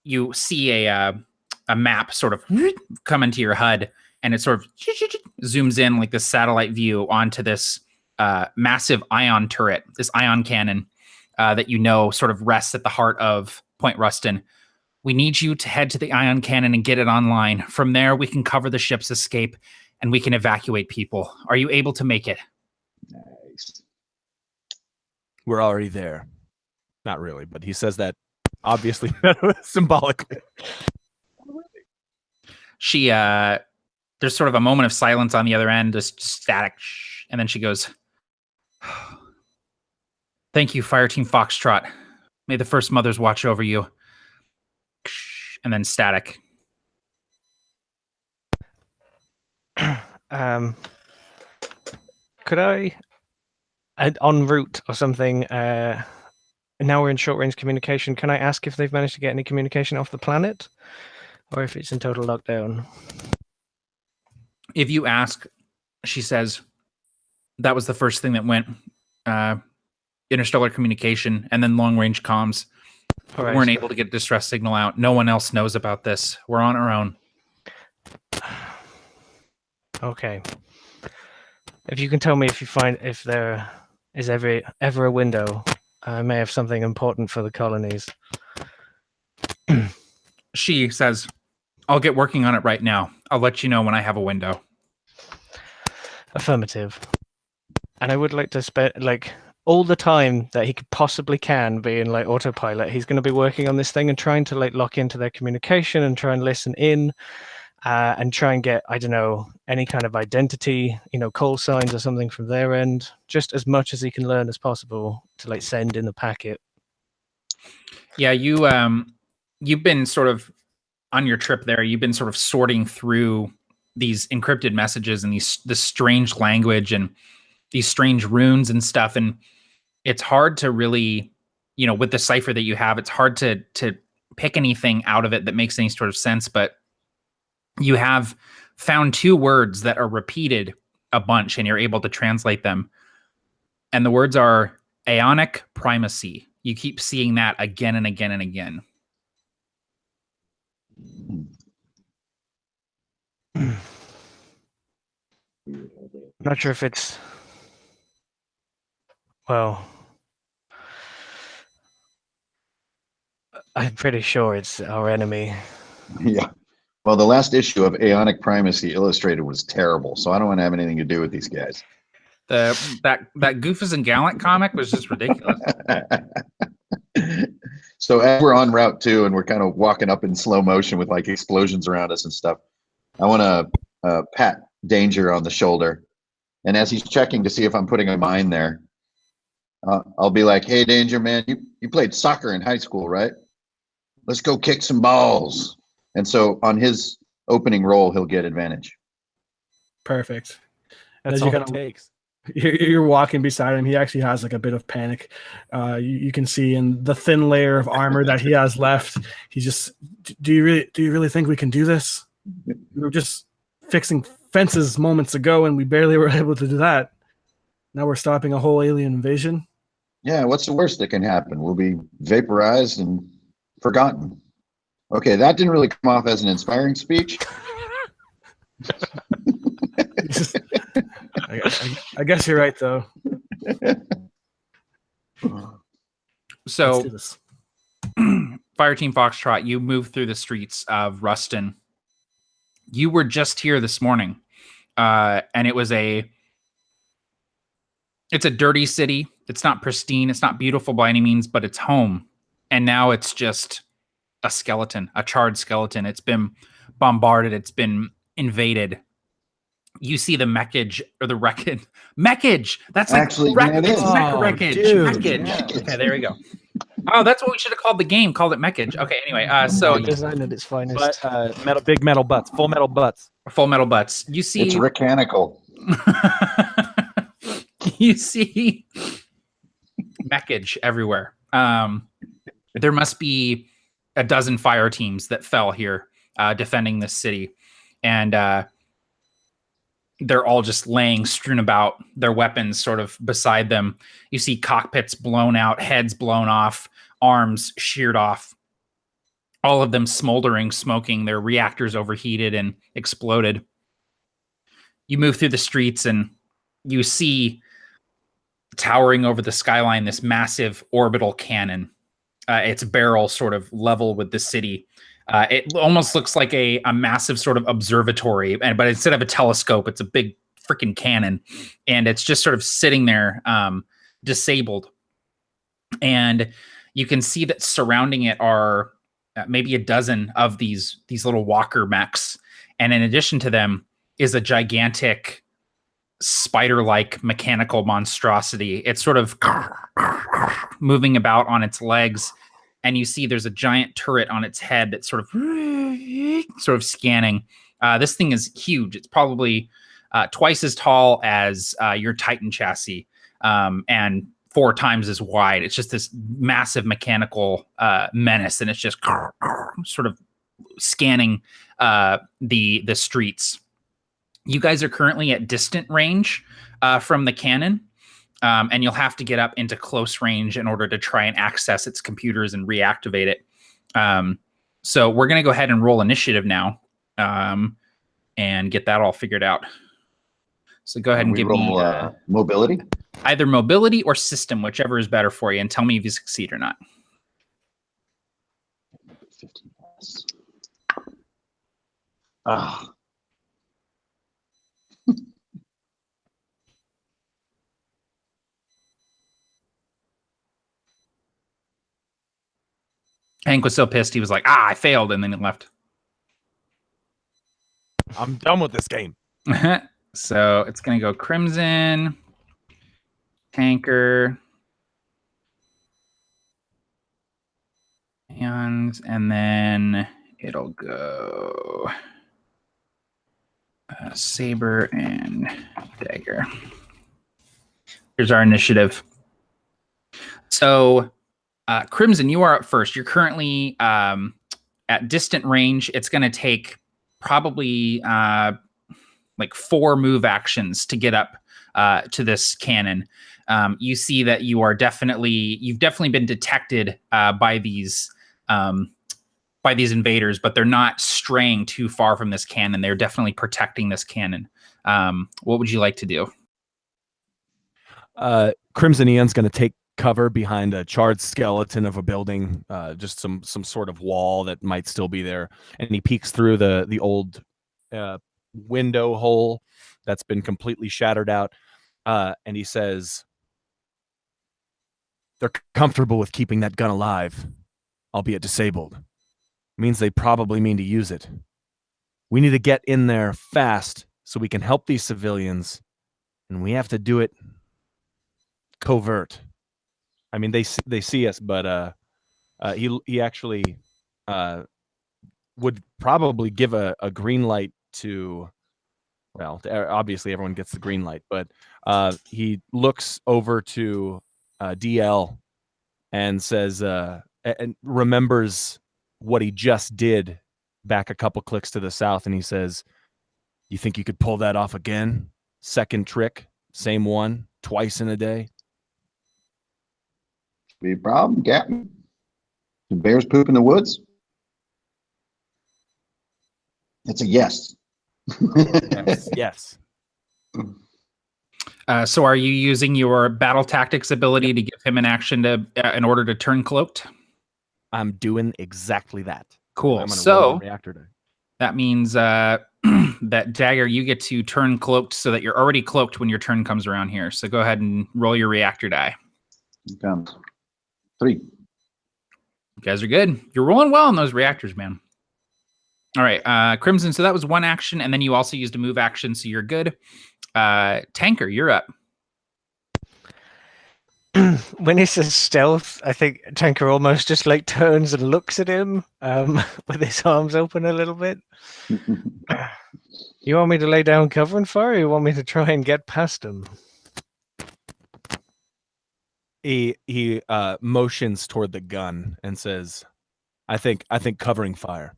S1: you see a map sort of come into your HUD, and it sort of zooms in like this satellite view onto this massive ion turret, this ion cannon that sort of rests at the heart of Point Ruston. We need you to head to the ion cannon and get it online. From there, we can cover the ship's escape, and we can evacuate people. Are you able to make it?
S5: Nice.
S2: We're already there. Not really, but he says that obviously symbolically.
S1: There's sort of a moment of silence on the other end, just static, and then she goes, thank you, Fireteam Foxtrot. May the First Mothers watch over you. And then static.
S4: Could I, en route or something, now we're in short-range communication, can I ask if they've managed to get any communication off the planet? Or if it's in total lockdown?
S1: If you ask, she says, that was the first thing that went. Interstellar communication and then long-range comms.
S4: All right.
S1: We weren't able to get a distress signal out. No one else knows about this. We're on our own.
S4: Okay. If you can tell me if there is ever a window, I may have something important for the colonies.
S1: She says, I'll get working on it right now. I'll let you know when I have a window.
S4: Affirmative. And I would like to spend all the time that he possibly can be in autopilot. He's going to be working on this thing and trying to lock into their communication and try and listen in. And try and get, I don't know, any kind of identity, call signs or something from their end, just as much as he can learn as possible to send in the packet.
S1: Yeah, you've been sort of on your trip there. You've been sort of sorting through these encrypted messages and this strange language and these strange runes and stuff. And it's hard to really, with the cipher that you have, it's hard to pick anything out of it that makes any sort of sense. But you have found 2 words that are repeated a bunch and you're able to translate them. And the words are aeonic primacy. You keep seeing that again and again and again.
S4: Not sure if it's... Well... I'm pretty sure it's our enemy.
S5: Yeah. Well, the last issue of Aeonic Primacy Illustrated was terrible, so I don't want to have anything to do with these guys.
S1: That Goofus and Gallant comic was just ridiculous.
S5: So as we're on Route 2 and we're kind of walking up in slow motion with explosions around us and stuff, I want to pat Danger on the shoulder. And as he's checking to see if I'm putting a mine there, I'll be like, hey, Danger, man, you played soccer in high school, right? Let's go kick some balls. And so on his opening roll, he'll get advantage.
S3: Perfect.
S2: That's all it takes.
S3: You're walking beside him. He actually has a bit of panic. You can see in the thin layer of armor that he has left. He's just, do you really think we can do this? We were just fixing fences moments ago, and we barely were able to do that. Now we're stopping a whole alien invasion.
S5: Yeah, what's the worst that can happen? We'll be vaporized and forgotten. Okay, that didn't really come off as an inspiring speech.
S3: I guess you're right, though.
S1: So, Fireteam Foxtrot, you move through the streets of Ruston. You were just here this morning, and it's a dirty city. It's not pristine. It's not beautiful by any means, but it's home. And now it's just a skeleton, a charred skeleton. It's been bombarded. It's been invaded. You see the mechage or the wreckage. Mechage. That's
S5: actually
S1: wreckage.
S5: It's
S1: wreckage.
S3: Dude.
S1: Mechage. Okay, there we go. Oh, that's what we should have called the game. Called it Mechage. Okay, anyway. So
S4: design at its finest.
S2: Big metal butts, full metal butts.
S1: Full metal butts. You see,
S5: it's mechanical.
S1: You see mechage everywhere. There must be a dozen fire teams that fell here defending this city, and they're all just strewn about, their weapons sort of beside them. You see cockpits blown out, heads blown off, arms sheared off, all of them smoldering, smoking, their reactors overheated and exploded. You move through the streets and you see towering over the skyline this massive orbital cannon. Its barrel sort of level with the city. It almost looks like a massive sort of observatory, but instead of a telescope, it's a big freaking cannon, and it's just sort of sitting there, disabled. And you can see that surrounding it are maybe a dozen of these little walker mechs, and in addition to them is a gigantic spider-like mechanical monstrosity. It's sort of moving about on its legs, and you see there's a giant turret on its head that's sort of scanning. This thing is huge. It's probably twice as tall as your Titan chassis, and 4 times as wide. It's just this massive mechanical menace, and it's just sort of scanning the streets. You guys are currently at distant range from the cannon, and you'll have to get up into close range in order to try and access its computers and reactivate it. So we're going to go ahead and roll initiative now and get that all figured out. So go ahead and give me
S5: mobility.
S1: Either mobility or system, whichever is better for you, and tell me if you succeed or not.
S5: 15 plus. Ah.
S1: Hank was so pissed, he was like, I failed, and then he left.
S2: I'm done with this game.
S1: So it's going to go Crimson, Tanker, and then it'll go Saber and Dagger. Here's our initiative. So Crimson, you are up first. You're currently at distant range. It's going to take probably like 4 move actions to get up to this cannon. You see that you've definitely been detected by these invaders, but they're not straying too far from this cannon. They're definitely protecting this cannon. What would you like to do?
S2: Crimson Eon's going to take cover behind a charred skeleton of a building, just some sort of wall that might still be there, and he peeks through the old window hole that's been completely shattered out, and he says, "They're comfortable with keeping that gun alive, albeit disabled. Means they probably mean to use it. We need to get in there fast so we can help these civilians, and we have to do it covert. I mean, they see us, but he actually would probably give a green light to, well, obviously everyone gets the green light, but he looks over to DL and says, and remembers what he just did back a couple clicks to the south, and he says, "You think you could pull that off again? Second trick, same one, twice in a day?"
S5: Be a problem, Captain. The bears poop in the woods? It's a yes.
S2: Yes.
S1: So are you using your battle tactics ability to give him an action to in order to turn cloaked?
S2: I'm doing exactly that.
S1: Cool.
S2: I'm gonna roll
S1: So
S2: a reactor die.
S1: that means that Dagger, you get to turn cloaked so that you're already cloaked when your turn comes around here. So go ahead and roll your reactor die.
S5: Here comes 3.
S1: You guys are good. You're rolling well on those reactors, man. All right, Crimson. So that was one action, and then you also used a move action, so you're good. Tanker, you're up.
S4: When he says stealth, I think Tanker almost just like turns and looks at him with his arms open a little bit. You want me to lay down cover and fire, or you want me to try and get past him?
S2: He motions toward the gun and says, I think covering fire."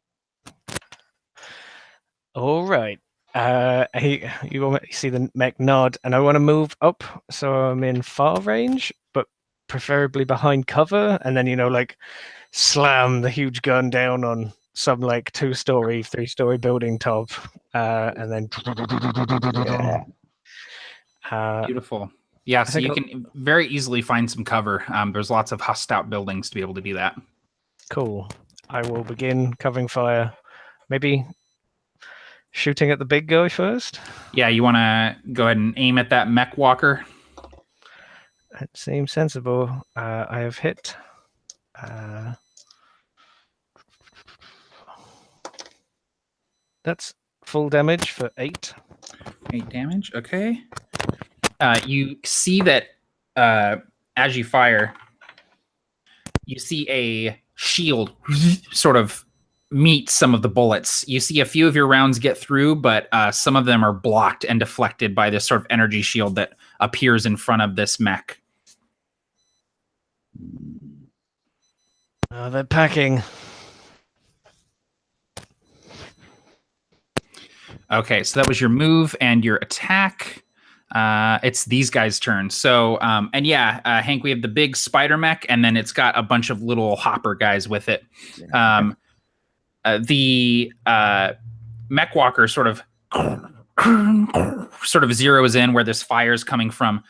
S4: All right. You want to see the mech nod, and I want to move up so I'm in far range, but preferably behind cover, and then like slam the huge gun down on some like 2-story, 3-story building top, and then
S1: Beautiful. Yeah, so you can very easily find some cover. There's lots of hussed out buildings to be able to do that.
S4: Cool. I will begin covering fire. Maybe shooting at the big guy first?
S1: Yeah, you want to go ahead and aim at that mech walker?
S4: It seems sensible. I have hit. That's full damage for 8.
S1: 8 damage, okay. you see that as you fire, you see a shield sort of meet some of the bullets. You see a few of your rounds get through, but some of them are blocked and deflected by this sort of energy shield that appears in front of this mech.
S4: Oh, they're packing.
S1: Okay, so that was your move and your attack. It's these guys' turn. So, and yeah, Hank, we have the big spider mech, and then it's got a bunch of little hopper guys with it. The mech walker sort of zeroes in where this fire is coming from,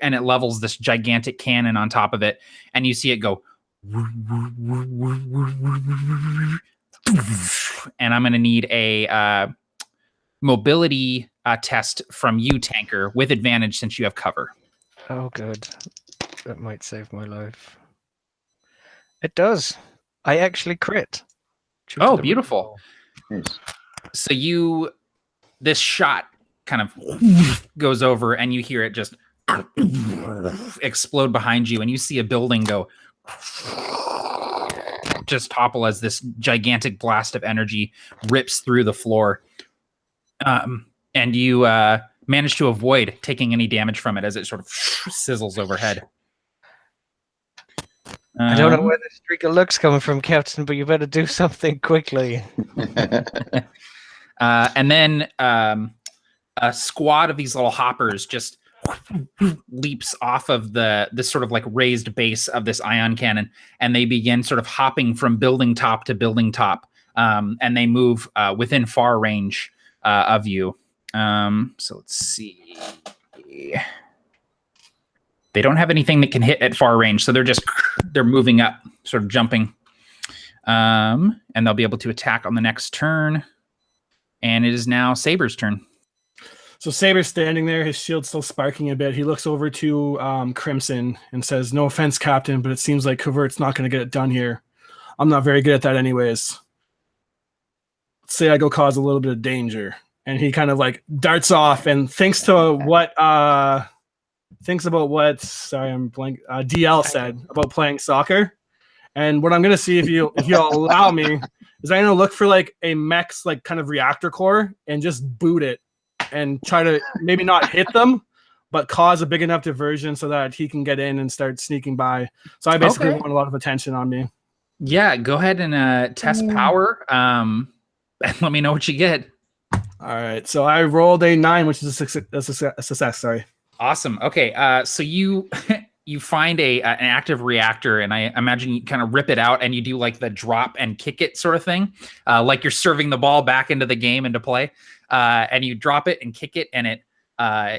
S1: and it levels this gigantic cannon on top of it, and you see it go. And I'm going to need a mobility test from you, tanker, with advantage since you have cover.
S4: Oh, good. That might save my life. It does. I actually crit.
S1: Oh, beautiful.
S5: Nice.
S1: So this shot kind of goes over and you hear it just explode behind you, and you see a building go just topple as this gigantic blast of energy rips through the floor. And you manage to avoid taking any damage from it as it sort of sizzles overhead.
S4: I don't know where the streak of luck's coming from, Captain, but you better do something quickly.
S1: And then a squad of these little hoppers just leaps off of this sort of like raised base of this ion cannon, and they begin sort of hopping from building top to building top, and they move within far range of you. So let's see. They don't have anything that can hit at far range, so they're moving up, sort of jumping, and they'll be able to attack on the next turn. And it is now Saber's turn.
S3: So Saber's standing there, his shield's still sparking a bit. He looks over to Crimson and says, "No offense, Captain, but it seems like Covert's not going to get it done here. I'm not very good at that anyways. Let's say I go cause a little bit of danger." And he kind of like darts off and thinks about what DL said about playing soccer. And what I'm going to see if you'll allow me is I'm going to look for like a mech's like kind of reactor core and just boot it and try to maybe not hit them, but cause a big enough diversion so that he can get in and start sneaking by. So I basically want a lot of attention on me.
S1: Yeah, go ahead and test power, and let me know what you get.
S3: All right, so I rolled a 9, which is a success. Sorry.
S1: Awesome. Okay, so you find an active reactor, and I imagine you kind of rip it out, and you do like the drop and kick it sort of thing, like you're serving the ball back into the game into play, and you drop it and kick it, and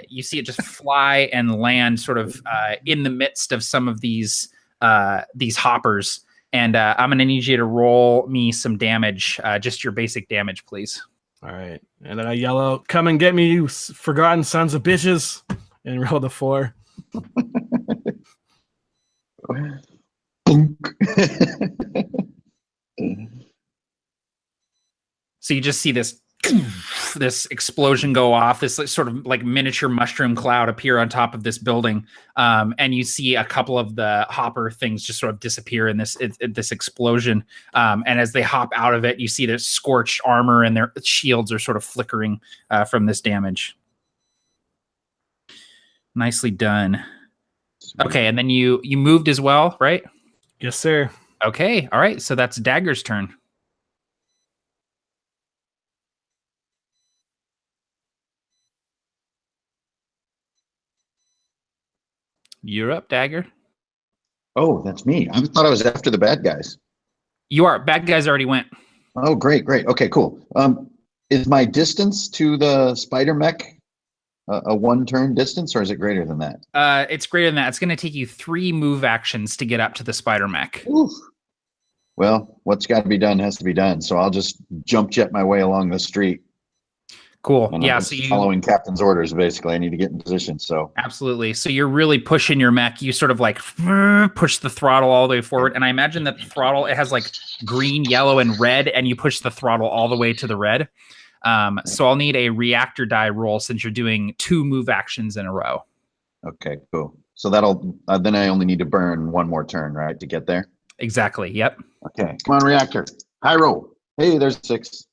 S1: you see it just fly and land sort of in the midst of some of these hoppers. And I'm going to need you to roll me some damage, just your basic damage, please.
S3: All right. And then I yell out, "Come and get me, you forgotten sons of bitches," and roll the 4.
S1: So you just see this explosion go off, this sort of like miniature mushroom cloud appear on top of this building, and you see a couple of the hopper things just sort of disappear in this explosion, and as they hop out of it, you see their scorched armor and their shields are sort of flickering from this damage. Nicely done. Okay, and then you moved as well, right?
S3: Yes, sir.
S1: Okay, all right, so that's Dagger's turn. You're up, Dagger.
S5: Oh, that's me. I thought I was after the bad guys.
S1: You are. Bad guys already went.
S5: Oh, great. Okay, cool. Is my distance to the spider mech a 1-turn distance, or is it greater than that?
S1: It's greater than that. It's going to take you 3 move actions to get up to the spider mech.
S5: Oof. Well, what's got to be done has to be done. So I'll just jump jet my way along the street.
S1: Cool.
S5: And
S1: Yeah.
S5: I'm
S1: So you
S5: following captain's orders. Basically, I need to get in position. So
S1: absolutely. So you're really pushing your mech. You sort of like push the throttle all the way forward, and I imagine that the throttle, it has like green, yellow, and red, and you push the throttle all the way to the red. So I'll need a reactor die roll since you're doing 2 move actions in a row.
S5: Okay, cool. So that'll then I only need to burn 1 more turn, right, to get there.
S1: Exactly. Yep.
S5: Okay, come on, reactor. High roll. Hey, there's 6.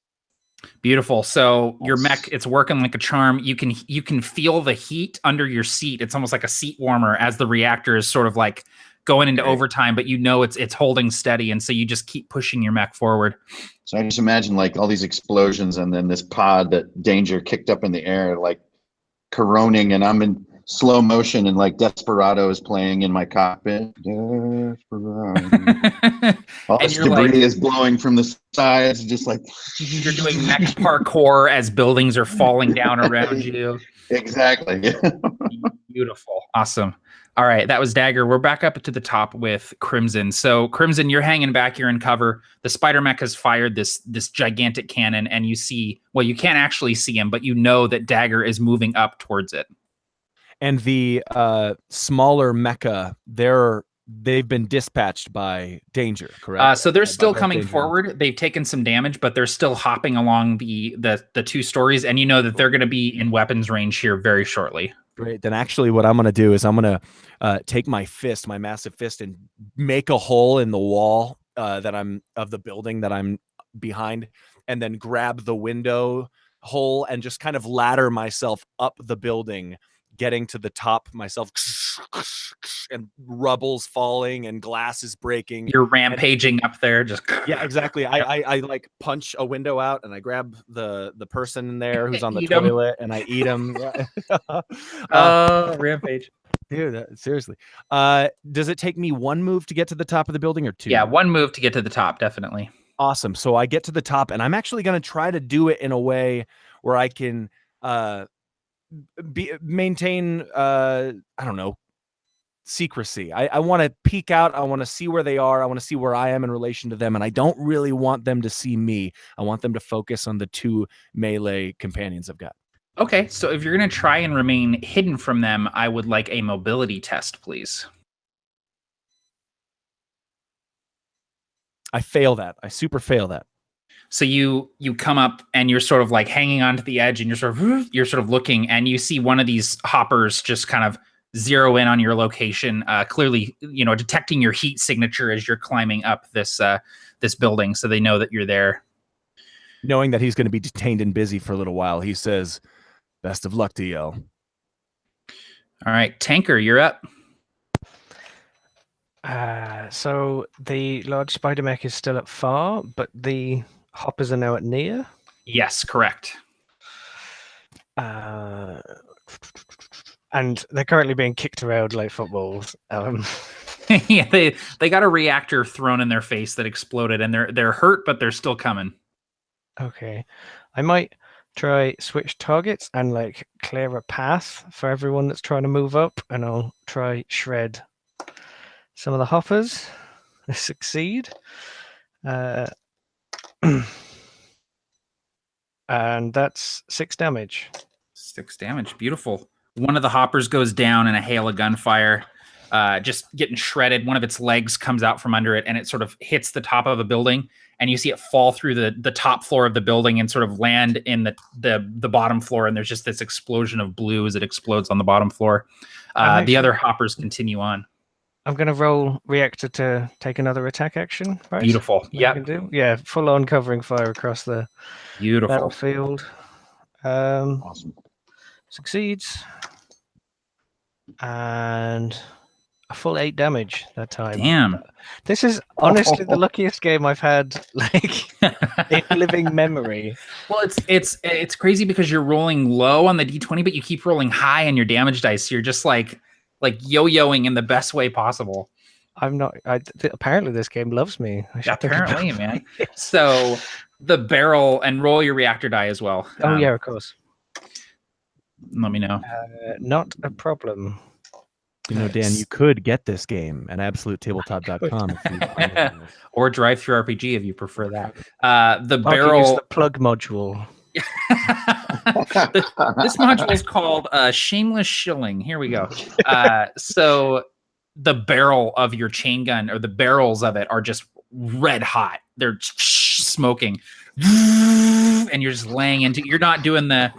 S1: Beautiful. So your
S5: Nice.
S1: mech, it's working like a charm. You can feel the heat under your seat. It's almost like a seat warmer as the reactor is sort of like going into overtime, but you know it's holding steady, and so you just keep pushing your mech forward.
S5: So I just imagine like all these explosions and then this pod that Danger kicked up in the air, like coroning, and I'm in slow motion and like Desperado is playing in my cockpit. Desperado. All
S1: And
S5: this
S1: you're
S5: debris
S1: like-
S5: is blowing from the sides, just like
S1: You're doing mech parkour as buildings are falling down around you.
S5: exactly.
S1: Beautiful. Awesome. All right, that was Dagger. We're back up to the top with Crimson. So Crimson, you're hanging back, you're in cover. The spider mech has fired this gigantic cannon, and you see, well, you can't actually see him, but you know that Dagger is moving up towards it.
S2: And the smaller mecha, they've been dispatched by Danger, correct?
S1: So they're still
S2: By
S1: coming
S2: Danger.
S1: forward. They've taken some damage, but they're still hopping along the 2 stories, and you know that they're going to be in weapons range here very shortly.
S2: Great. Then actually what I'm going to do is I'm going to take my massive fist, and make a hole in the wall of the building that I'm behind, and then grab the window hole and just kind of ladder myself up the building, getting to the top myself, and rubble's falling and glass is breaking.
S1: You're rampaging up there, just
S2: Yeah, exactly. I like punch a window out, and I grab the person in there who's on the
S1: Eat 'em.
S2: toilet, and I eat him.
S1: Rampage.
S2: Dude, seriously. Does it take me 1 move to get to the top of the building, or 2?
S1: Yeah, 1 move to get to the top, definitely.
S2: Awesome. So I get to the top, and I'm actually going to try to do it in a way where I can maintain I don't know, secrecy. I want to peek out. I want to see where they are. I want to see where I am in relation to them, and I don't really want them to see me. I want them to focus on the 2 melee companions I've got.
S1: Okay, so if you're going to try and remain hidden from them, I would like a mobility test, please.
S2: I fail that. I super fail that.
S1: So you come up and you're sort of like hanging onto the edge, and you're sort of looking, and you see one of these hoppers just kind of zero in on your location, clearly, detecting your heat signature as you're climbing up this building, so they know that you're there.
S2: Knowing that he's going to be detained and busy for a little while, he says, "Best of luck to you."
S1: All right, Tanker, you're up.
S4: So the large spider mech is still at far, but the hoppers are now at near.
S1: Yes, correct.
S4: And they're currently being kicked around like footballs.
S1: Yeah, they got a reactor thrown in their face that exploded, and they're hurt, but they're still coming.
S4: Okay, I might try switch targets and like clear a path for everyone that's trying to move up, and I'll try shred some of the hoppers. I succeed. And that's 6 damage.
S1: 6 damage. Beautiful. One of the hoppers goes down in a hail of gunfire, just getting shredded. One of its legs comes out from under it, and it sort of hits the top of a building, and you see it fall through the top floor of the building and sort of land in the bottom floor, and there's just this explosion of blue as it explodes on the bottom floor. The other hoppers continue on.
S4: I'm going to roll reactor to take another attack action. Right?
S1: Beautiful.
S4: Yeah. Yeah, full on covering fire across the
S1: Beautiful.
S4: battlefield.
S5: Awesome.
S4: Succeeds. And a full 8 damage that time.
S1: Damn.
S4: This is honestly the luckiest game I've had, like, in living memory.
S1: Well, it's crazy because you're rolling low on the D20, but you keep rolling high on your damage dice. So you're just like yo-yoing in the best way possible.
S4: I'm not. Apparently, this game loves me.
S1: Apparently, man. So the barrel, and roll your reactor die as well.
S4: Oh yeah, of course.
S1: Let me know.
S4: Not a problem.
S2: You know, Dan, you could get this game at absolutetabletop.com if you find it.
S1: Or Drive Through RPG if you prefer that. The
S4: I can use
S1: barrel.
S4: the plug module.
S1: This module is called Shameless Shilling. Here we go. So the barrel of your chain gun, or the barrels of it, are just red hot. They're smoking. and you're just laying into. You're not doing the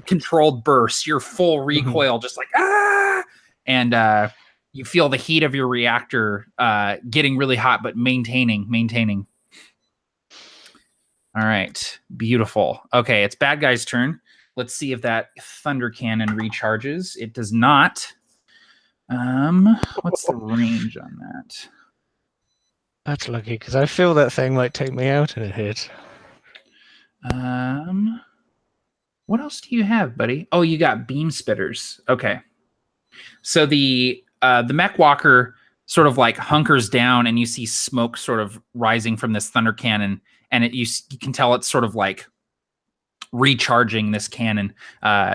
S1: controlled burst. You're full recoil, just like and you feel the heat of your reactor getting really hot, but maintaining. All right, beautiful. Okay, it's bad guy's turn. Let's see if that thunder cannon recharges. It does not. What's the range on that?
S4: That's lucky, because I feel that thing might take me out in a hit.
S1: What else do you have, buddy? Oh, you got beam spitters. Okay. So the mech walker sort of like hunkers down, and you see smoke sort of rising from this thunder cannon, and you can tell it's sort of like recharging this cannon,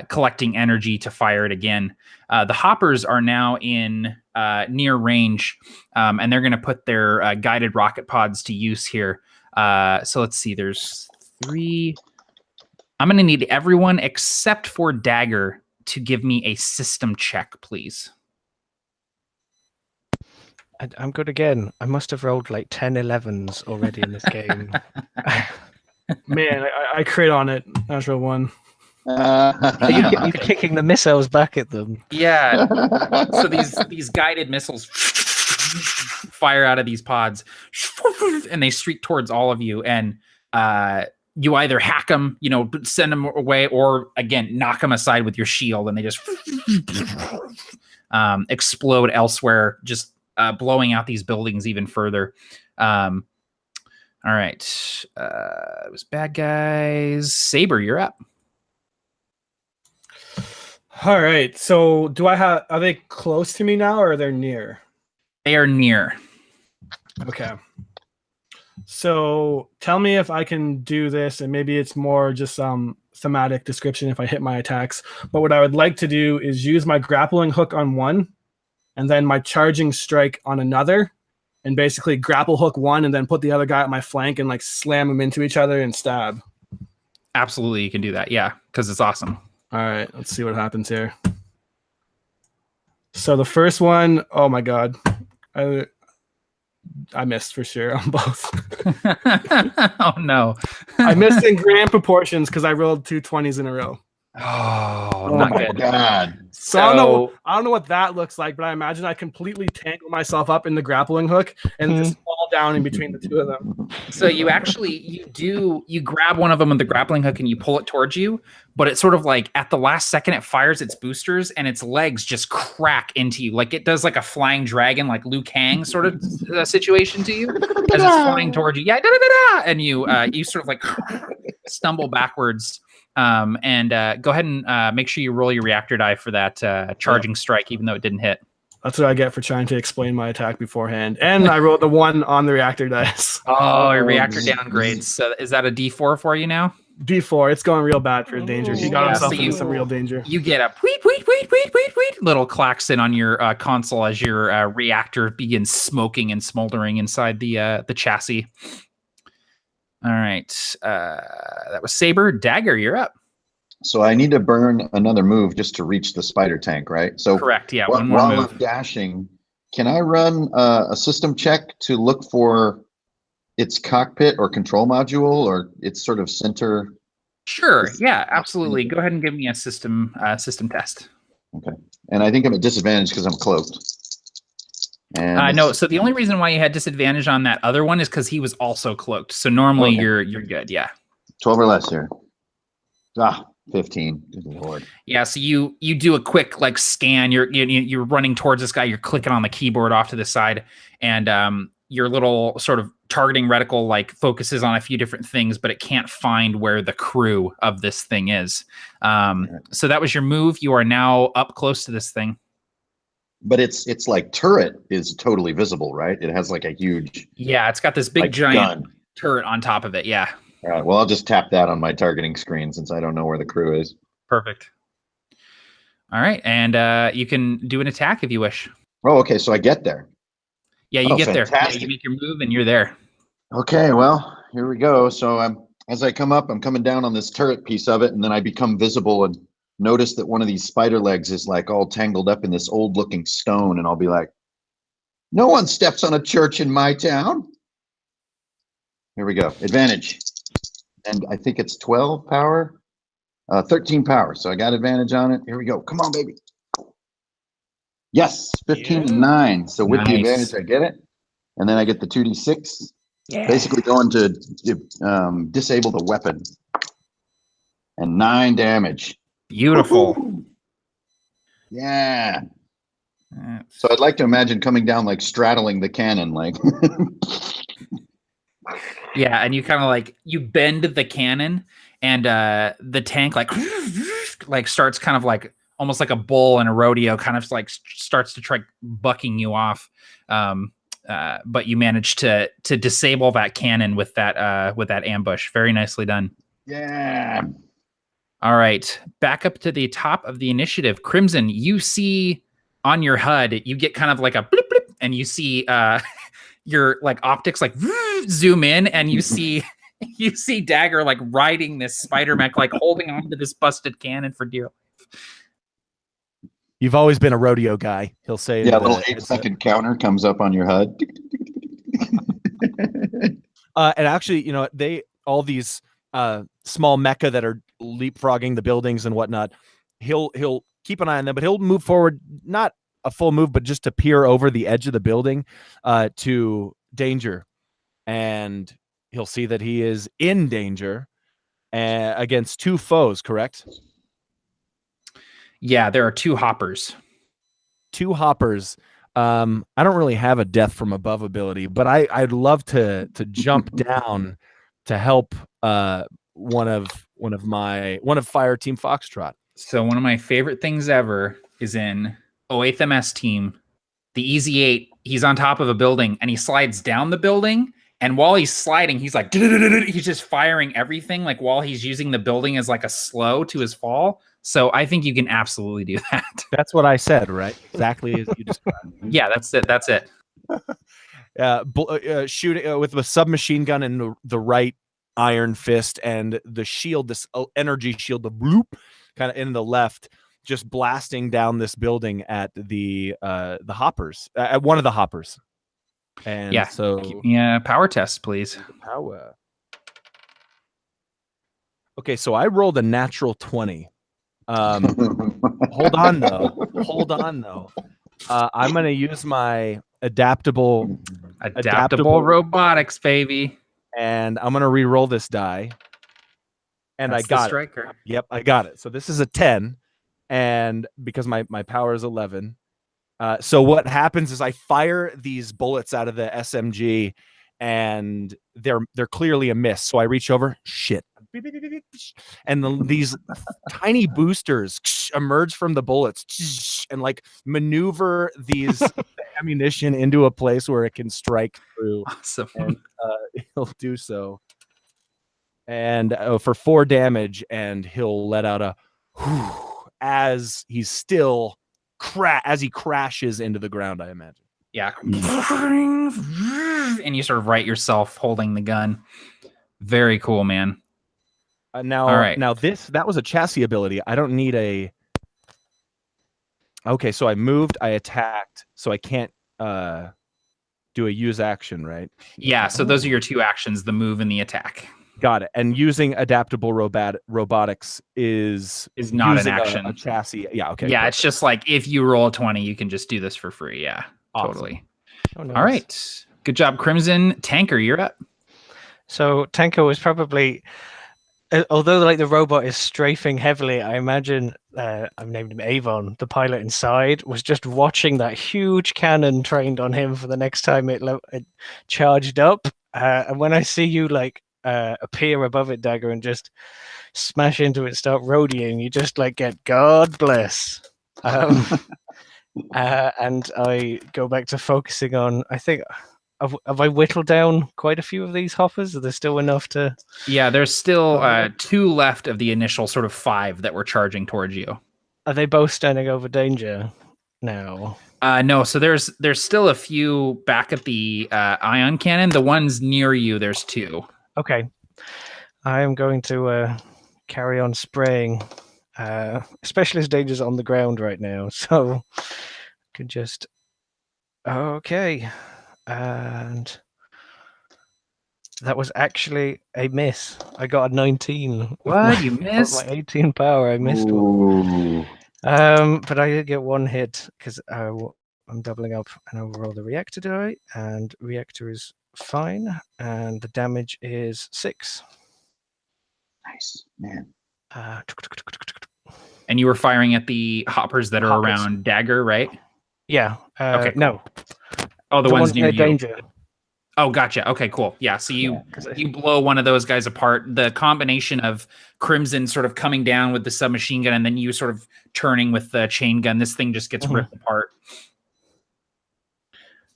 S1: collecting energy to fire it again. The hoppers are now in near range, and they're going to put their guided rocket pods to use here. So let's see. There's 3. I'm going to need everyone except for Dagger to give me a system check, please.
S4: I'm good again. I must have rolled like 10 11s already in this game.
S3: Man, I crit on it. Natural 1.
S4: You're kicking the missiles back at them.
S1: Yeah. So these guided missiles fire out of these pods, and they streak towards all of you. And you either hack them, send them away, or again knock them aside with your shield, and they just explode elsewhere, just blowing out these buildings even further. All right. It was bad guys. Saber, you're up.
S3: All right. So are they close to me now, or are they near?
S1: They are near.
S3: Okay. So tell me if I can do this, and maybe it's more just some thematic description if I hit my attacks. But what I would like to do is use my grappling hook on one, and then my charging strike on another, and basically grapple hook one and then put the other guy at my flank and like slam them into each other and stab.
S1: Absolutely, you can do that. Yeah, because it's awesome.
S3: All right, let's see what happens here. So the first one, oh my god, I missed for sure on both.
S1: Oh no,
S3: I missed in grand proportions because I rolled 2 20s in a row.
S1: Oh, not good.
S5: God.
S3: So I don't know what that looks like, but I imagine I completely tangle myself up in the grappling hook and just fall down in between the two of them.
S1: So you grab one of them with the grappling hook and you pull it towards you, but it's sort of like at the last second it fires its boosters and its legs just crack into you, like it does like a flying dragon, like Liu Kang sort of situation to you as it's flying towards you. Yeah, and you sort of like stumble backwards. And go ahead and make sure you roll your reactor die for that charging strike, even though it didn't hit.
S3: That's what I get for trying to explain my attack beforehand. And I rolled the 1 on the reactor dice.
S1: Oh, your reactor downgrades. So is that a D4 for you now?
S3: D4. It's going real bad for danger. He got himself into some real danger.
S1: You get a tweet, little klaxon on your console as your reactor begins smoking and smoldering inside the chassis. All right. That was Saber. Dagger, you're up.
S5: So I need to burn another move just to reach the spider tank, right? So
S1: correct. Yeah.
S5: While
S1: One more move.
S5: I'm dashing, can I run a system check to look for its cockpit or control module or its sort of center?
S1: Sure. Yeah, absolutely. Go ahead and give me a system test.
S5: Okay. And I think I'm at disadvantage because I'm cloaked. And
S1: no, so the only reason why you had disadvantage on that other one is because he was also cloaked. So normally you're good, yeah.
S5: 12 or less here. 15. Good Lord.
S1: Yeah, so you do a quick like scan. You're running towards this guy. You're clicking on the keyboard off to the side, and your little sort of targeting reticle like focuses on a few different things, but it can't find where the crew of this thing is. So that was your move. You are now up close to this thing.
S5: But it's like turret is totally visible, right? It has like a huge.
S1: Yeah, it's got this big giant turret on top of it. Yeah.
S5: All right. Well, I'll just tap that on my targeting screen since I don't know where the crew is.
S1: Perfect. All right, and you can do an attack if you wish.
S5: Oh, okay. So I get there.
S1: Yeah, you get
S5: fantastic.
S1: there. Yeah, you make your move, and you're there.
S5: Okay. Well, here we go. So as I come up, I'm coming down on this turret piece of it, and then I become visible and notice that one of these spider legs is like all tangled up in this old looking stone, and I'll be like, no one steps on a church in my town. Here we go. Advantage. and I think it's 12 power, 13 power. So I got advantage on it. Here we go. Come on, baby. Yes, 15 and 9. So with the advantage, I get it. And then I get the 2d6.
S1: Yeah.
S5: Basically going to disable the weapon. And 9 damage.
S1: Beautiful.
S5: Yeah. So I'd like to imagine coming down, like straddling the cannon, like.
S1: Yeah, and you kind of like you bend the cannon, and the tank like starts kind of like almost like a bull in a rodeo, kind of like starts to try bucking you off. But you manage to disable that cannon with that ambush. Very nicely done.
S5: Yeah.
S1: All right, back up to the top of the initiative. Crimson, you see on your HUD, you get kind of like a blip, blip, and you see your like optics like zoom in, and you see Dagger like riding this spider mech, like holding onto this busted cannon for dear life.
S2: You've always been a rodeo guy. He'll say.
S5: Yeah, a little 8-second counter comes up on your HUD.
S2: And actually, you know, all these small mecha that are leapfrogging the buildings and whatnot. He'll keep an eye on them, but he'll move forward, not a full move, but just to peer over the edge of the building to danger, and he'll see that he is in danger against 2 foes. Correct?
S1: Yeah, there are 2 hoppers.
S2: 2 hoppers. I don't really have a death from above ability, but I'd love to jump down to help one of Fireteam Foxtrot.
S1: So one of my favorite things ever is in 08th MS team, the Easy 8. He's on top of a building and he slides down the building. And while he's sliding, he's like, he's just firing everything, like while he's using the building as like a slow to his fall. So I think you can absolutely do that.
S2: That's what I said, right? Exactly as you described.
S1: Yeah, that's it. That's it.
S2: Shooting with a submachine gun in the right iron fist, and the shield, this energy shield, the bloop, kind of in the left, just blasting down this building at the hoppers, at one of the hoppers. And
S1: yeah,
S2: so
S1: power test, please.
S2: Power. Okay, so I rolled a natural 20. Hold on though. I'm gonna use my adaptable
S1: robotics, baby.
S2: And I'm gonna re-roll this die. And
S1: That's
S2: I got
S1: the striker.
S2: it. Yep, I got it. So this is a 10, and because my power is 11. So what happens is I fire these bullets out of the SMG, and they're clearly a miss. So I reach over, shit, and these tiny boosters emerge from the bullets and like maneuver these ammunition into a place where it can strike through.
S1: Awesome.
S2: And he'll do so, and for 4 damage, and he'll let out a whew as he's still as he crashes into the ground, I imagine.
S1: Yeah. And you sort of right yourself holding the gun. Very cool, man.
S2: Now that was a chassis ability. I don't need a. Okay, so I moved, I attacked, so I can't do a use action, right?
S1: Yeah, so those are your 2 actions, the move and the attack.
S2: Got it. And using adaptable robotics is
S1: not an action.
S2: A chassis. Yeah, okay.
S1: Yeah,
S2: perfect.
S1: it's just like if you roll a 20, you can just do this for free. Yeah,
S2: awesome.
S1: Totally.
S4: Oh, nice.
S1: All right. Good job, Crimson. Tanker, you're up.
S4: So Tanker was probably, although like the robot is strafing heavily, I imagine I've named him Avon, the pilot inside, was just watching that huge cannon trained on him for the next time it charged up. And when I see you like appear above it, Dagger, and just smash into it, start roadieing, you just like get God bless. And I go back to focusing on, I think, have I whittled down quite a few of these hoppers? Are there still enough to...
S1: Yeah, there's still 2 left of the initial sort of 5 that were charging towards you.
S4: Are they both standing over danger now?
S1: No, so there's still a few back at the ion cannon. The ones near you, there's 2.
S4: Okay. I am going to carry on spraying. Specialist danger's on the ground right now, so I can just... Okay. And That was actually a miss. I got a 19.
S1: What? You
S4: With
S1: missed?
S4: my 18 power, I missed one.
S5: Ooh.
S4: But I did get one hit because I'm doubling up and I'll roll the reactor die, and reactor is fine, and the damage is 6.
S5: Nice, man.
S1: And you were firing at the hoppers that are
S4: Hoppers.
S1: around Dagger, right?
S4: Yeah.
S1: Okay, cool.
S4: No.
S1: Oh, the ones near you.
S4: Danger.
S1: Oh, gotcha. Okay, cool. Yeah, so you
S5: Yeah.
S1: you blow one of those guys apart. The combination of Crimson sort of coming down with the submachine gun and then you sort of turning with the chain gun, this thing just gets ripped apart.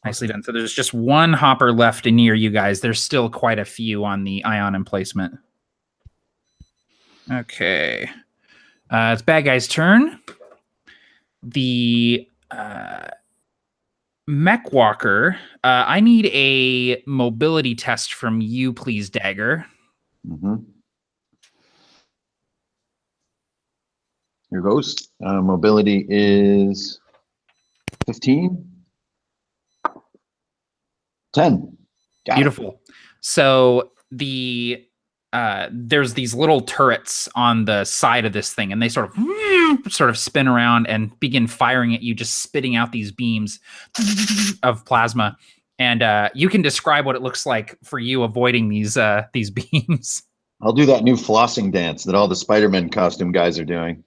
S1: Nicely done. So there's just one hopper left near you guys. There's still quite a few on the ion emplacement. Okay. It's bad guy's turn. The Mech Walker, I need a mobility test from you, please, Dagger.
S5: Mm-hmm. Here goes. Mobility is 15. 10. Got
S1: Beautiful.
S5: it.
S1: So the there's these little turrets on the side of this thing, and they sort of spin around and begin firing at you, just spitting out these beams of plasma. And you can describe what it looks like for you avoiding these beams.
S5: I'll do that new flossing dance that all the Spider-Man costume guys are doing.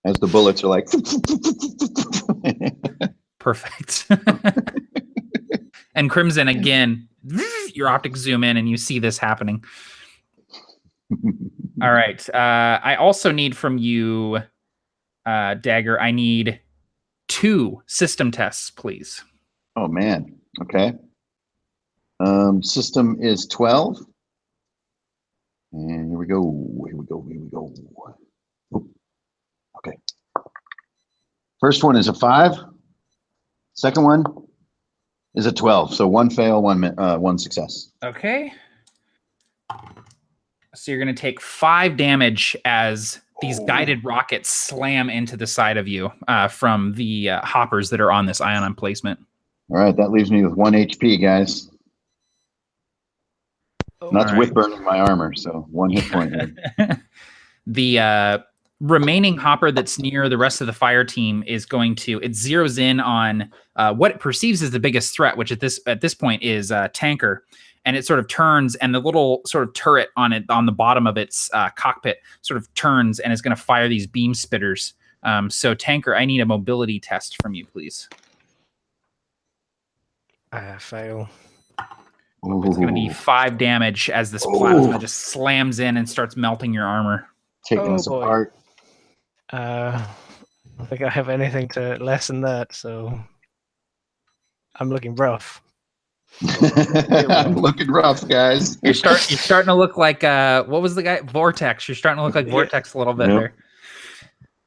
S5: As the bullets are like...
S1: Perfect. And Crimson, again, your optics zoom in and you see this happening. All right. I also need from you, Dagger, I need 2 system tests, please.
S5: Oh, man. Okay. System is 12. And here we go. Here we go. Here we go. Oop. Okay. First one is a 5. Second one is a 12. So 1 fail, 1 success.
S1: Okay. So you're going to take 5 damage as these guided rockets slam into the side of you from the hoppers that are on this ion emplacement.
S5: All right. That leaves me with 1 HP, guys. And that's with burning my armor. So 1 hit point.
S1: The remaining hopper that's near the rest of the fire team is going to, it zeroes in on what it perceives as the biggest threat, which at this point is Tanker. And it sort of turns, and the little sort of turret on the bottom of its cockpit sort of turns and is going to fire these beam spitters. So Tanker, I need a mobility test from you, please.
S4: Fail.
S1: It's going to be 5 damage as this plasma just slams in and starts melting your armor.
S5: Taking us apart.
S4: I don't think I have anything to lessen that, so I'm looking rough.
S5: I'm looking rough, guys.
S1: You're starting to look like what was the guy? Vortex. You're starting to look like Vortex a little bit there.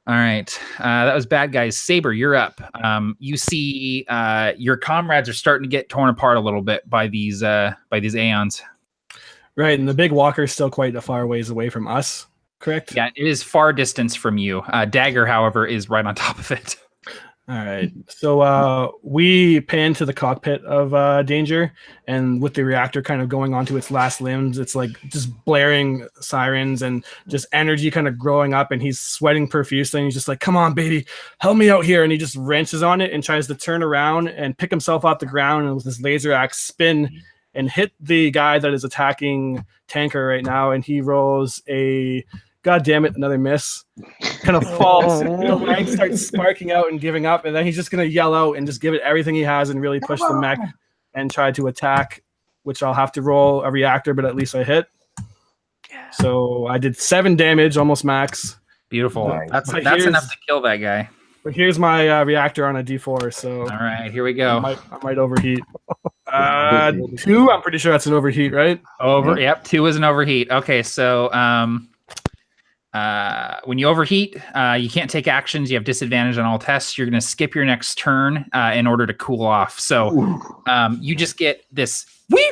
S1: All right, that was bad guys. Saber, you're up. You see, your comrades are starting to get torn apart a little bit by these aeons.
S3: Right, and the big walker is still quite a far ways away from us. Correct?
S1: Yeah, it is far distance from you. Dagger, however, is right on top of it.
S3: All right. So we pan to the cockpit of Danger, and with the reactor kind of going onto its last limbs, it's like just blaring sirens and just energy kind of growing up, and he's sweating profusely, and he's just like, come on, baby, help me out here. And he just wrenches on it and tries to turn around and pick himself off the ground and with his laser axe spin and hit the guy that is attacking Tanker right now, and he rolls a... God damn it, another miss. Kind of falls. The line starts sparking out and giving up, and then he's just going to yell out and just give it everything he has and really push the mech and try to attack, which I'll have to roll a reactor, but at least I hit. So I did 7 damage, almost max.
S1: Beautiful.
S5: Nice.
S1: That's enough to kill that guy.
S3: But here's my reactor on a D4, so...
S1: All right, here we go.
S3: I might overheat. 2, I'm pretty sure that's an overheat, right?
S1: Yep, 2 is an overheat. Okay, so... when you overheat, you can't take actions. You have disadvantage on all tests. You're going to skip your next turn in order to cool off. So you just get this weed,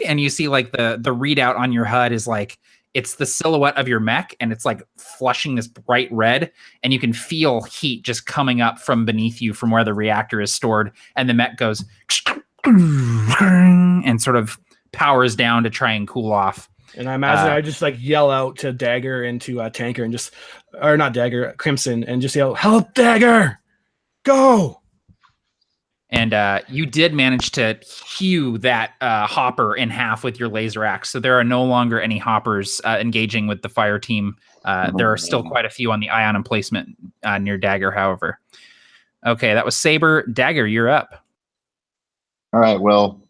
S1: and you see like the readout on your HUD is like it's the silhouette of your mech, and it's like flushing this bright red, and you can feel heat just coming up from beneath you from where the reactor is stored, and the mech goes and sort of powers down to try and cool off.
S3: And I imagine I just like yell out to Dagger and to Tanker and just, or not Dagger, Crimson, and just yell, "Help, Dagger! Go!"
S1: And you did manage to hew that hopper in half with your laser axe. So there are no longer any hoppers engaging with the fire team. There are still quite a few on the ion emplacement near Dagger, however. Okay, that was Saber. Dagger, you're up.
S5: All right, well,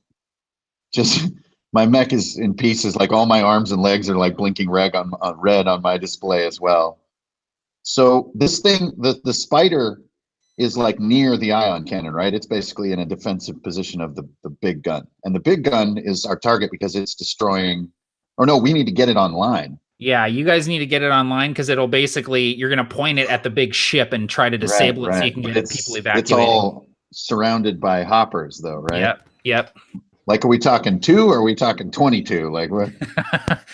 S5: just my mech is in pieces. Like all my arms and legs are like blinking red on my display as well. So this thing, the spider is like near the ion cannon, right? It's basically in a defensive position of the big gun. And the big gun is our target because it's destroying, or no, we need to get it online.
S1: Yeah, you guys need to get it online because it'll basically, you're going to point it at the big ship and try to disable it so you can get people evacuated.
S5: It's all surrounded by hoppers though, right?
S1: Yep.
S5: Like, are we talking 2 or are we talking 22? Like what?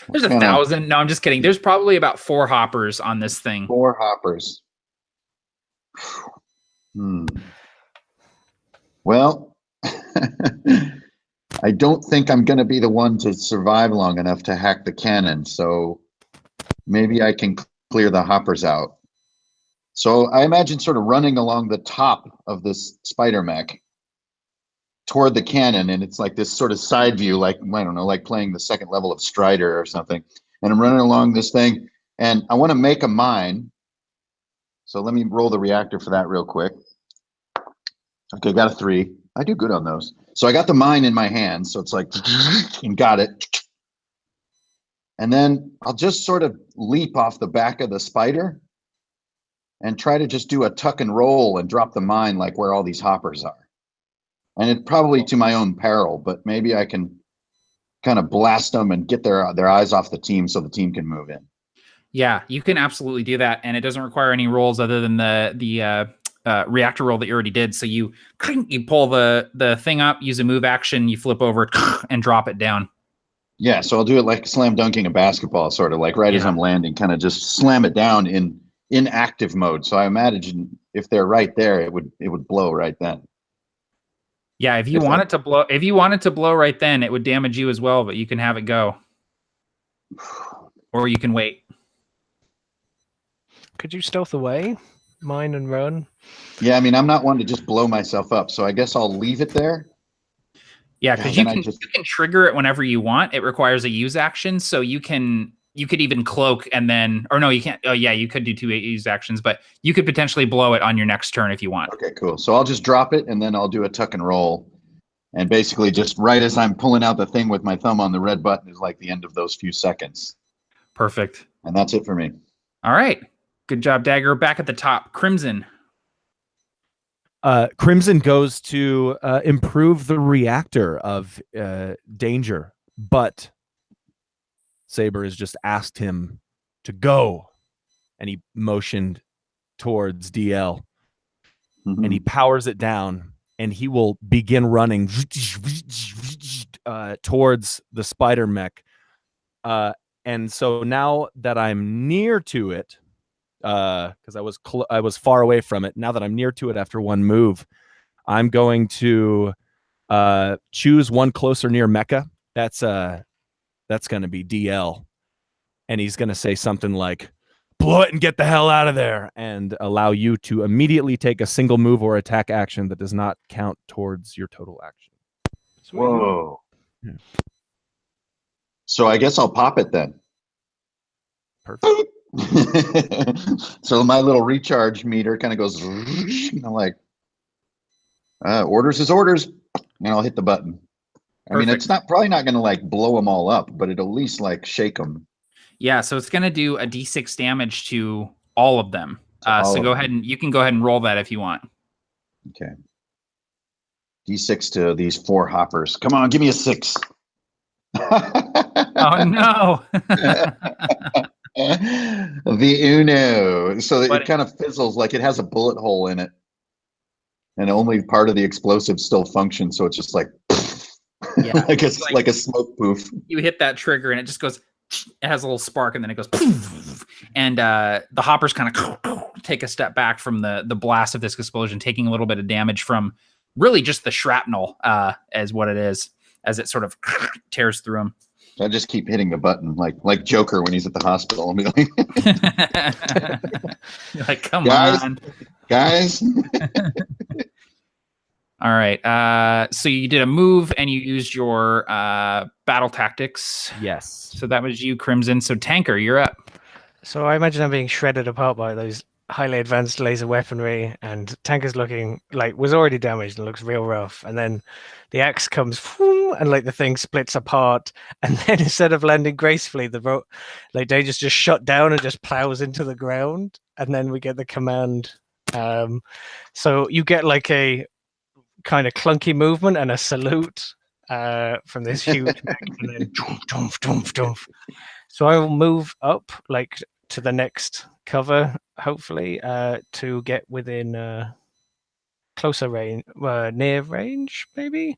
S1: There's 1,000. No, I'm just kidding. There's probably about 4 hoppers on this thing.
S5: 4 hoppers. Well, I don't think I'm going to be the one to survive long enough to hack the cannon, so maybe I can clear the hoppers out. So I imagine sort of running along the top of this spider mech toward the cannon, and it's like this sort of side view, like, I don't know, like playing the second level of Strider or something. And I'm running along this thing, and I want to make a mine. So let me roll the reactor for that real quick. Okay, got a 3. I do good on those. So I got the mine in my hand, so it's like, and got it. And then I'll just sort of leap off the back of the spider and try to just do a tuck and roll and drop the mine like where all these hoppers are. And it's probably to my own peril, but maybe I can kind of blast them and get their eyes off the team so the team can move in.
S1: Yeah, you can absolutely do that, and it doesn't require any rolls other than the reactor roll that you already did. So you pull the thing up, use a move action, you flip over and drop it down. Yeah,
S5: so I'll do it like slam dunking a basketball, sort of like right as I'm landing, kind of just slam it down in active mode. So I imagine if they're right there, it would blow right then.
S1: Yeah, if you want it to blow right then, it would damage you as well, but you can have it go. Or you can wait.
S4: Could you stealth away, mine and run?
S5: Yeah, I mean, I'm not one to just blow myself up, so I guess I'll leave it there.
S1: Yeah, because you can trigger it whenever you want. It requires a use action, so you could even cloak and then, or no, you can't. Oh yeah, you could do 2 use actions, but you could potentially blow it on your next turn if you want.
S5: Okay, cool. So I'll just drop it and then I'll do a tuck and roll, and basically just right as I'm pulling out the thing with my thumb on the red button is like the end of those few seconds.
S1: Perfect.
S5: And that's it for me.
S1: All right. Good job, Dagger. Back at the top, Crimson.
S2: Crimson goes to improve the reactor of danger, but Saber has just asked him to go, and he motioned towards DL, and he powers it down, and he will begin running towards the spider mech. And so now that I'm near to it, because I was far away from it. Now that I'm near to it after one move, I'm going to choose one closer near Mecha. That's going to be DL, and he's going to say something like, "Blow it and get the hell out of there," and allow you to immediately take a single move or attack action that does not count towards your total action.
S5: Sweet. Whoa! Yeah. So I guess I'll pop it then.
S2: Perfect.
S5: So my little recharge meter kind of goes, like, orders is orders, and I'll hit the button. I mean, it's probably not going to like blow them all up, but it'll at least like shake them.
S1: Yeah, so it's going to do a d6 damage to all of them. So go ahead and you can go ahead and roll that if you want.
S5: Okay. D6 to these 4 hoppers. Come on, give me a 6.
S1: Oh no.
S5: The Uno. So it kind of fizzles, like it has a bullet hole in it, and only part of the explosive still functions. So it's just like,
S1: yeah,
S5: like a smoke poof.
S1: You hit that trigger and it just goes. It has a little spark and then it goes, and the hoppers kind of take a step back from the blast of this explosion, taking a little bit of damage from really just the shrapnel as what it is, as it sort of tears through him.
S5: I just keep hitting the button like Joker when he's at the hospital. I'll be like,
S1: You're like, come
S5: Guys.
S1: on.
S5: guys.
S1: All right. So you did a move and you used your battle tactics.
S2: Yes.
S1: So that was you, Crimson. So Tanker, you're up.
S4: So I imagine I'm being shredded apart by those highly advanced laser weaponry, and Tanker's looking like was already damaged and looks real rough. And then the axe comes and like the thing splits apart, and then instead of landing gracefully, like Danger's just shut down and just plows into the ground. And then we get the command. So you get like a kind of clunky movement and a salute from this huge mech, and then doof. So I will move up like to the next cover, hopefully, to get within closer range, near range, maybe.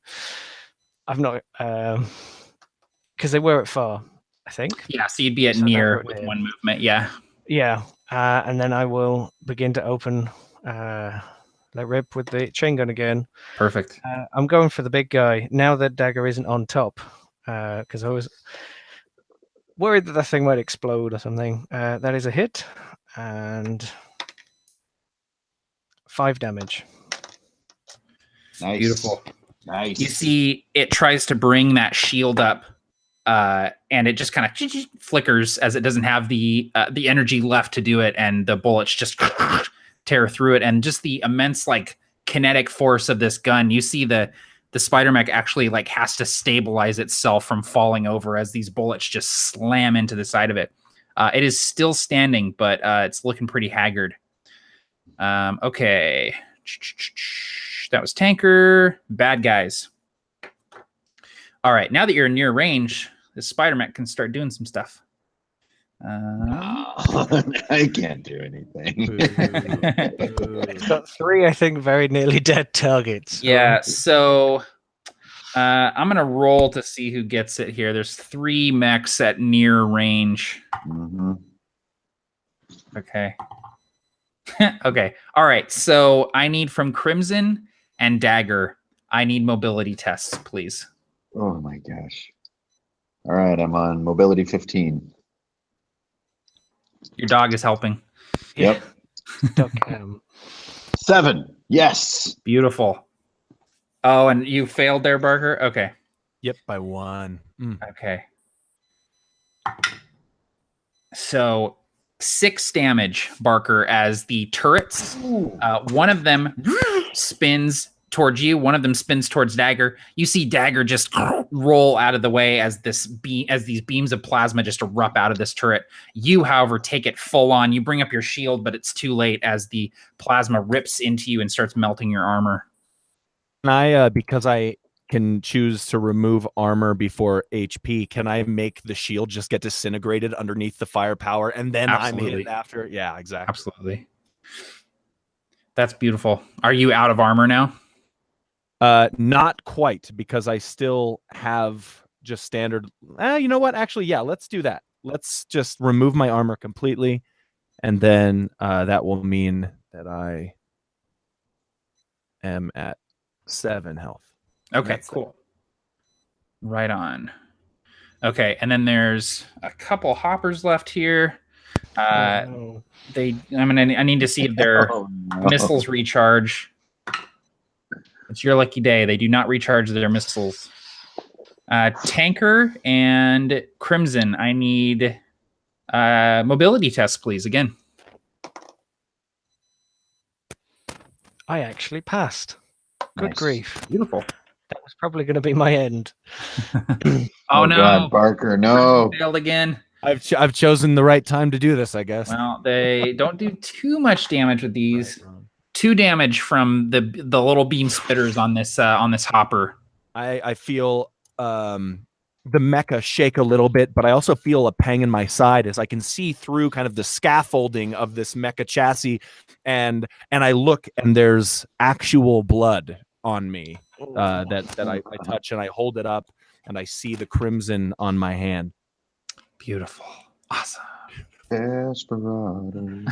S4: I've not, because they were at far, I think.
S1: Yeah, so you'd be at
S4: So
S1: near
S4: that's what
S1: with
S4: near.
S1: one movement. Yeah.
S4: Yeah, and then I will begin to open, let rip with the chain gun again.
S1: Perfect.
S4: I'm going for the big guy now that dagger isn't on top, because I was worried that thing might explode or something. That is a hit, and 5 damage.
S5: Nice.
S1: Beautiful.
S5: Nice.
S1: You see it tries to bring that shield up, and it just kind of flickers as it doesn't have the energy left to do it, and the bullets just tear through it. And just the immense like kinetic force of this gun, you see the spider mech actually like has to stabilize itself from falling over as these bullets just slam into the side of it. It is still standing, but it's looking pretty haggard. Okay. That was Tanker. Bad guys. All right. Now that you're near range, the spider mech can start doing some stuff.
S5: I can't do anything.
S4: It's got 3, I think, very nearly dead targets.
S1: Yeah. So I'm going to roll to see who gets it here. There's 3 mechs at near range.
S5: Mhm.
S1: Okay. Okay. All right. So I need from Crimson and Dagger, I need mobility tests, please.
S5: Oh my gosh. All right, I'm on mobility 15.
S1: Your dog is helping.
S5: Yep.
S4: Duck
S5: 7. Yes.
S1: Beautiful. Oh, and you failed there, Barker? Okay.
S2: Yep, by 1.
S1: Okay. So 6 damage, Barker, as the turrets, one of them spins towards you, one of them spins towards Dagger. You see Dagger just roll out of the way as these beams of plasma just erupt out of this turret. You, however, take it full on. You bring up your shield, but it's too late as the plasma rips into you and starts melting your armor.
S2: Can I, because I can choose to remove armor before HP, can I make the shield just get disintegrated underneath the firepower and then
S1: Absolutely.
S2: I'm hit after? Yeah, exactly.
S1: Absolutely. That's beautiful. Are you out of armor now?
S2: Not quite, because I still have just standard. You know what? Actually, yeah, let's do that. Let's just remove my armor completely, and then that will mean that I am at 7 health.
S1: Okay,
S2: That's
S1: cool. Right on. Okay, and then there's a couple hoppers left here. I need to see if their
S5: Oh, no.
S1: missiles recharge. It's your lucky day. They do not recharge their missiles. Tanker and Crimson, I need mobility tests, please. Again.
S4: I actually passed. Good
S5: Nice.
S4: grief.
S1: Beautiful.
S4: That was probably going to be my end.
S1: Oh, no.
S5: God, Barker, no.
S1: Failed again.
S2: I've chosen the right time to do this, I guess.
S1: Well, they don't do too much damage with these. 2 damage from the little beam spitters on this hopper.
S2: I feel the mecha shake a little bit, but I also feel a pang in my side as I can see through kind of the scaffolding of this mecha chassis, and I look and there's actual blood on me that I touch, and I hold it up and I see the crimson on my hand.
S1: Beautiful. Awesome.
S5: Desperado.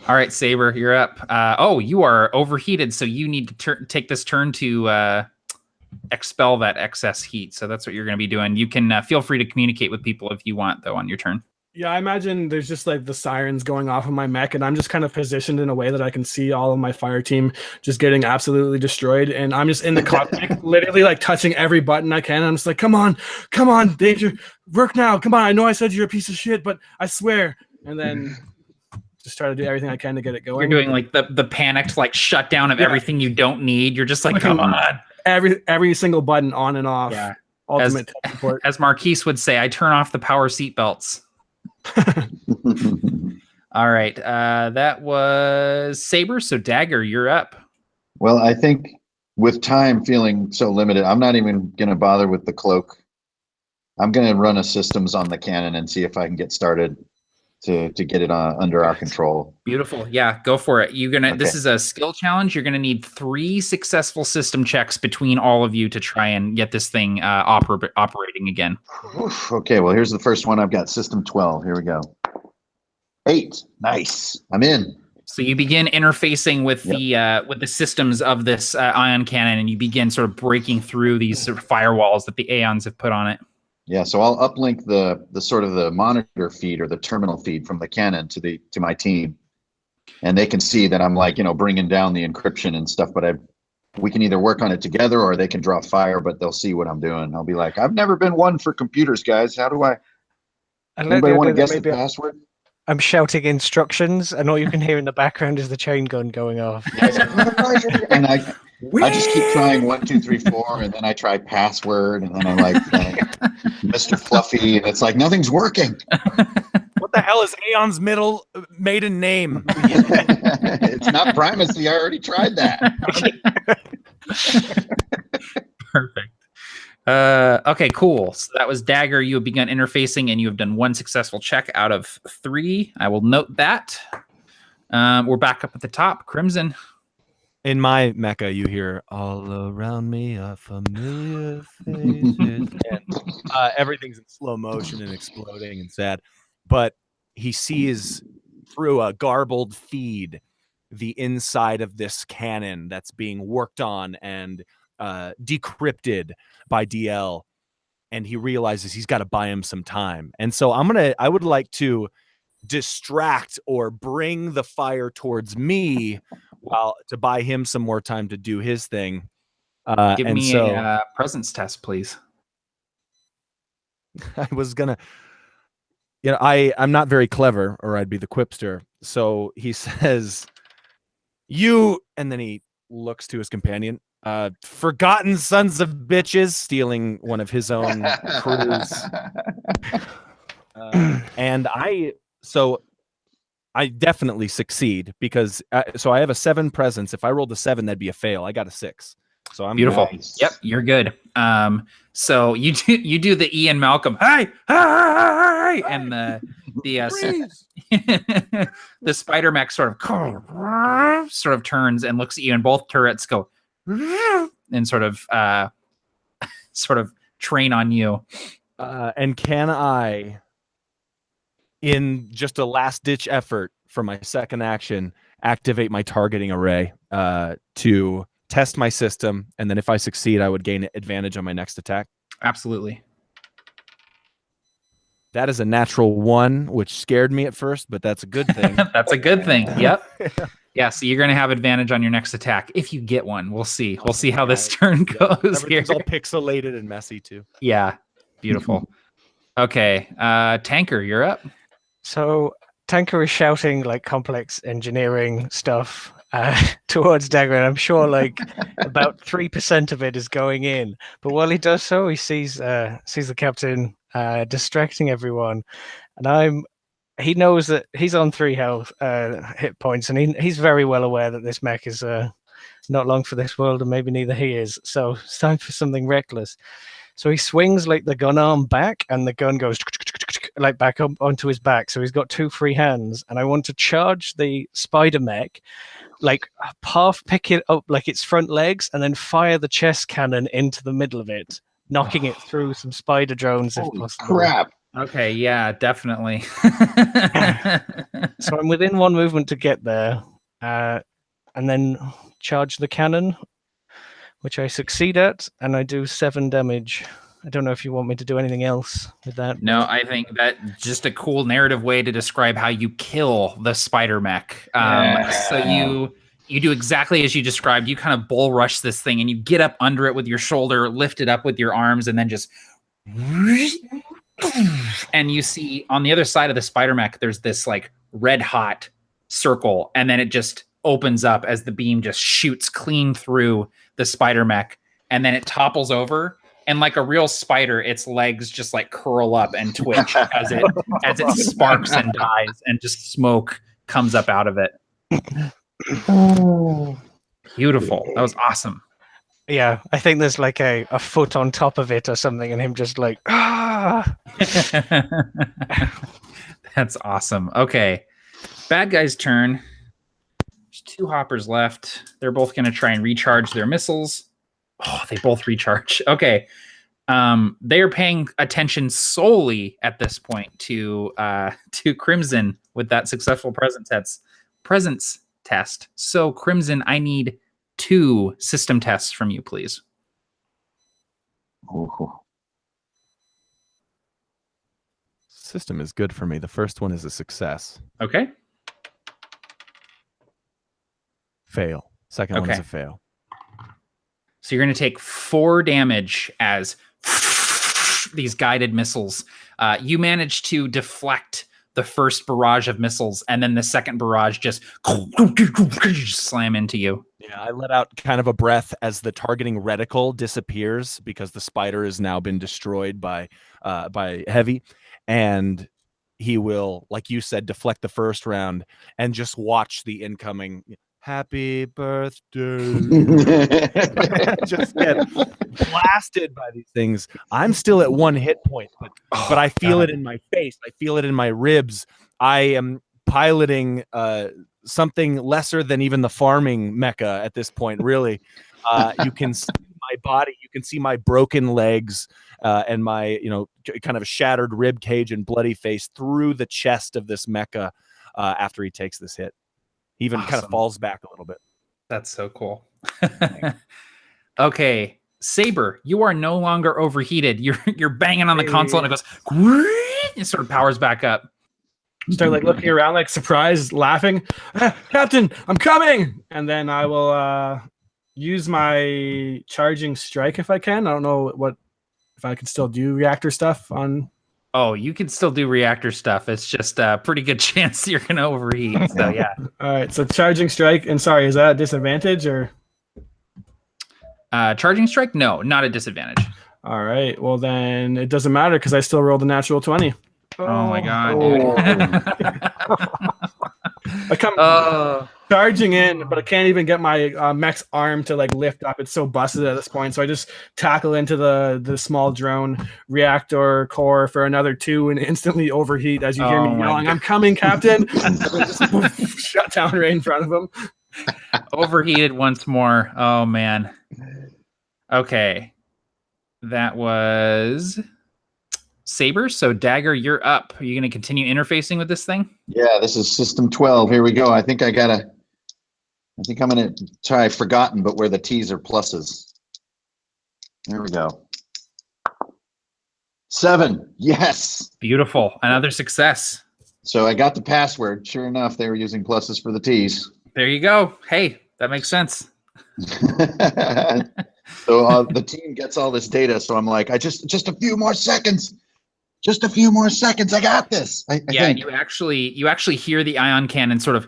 S1: All right, Saber, you're up. Oh, you are overheated, so you need to take this turn to expel that excess heat. So that's what you're going to be doing. You can feel free to communicate with people if you want, though, on your turn.
S3: Yeah, I imagine there's just like the sirens going off of my mech, and I'm just kind of positioned in a way that I can see all of my fire team just getting absolutely destroyed. And I'm just in the cockpit, literally like touching every button I can. I'm just like, come on, danger, work now. Come on. I know I said you're a piece of shit, but I swear. And then just try to do everything I can to get it going.
S1: You're doing like the panicked like shutdown of everything you don't need. You're just like, come on.
S3: Every single button on and off.
S1: Yeah.
S3: Ultimate tech support.
S1: As Marquise would say, I turn off the power seatbelts. All right. That was Saber. So Dagger, you're up.
S5: Well, I think with time feeling so limited, I'm not even going to bother with the cloak. I'm going to run a systems on the cannon and see if I can get started to get it under our control.
S1: Beautiful. Yeah, go for it. You're gonna.
S5: Okay.
S1: This is a skill challenge. You're gonna need 3 successful system checks between all of you to try and get this thing operating again.
S5: Oof, okay, well, here's the first one. I've got system 12. Here we go. 8. Nice. I'm in.
S1: So you begin interfacing with the systems of this ion cannon, and you begin sort of breaking through these sort of firewalls that the Aeons have put on it.
S5: Yeah, so I'll uplink the sort of the monitor feed or the terminal feed from the cannon to my team, and they can see that I'm like, bringing down the encryption and stuff. But we can either work on it together, or they can draw fire, but they'll see what I'm doing. I'll be like, I've never been one for computers, guys. How do I? Anybody want to guess the password?
S4: I'm shouting instructions, and all you can hear in the background is the chain gun going off.
S5: And I just keep trying 1, 2, 3, 4, and then I try password, and then I'm like Mr. Fluffy, and it's like nothing's working.
S2: What the hell is Aeon's maiden name?
S5: It's not primacy. I already tried that.
S1: Perfect. Okay, cool. So that was Dagger. You have begun interfacing, and you have done 1 successful check out of 3. I will note that. We're back up at the top. Crimson.
S2: In my mecha, you hear all around me are familiar faces. And everything's in slow motion and exploding and sad. But he sees through a garbled feed the inside of this cannon that's being worked on and decrypted by DL. And he realizes he's got to buy him some time. And so I would like to distract or bring the fire towards me to buy him some more time to do his thing.
S1: Give me a presence test, please.
S2: I was gonna, I'm not very clever, or I'd be the quipster. So he says, "You," and then he looks to his companion. Forgotten sons of bitches, stealing one of his own crews. And I definitely succeed because so I have a 7 presence. If I rolled a 7, that'd be a fail. I got a 6. So I'm
S1: beautiful.
S5: Nice.
S1: Yep, you're good. So you do the Ian Malcolm, hey, and the the spider mech sort of turns and looks at you, and both turrets go and sort of train on you.
S2: And can I, in just a last-ditch effort for my second action, activate my targeting array to test my system, and then if I succeed, I would gain advantage on my next attack?
S1: Absolutely.
S2: That is a natural 1, which scared me at first, but that's a good thing.
S1: That's a good thing. Yep. Yeah, so you're going to have advantage on your next attack if you get one. We'll see. We'll see how this turn goes here.
S2: Everything's all pixelated and messy, too.
S1: Yeah, beautiful. Okay, Tanker, you're up.
S4: So Tanker is shouting like complex engineering stuff towards Dagger, and I'm sure like about 3% of it is going in. But while he does so, he sees the captain distracting everyone, and he knows that he's on 3 hit points, and he's very well aware that this mech is not long for this world, and maybe neither he is. So it's time for something reckless. So he swings like the gun arm back, and the gun goes like back up onto his back. So he's got 2 free hands, and I want to charge the spider mech, like half pick it up like its front legs, and then fire the chest cannon into the middle of it, knocking it through some spider drones if
S5: Holy
S4: possible.
S5: crap.
S1: Okay, yeah, definitely.
S4: So I'm within 1 movement to get there, and then charge the cannon, which I succeed at, and I do 7 damage. I don't know if you want me to do anything else with that.
S1: No, I think that just a cool narrative way to describe how you kill the spider mech. So you do exactly as you described. You kind of bull rush this thing, and you get up under it with your shoulder, lift it up with your arms, and then just. And you see on the other side of the spider mech, there's this like red hot circle, and then it just opens up as the beam just shoots clean through the spider mech, and then it topples over, and like a real spider, its legs just like curl up and twitch as it sparks and dies, and just smoke comes up out of it. Beautiful. That was awesome.
S4: Yeah, I think there's like a foot on top of it or something, and him just like, ah!
S1: That's awesome. Okay. Bad guy's turn. There's 2 hoppers left. They're both going to try and recharge their missiles. Oh, they both recharge. Okay. They are paying attention solely at this point to Crimson with that successful presence test. So Crimson, I need 2 system tests from you, please.
S5: Ooh.
S2: System is good for me. The first one is a success.
S1: Okay.
S2: Fail. Second one is
S1: Okay.
S2: a fail.
S1: So you're going to take 4 damage as these guided missiles. You manage to deflect the first barrage of missiles, and then the second barrage just slam into you.
S2: Yeah, I let out kind of a breath as the targeting reticle disappears because the spider has now been destroyed by heavy, and he will, like you said, deflect the first round and just watch the incoming happy birthday just get blasted by these things. I'm still at 1 hit point, but I feel it in my face. I feel it in my ribs. I am piloting something lesser than even the farming mecha at this point, really. You can see my body. You can see my broken legs and my, kind of shattered rib cage and bloody face through the chest of this mecha after he takes this hit. He even kind of falls back a little bit.
S1: That's so cool. Okay, Saber, you are no longer overheated. You're banging on the console, and it goes. It sort of powers back up.
S3: Start like looking around, like surprised, laughing. Captain, I'm coming! And then I will use my charging strike if I can. I don't know if I can still do reactor stuff on.
S1: Oh, you can still do reactor stuff. It's just a pretty good chance you're gonna overheat. So yeah.
S3: All right, so charging strike, and sorry, is that a disadvantage or?
S1: Charging strike? No, not a disadvantage.
S3: All right, well then it doesn't matter because I still rolled a natural 20.
S1: Oh my god, dude.
S3: I come charging in, but I can't even get my mech's arm to like lift up. It's so busted at this point. So I just tackle into the small drone reactor core for another 2 and instantly overheat as you hear me yelling, "I'm coming, Captain!" And then just shut down right in front of him.
S1: Overheated once more. Oh man. Okay. That was Saber. So Dagger, you're up. Are you going to continue interfacing with this thing?
S5: Yeah, this is system 12. Here we go. I think I'm going to try Forgotten, but where the T's are pluses. There we go. 7. Yes.
S1: Beautiful. Another success.
S5: So I got the password. Sure enough, they were using pluses for the T's.
S1: There you go. Hey, that makes sense.
S5: So the team gets all this data. So I'm like, just a few more seconds. Just a few more seconds. I got this. I think.
S1: You actually hear the ion cannon sort of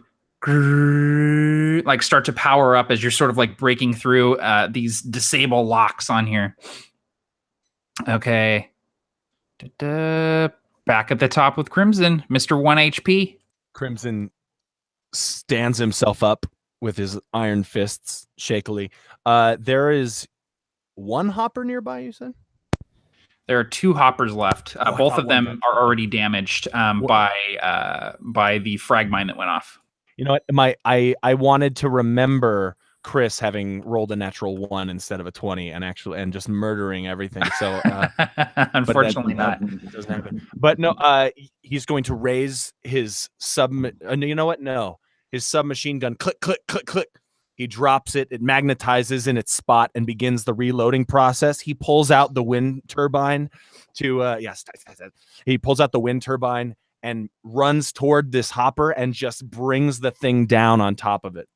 S1: like start to power up as you're sort of like breaking through these disable locks on here. Okay. Back at the top with Crimson, Mr. 1 HP.
S2: Crimson stands himself up with his iron fists shakily. There is 1 hopper nearby, you said?
S1: There are 2 hoppers left. Both of them are already damaged by the frag mine that went off.
S2: You know what? I wanted to remember Chris having rolled a natural 1 instead of a 20 and just murdering everything. So
S1: Unfortunately not.
S2: Doesn't happen. But no, he's going to raise his you know what? No. His submachine gun, click, click, click, click. He drops it. It magnetizes in its spot and begins the reloading process. He pulls out the wind turbine he pulls out the wind turbine and runs toward this hopper and just brings the thing down on top of it.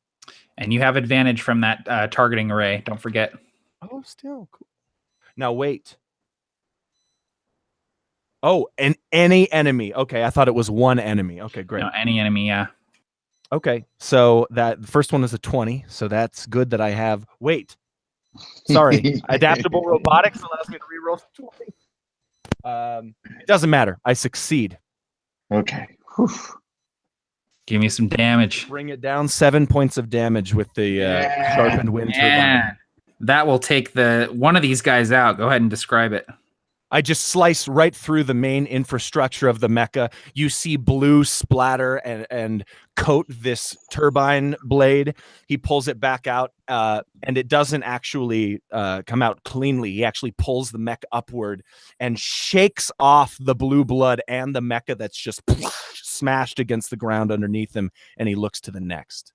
S1: And you have advantage from that targeting array. Don't forget.
S2: Oh, still cool. Now wait. Oh, and any enemy. Okay, I thought it was one enemy. Okay, great.
S1: No, any enemy, yeah.
S2: Okay, so the first one is a 20, so that's good that I have. Wait, sorry, adaptable robotics allows me to reroll 20. It doesn't matter. I succeed.
S5: Okay. Whew.
S1: Give me some damage.
S2: Bring it down 7 points of damage with the sharpened wind turbine.
S1: That will take one of these guys out. Go ahead and describe it.
S2: I just slice right through the main infrastructure of the mecha. You see blue splatter and coat this turbine blade. He pulls it back out, and it doesn't actually come out cleanly. He actually pulls the mech upward and shakes off the blue blood and the mecha that's just smashed against the ground underneath him, and he looks to the next.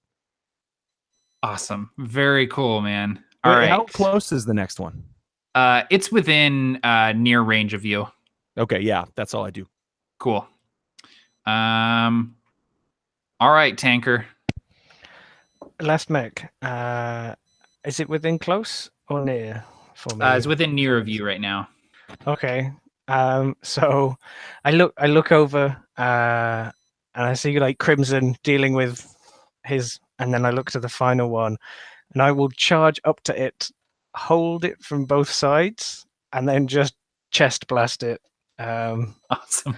S1: Awesome. Very cool, man. All right.
S2: How close is the next one?
S1: It's within near range of you.
S2: Okay, yeah, that's all I do.
S1: Cool. All right, tanker.
S4: Last mech. Is it within close or near for me?
S1: It's within near of you right now.
S4: Okay. So I look over and I see like Crimson dealing with his, and then I look to the final one, and I will charge up to it, hold it from both sides, and then just chest blast it.
S1: Awesome.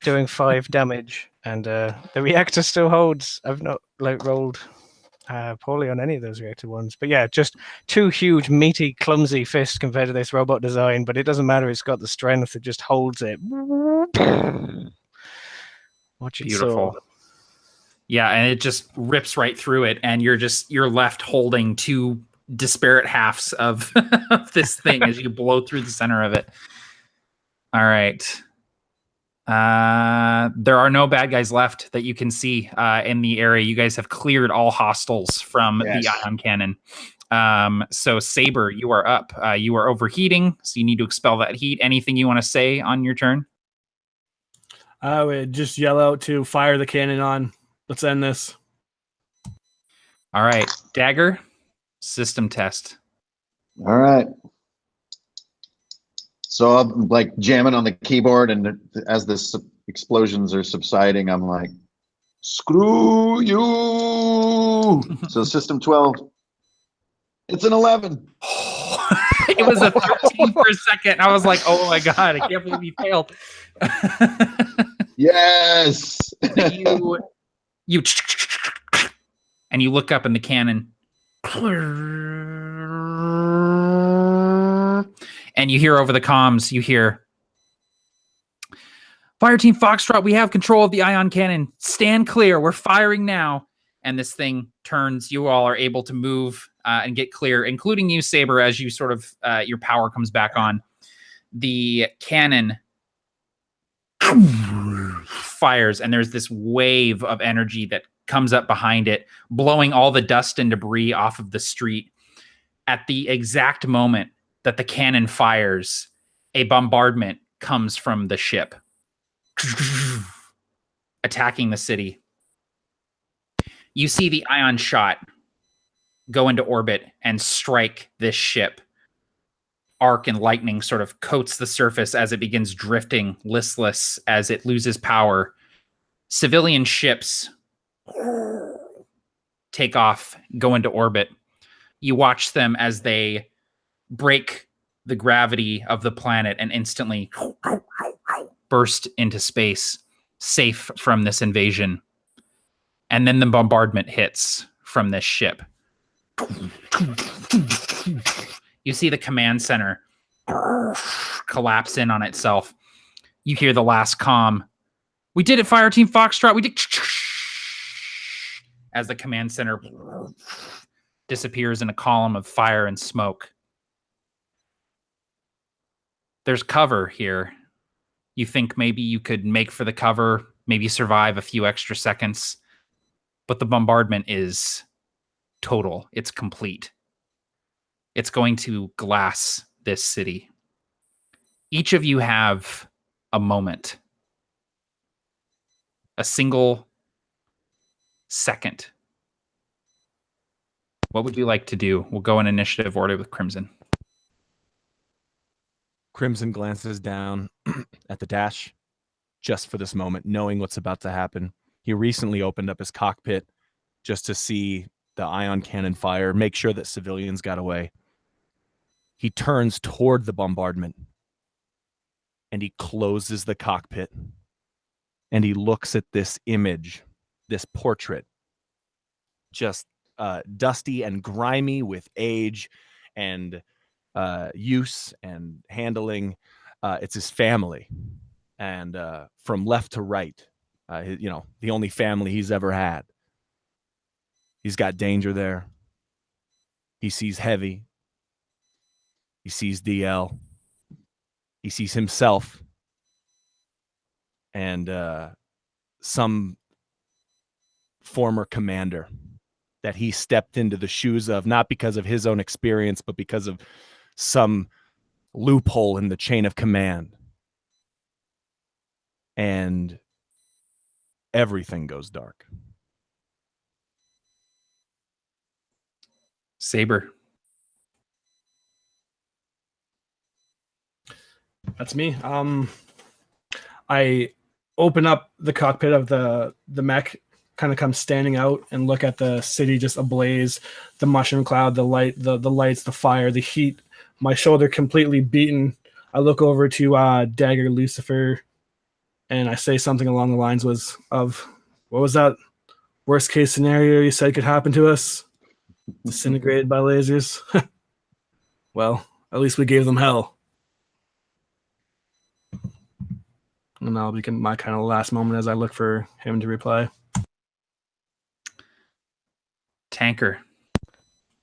S4: Doing 5 damage, and the reactor still holds. I've not rolled poorly on any of those reactor ones, but yeah, just 2 huge, meaty, clumsy fists compared to this robot design. But it doesn't matter; it's got the strength. It just holds it. Watch it.
S1: Beautiful. Yeah, and it just rips right through it, and you're left holding 2 disparate halves of this thing as you blow through the center of it. All right. There are no bad guys left that you can see in the area. You guys have cleared all hostiles from the ion cannon. So Saber, you are up. You are overheating, so you need to expel that heat. Anything you want to say on your turn?
S3: I would just yell out to fire the cannon on. Let's end this.
S1: All right. Dagger, system test.
S5: All right. So I'm like jamming on the keyboard, and as the explosions are subsiding, I'm like, screw you. So system 12, it's an 11.
S1: It was a 13 for a second. I was like, oh my God, I can't believe you failed.
S5: Yes.
S1: you and you look up in the cannon. And you hear over the comms, you hear, Fireteam Foxtrot, we have control of the ion cannon. Stand clear. We're firing now. And this thing turns. You all are able to move and get clear, including you, Saber, as you sort of, your power comes back on. The cannon fires, and there's this wave of energy that comes up behind it, blowing all the dust and debris off of the street. At the exact moment that the cannon fires, a bombardment comes from the ship, attacking the city. You see the ion shot go into orbit and strike this ship. Arc and lightning sort of coats the surface as it begins drifting, listless, as it loses power. Civilian ships take off, go into orbit. You watch them as they break the gravity of the planet and instantly burst into space, safe from this invasion. And then the bombardment hits from this ship. You see the command center collapse in on itself. You hear the last comm. We did it, Fireteam Foxtrot. We did. As the command center disappears in a column of fire and smoke. There's cover here. You think maybe you could make for the cover, maybe survive a few extra seconds, but the bombardment is total. It's complete. It's going to glass this city. Each of you have a moment, a single second. What would you like to do? We'll go in initiative order with Crimson.
S2: Crimson glances down at the dash just for this moment, knowing what's about to happen. He recently opened up his cockpit just to see the ion cannon fire, make sure that civilians got away. He turns toward the bombardment and he closes the cockpit and he looks at this image, this portrait, just dusty and grimy with age and use and handling. It's his family, and from left to right, the only family he's ever had. He's got Danger there. He sees Heavy. He sees DL. He sees himself and some former commander that he stepped into the shoes of, not because of his own experience, but because of some loophole in the chain of command. And everything goes dark.
S1: Saber.
S3: That's me. I open up the cockpit of the mech, kind of come standing out and look at the city just ablaze, the mushroom cloud, the light, the lights, the fire, the heat. My shoulder completely beaten. I look over to Dagger Lucifer, and I say something along the lines of, what was that worst case scenario you said could happen to us? Disintegrated by lasers. Well, at least we gave them hell. And that'll be my kind of last moment as I look for him to reply.
S1: Tanker.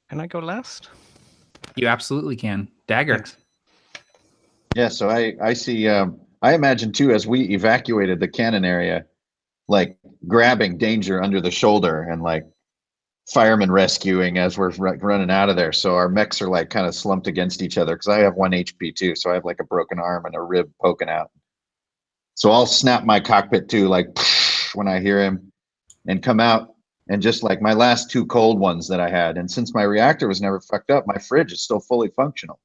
S4: Can I go last?
S1: You absolutely can. Dagger.
S4: Thanks.
S5: Yeah, so I see, I imagine too, as we evacuated the cannon area, like grabbing Danger under the shoulder and like firemen rescuing as we're running out of there. So our mechs are like kind of slumped against each other because I have 1 HP too. So I have like a broken arm and a rib poking out. So I'll snap my cockpit too, like when I hear him, and come out and just like my last 2 cold ones that I had. And since my reactor was never fucked up, my fridge is still fully functional.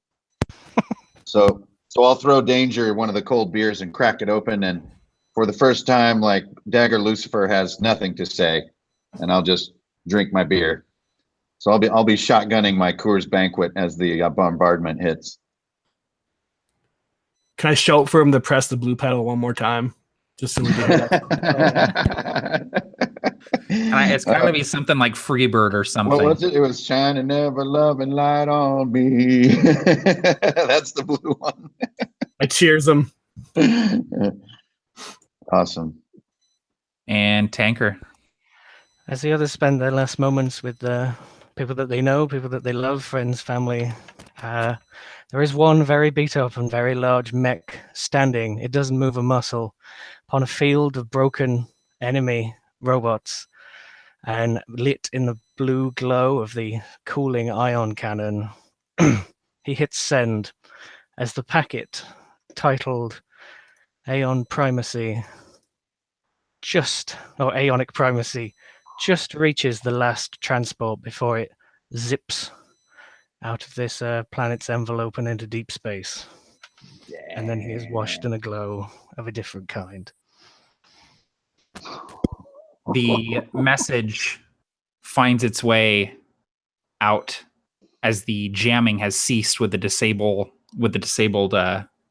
S5: So I'll throw Danger one of the cold beers and crack it open. And for the first time, like Dagger Lucifer has nothing to say, and I'll just drink my beer. So I'll be shotgunning my Coors Banquet as the bombardment hits.
S3: Can I shout for him to press the blue pedal one more time? Just so we get that.
S1: It's got to be something like Freebird or something.
S5: What was it? It was shining ever loving light on me. That's the blue one.
S3: I cheers him.
S5: Awesome.
S1: And Tanker.
S4: As the others spend their last moments with the people that they know, people that they love, friends, family, there is one very beat up and very large mech standing. It doesn't move a muscle upon a field of broken enemy robots, and lit in the blue glow of the cooling ion cannon, he hits send as the packet titled Aeon Primacy Aeonic Primacy just reaches the last transport before it zips out of this planet's envelope and into deep space. Yeah. And then he is washed in a glow of a different kind.
S1: The message finds its way out as the jamming has ceased with the disabled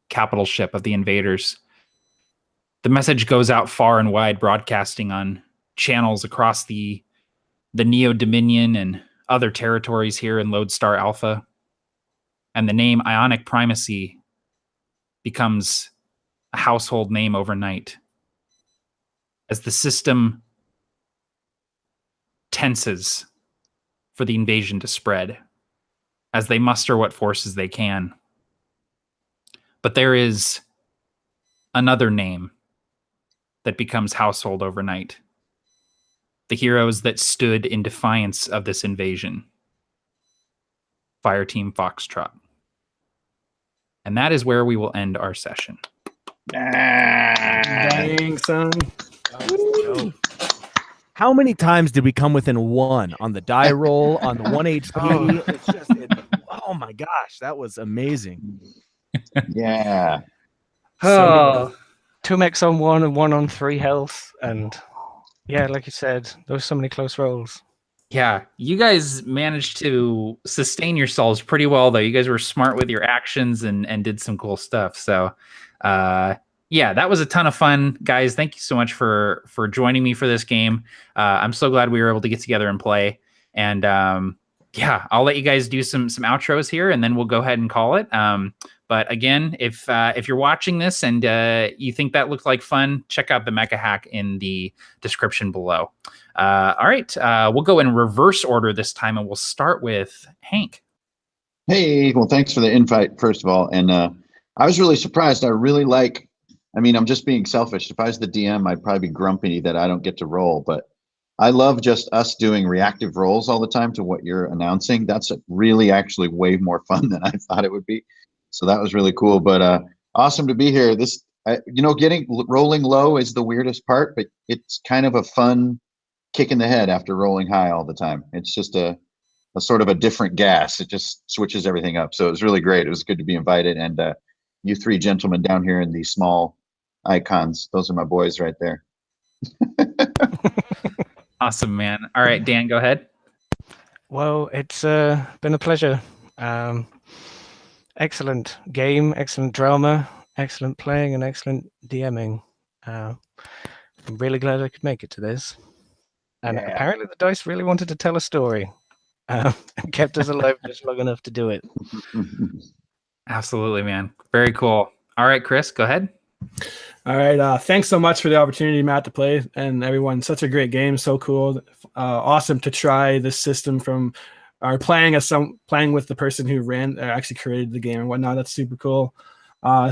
S1: capital ship of the invaders. The message goes out far and wide, broadcasting on channels across the Neo Dominion and other territories here in Lodestar Alpha. And the name Ionic Primacy becomes a household name overnight. As the system tenses for the invasion to spread as they muster what forces they can. But there is another name that becomes household overnight. The heroes that stood in defiance of this invasion. Fireteam Foxtrot. And that is where we will end our session.
S3: Dang, son.
S2: How many times did we come within 1 on the die roll, on the 1 HP? It's just, oh my gosh, that was amazing.
S5: Yeah.
S4: Oh, 2 mechs on 1 and 1 on 3 health. And yeah, like you said, there were so many close rolls.
S1: Yeah, you guys managed to sustain yourselves pretty well, though. You guys were smart with your actions and did some cool stuff. So, yeah, that was a ton of fun, guys. Thank you so much for joining me for this game. I'm so glad we were able to get together and play. And yeah, I'll let you guys do some outros here, and then we'll go ahead and call it. But again, if you're watching this and you think that looked like fun, check out the Mecha Hack in the description below. All right, we'll go in reverse order this time, and we'll start with Hank.
S5: Hey, well, thanks for the invite, first of all. And I was really surprised. I really like, I mean, I'm just being selfish. If I was the DM, I'd probably be grumpy that I don't get to roll. But I love just us doing reactive rolls all the time to what you're announcing. That's really actually way more fun than I thought it would be. So that was really cool. But awesome to be here. This, rolling low is the weirdest part, but it's kind of a fun kick in the head after rolling high all the time. It's just a sort of a different gas. It just switches everything up. So it was really great. It was good to be invited. And you 3 gentlemen down here in these small icons, those are my boys right there.
S1: Awesome, man. All right, Dan, go ahead.
S4: Well, it's been a pleasure. Excellent game, excellent drama, excellent playing, and excellent DMing. I'm really glad I could make it to this. And apparently the dice really wanted to tell a story and kept us alive just long enough to do it.
S1: Absolutely, man. Very cool. All right, Chris, go ahead.
S3: All right. Thanks so much for the opportunity, Matt, to play, and everyone. Such a great game. So cool. Awesome to try this system from playing with the person who actually created the game and whatnot. That's super cool.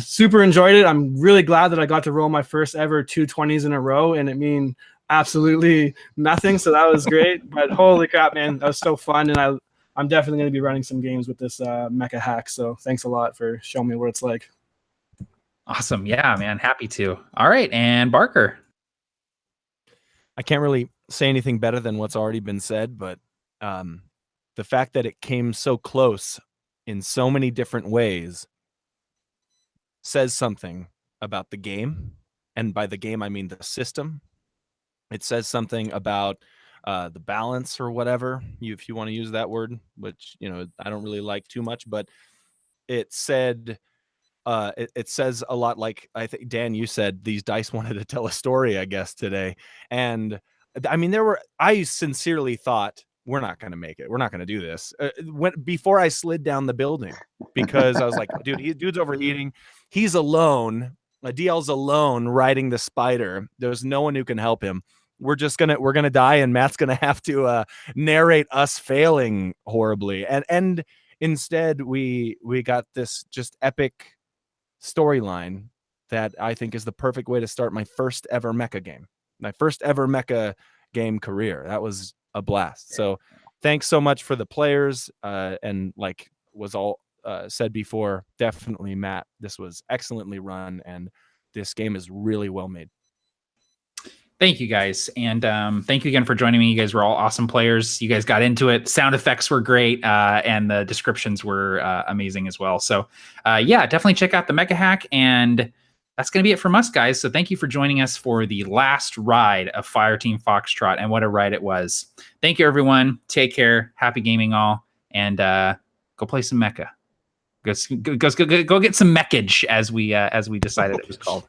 S3: Super enjoyed it. I'm really glad that I got to roll my first ever 2 20s in a row, and it mean absolutely nothing. So that was great. But holy crap, man, that was so fun. And I'm definitely going to be running some games with this Mecha Hack. So thanks a lot for showing me what it's like.
S1: Awesome. Yeah, man. Happy to. All right. And Barker.
S2: I can't really say anything better than what's already been said, but the fact that it came so close in so many different ways says something about the game. And by the game, I mean the system. It says something about the balance or whatever, if you want to use that word, which, I don't really like too much, but it said... it says a lot, like I think Dan, you said these dice wanted to tell a story, I guess, today. And I mean, I sincerely thought we're not going to make it. We're not going to do this before I slid down the building, because I was like, dude's overheating. He's alone. DL's alone riding the spider. There's no one who can help him. We're going to die. And Matt's going to have to narrate us failing horribly. And instead we got this just epic storyline that I think is the perfect way to start my first ever mecha game career. That was a blast. So thanks so much for the players, and like was all said before, definitely Matt, this was excellently run, and this game is really well made.
S1: Thank you, guys. And thank you again for joining me. You guys were all awesome players. You guys got into it. Sound effects were great, and the descriptions were amazing as well. So yeah, definitely check out the Mecha Hack. And that's going to be it from us, guys. So thank you for joining us for the last ride of Fireteam Foxtrot, and what a ride it was. Thank you, everyone. Take care. Happy gaming all. And go play some Mecha. Go get some mechage, as we decided it was called.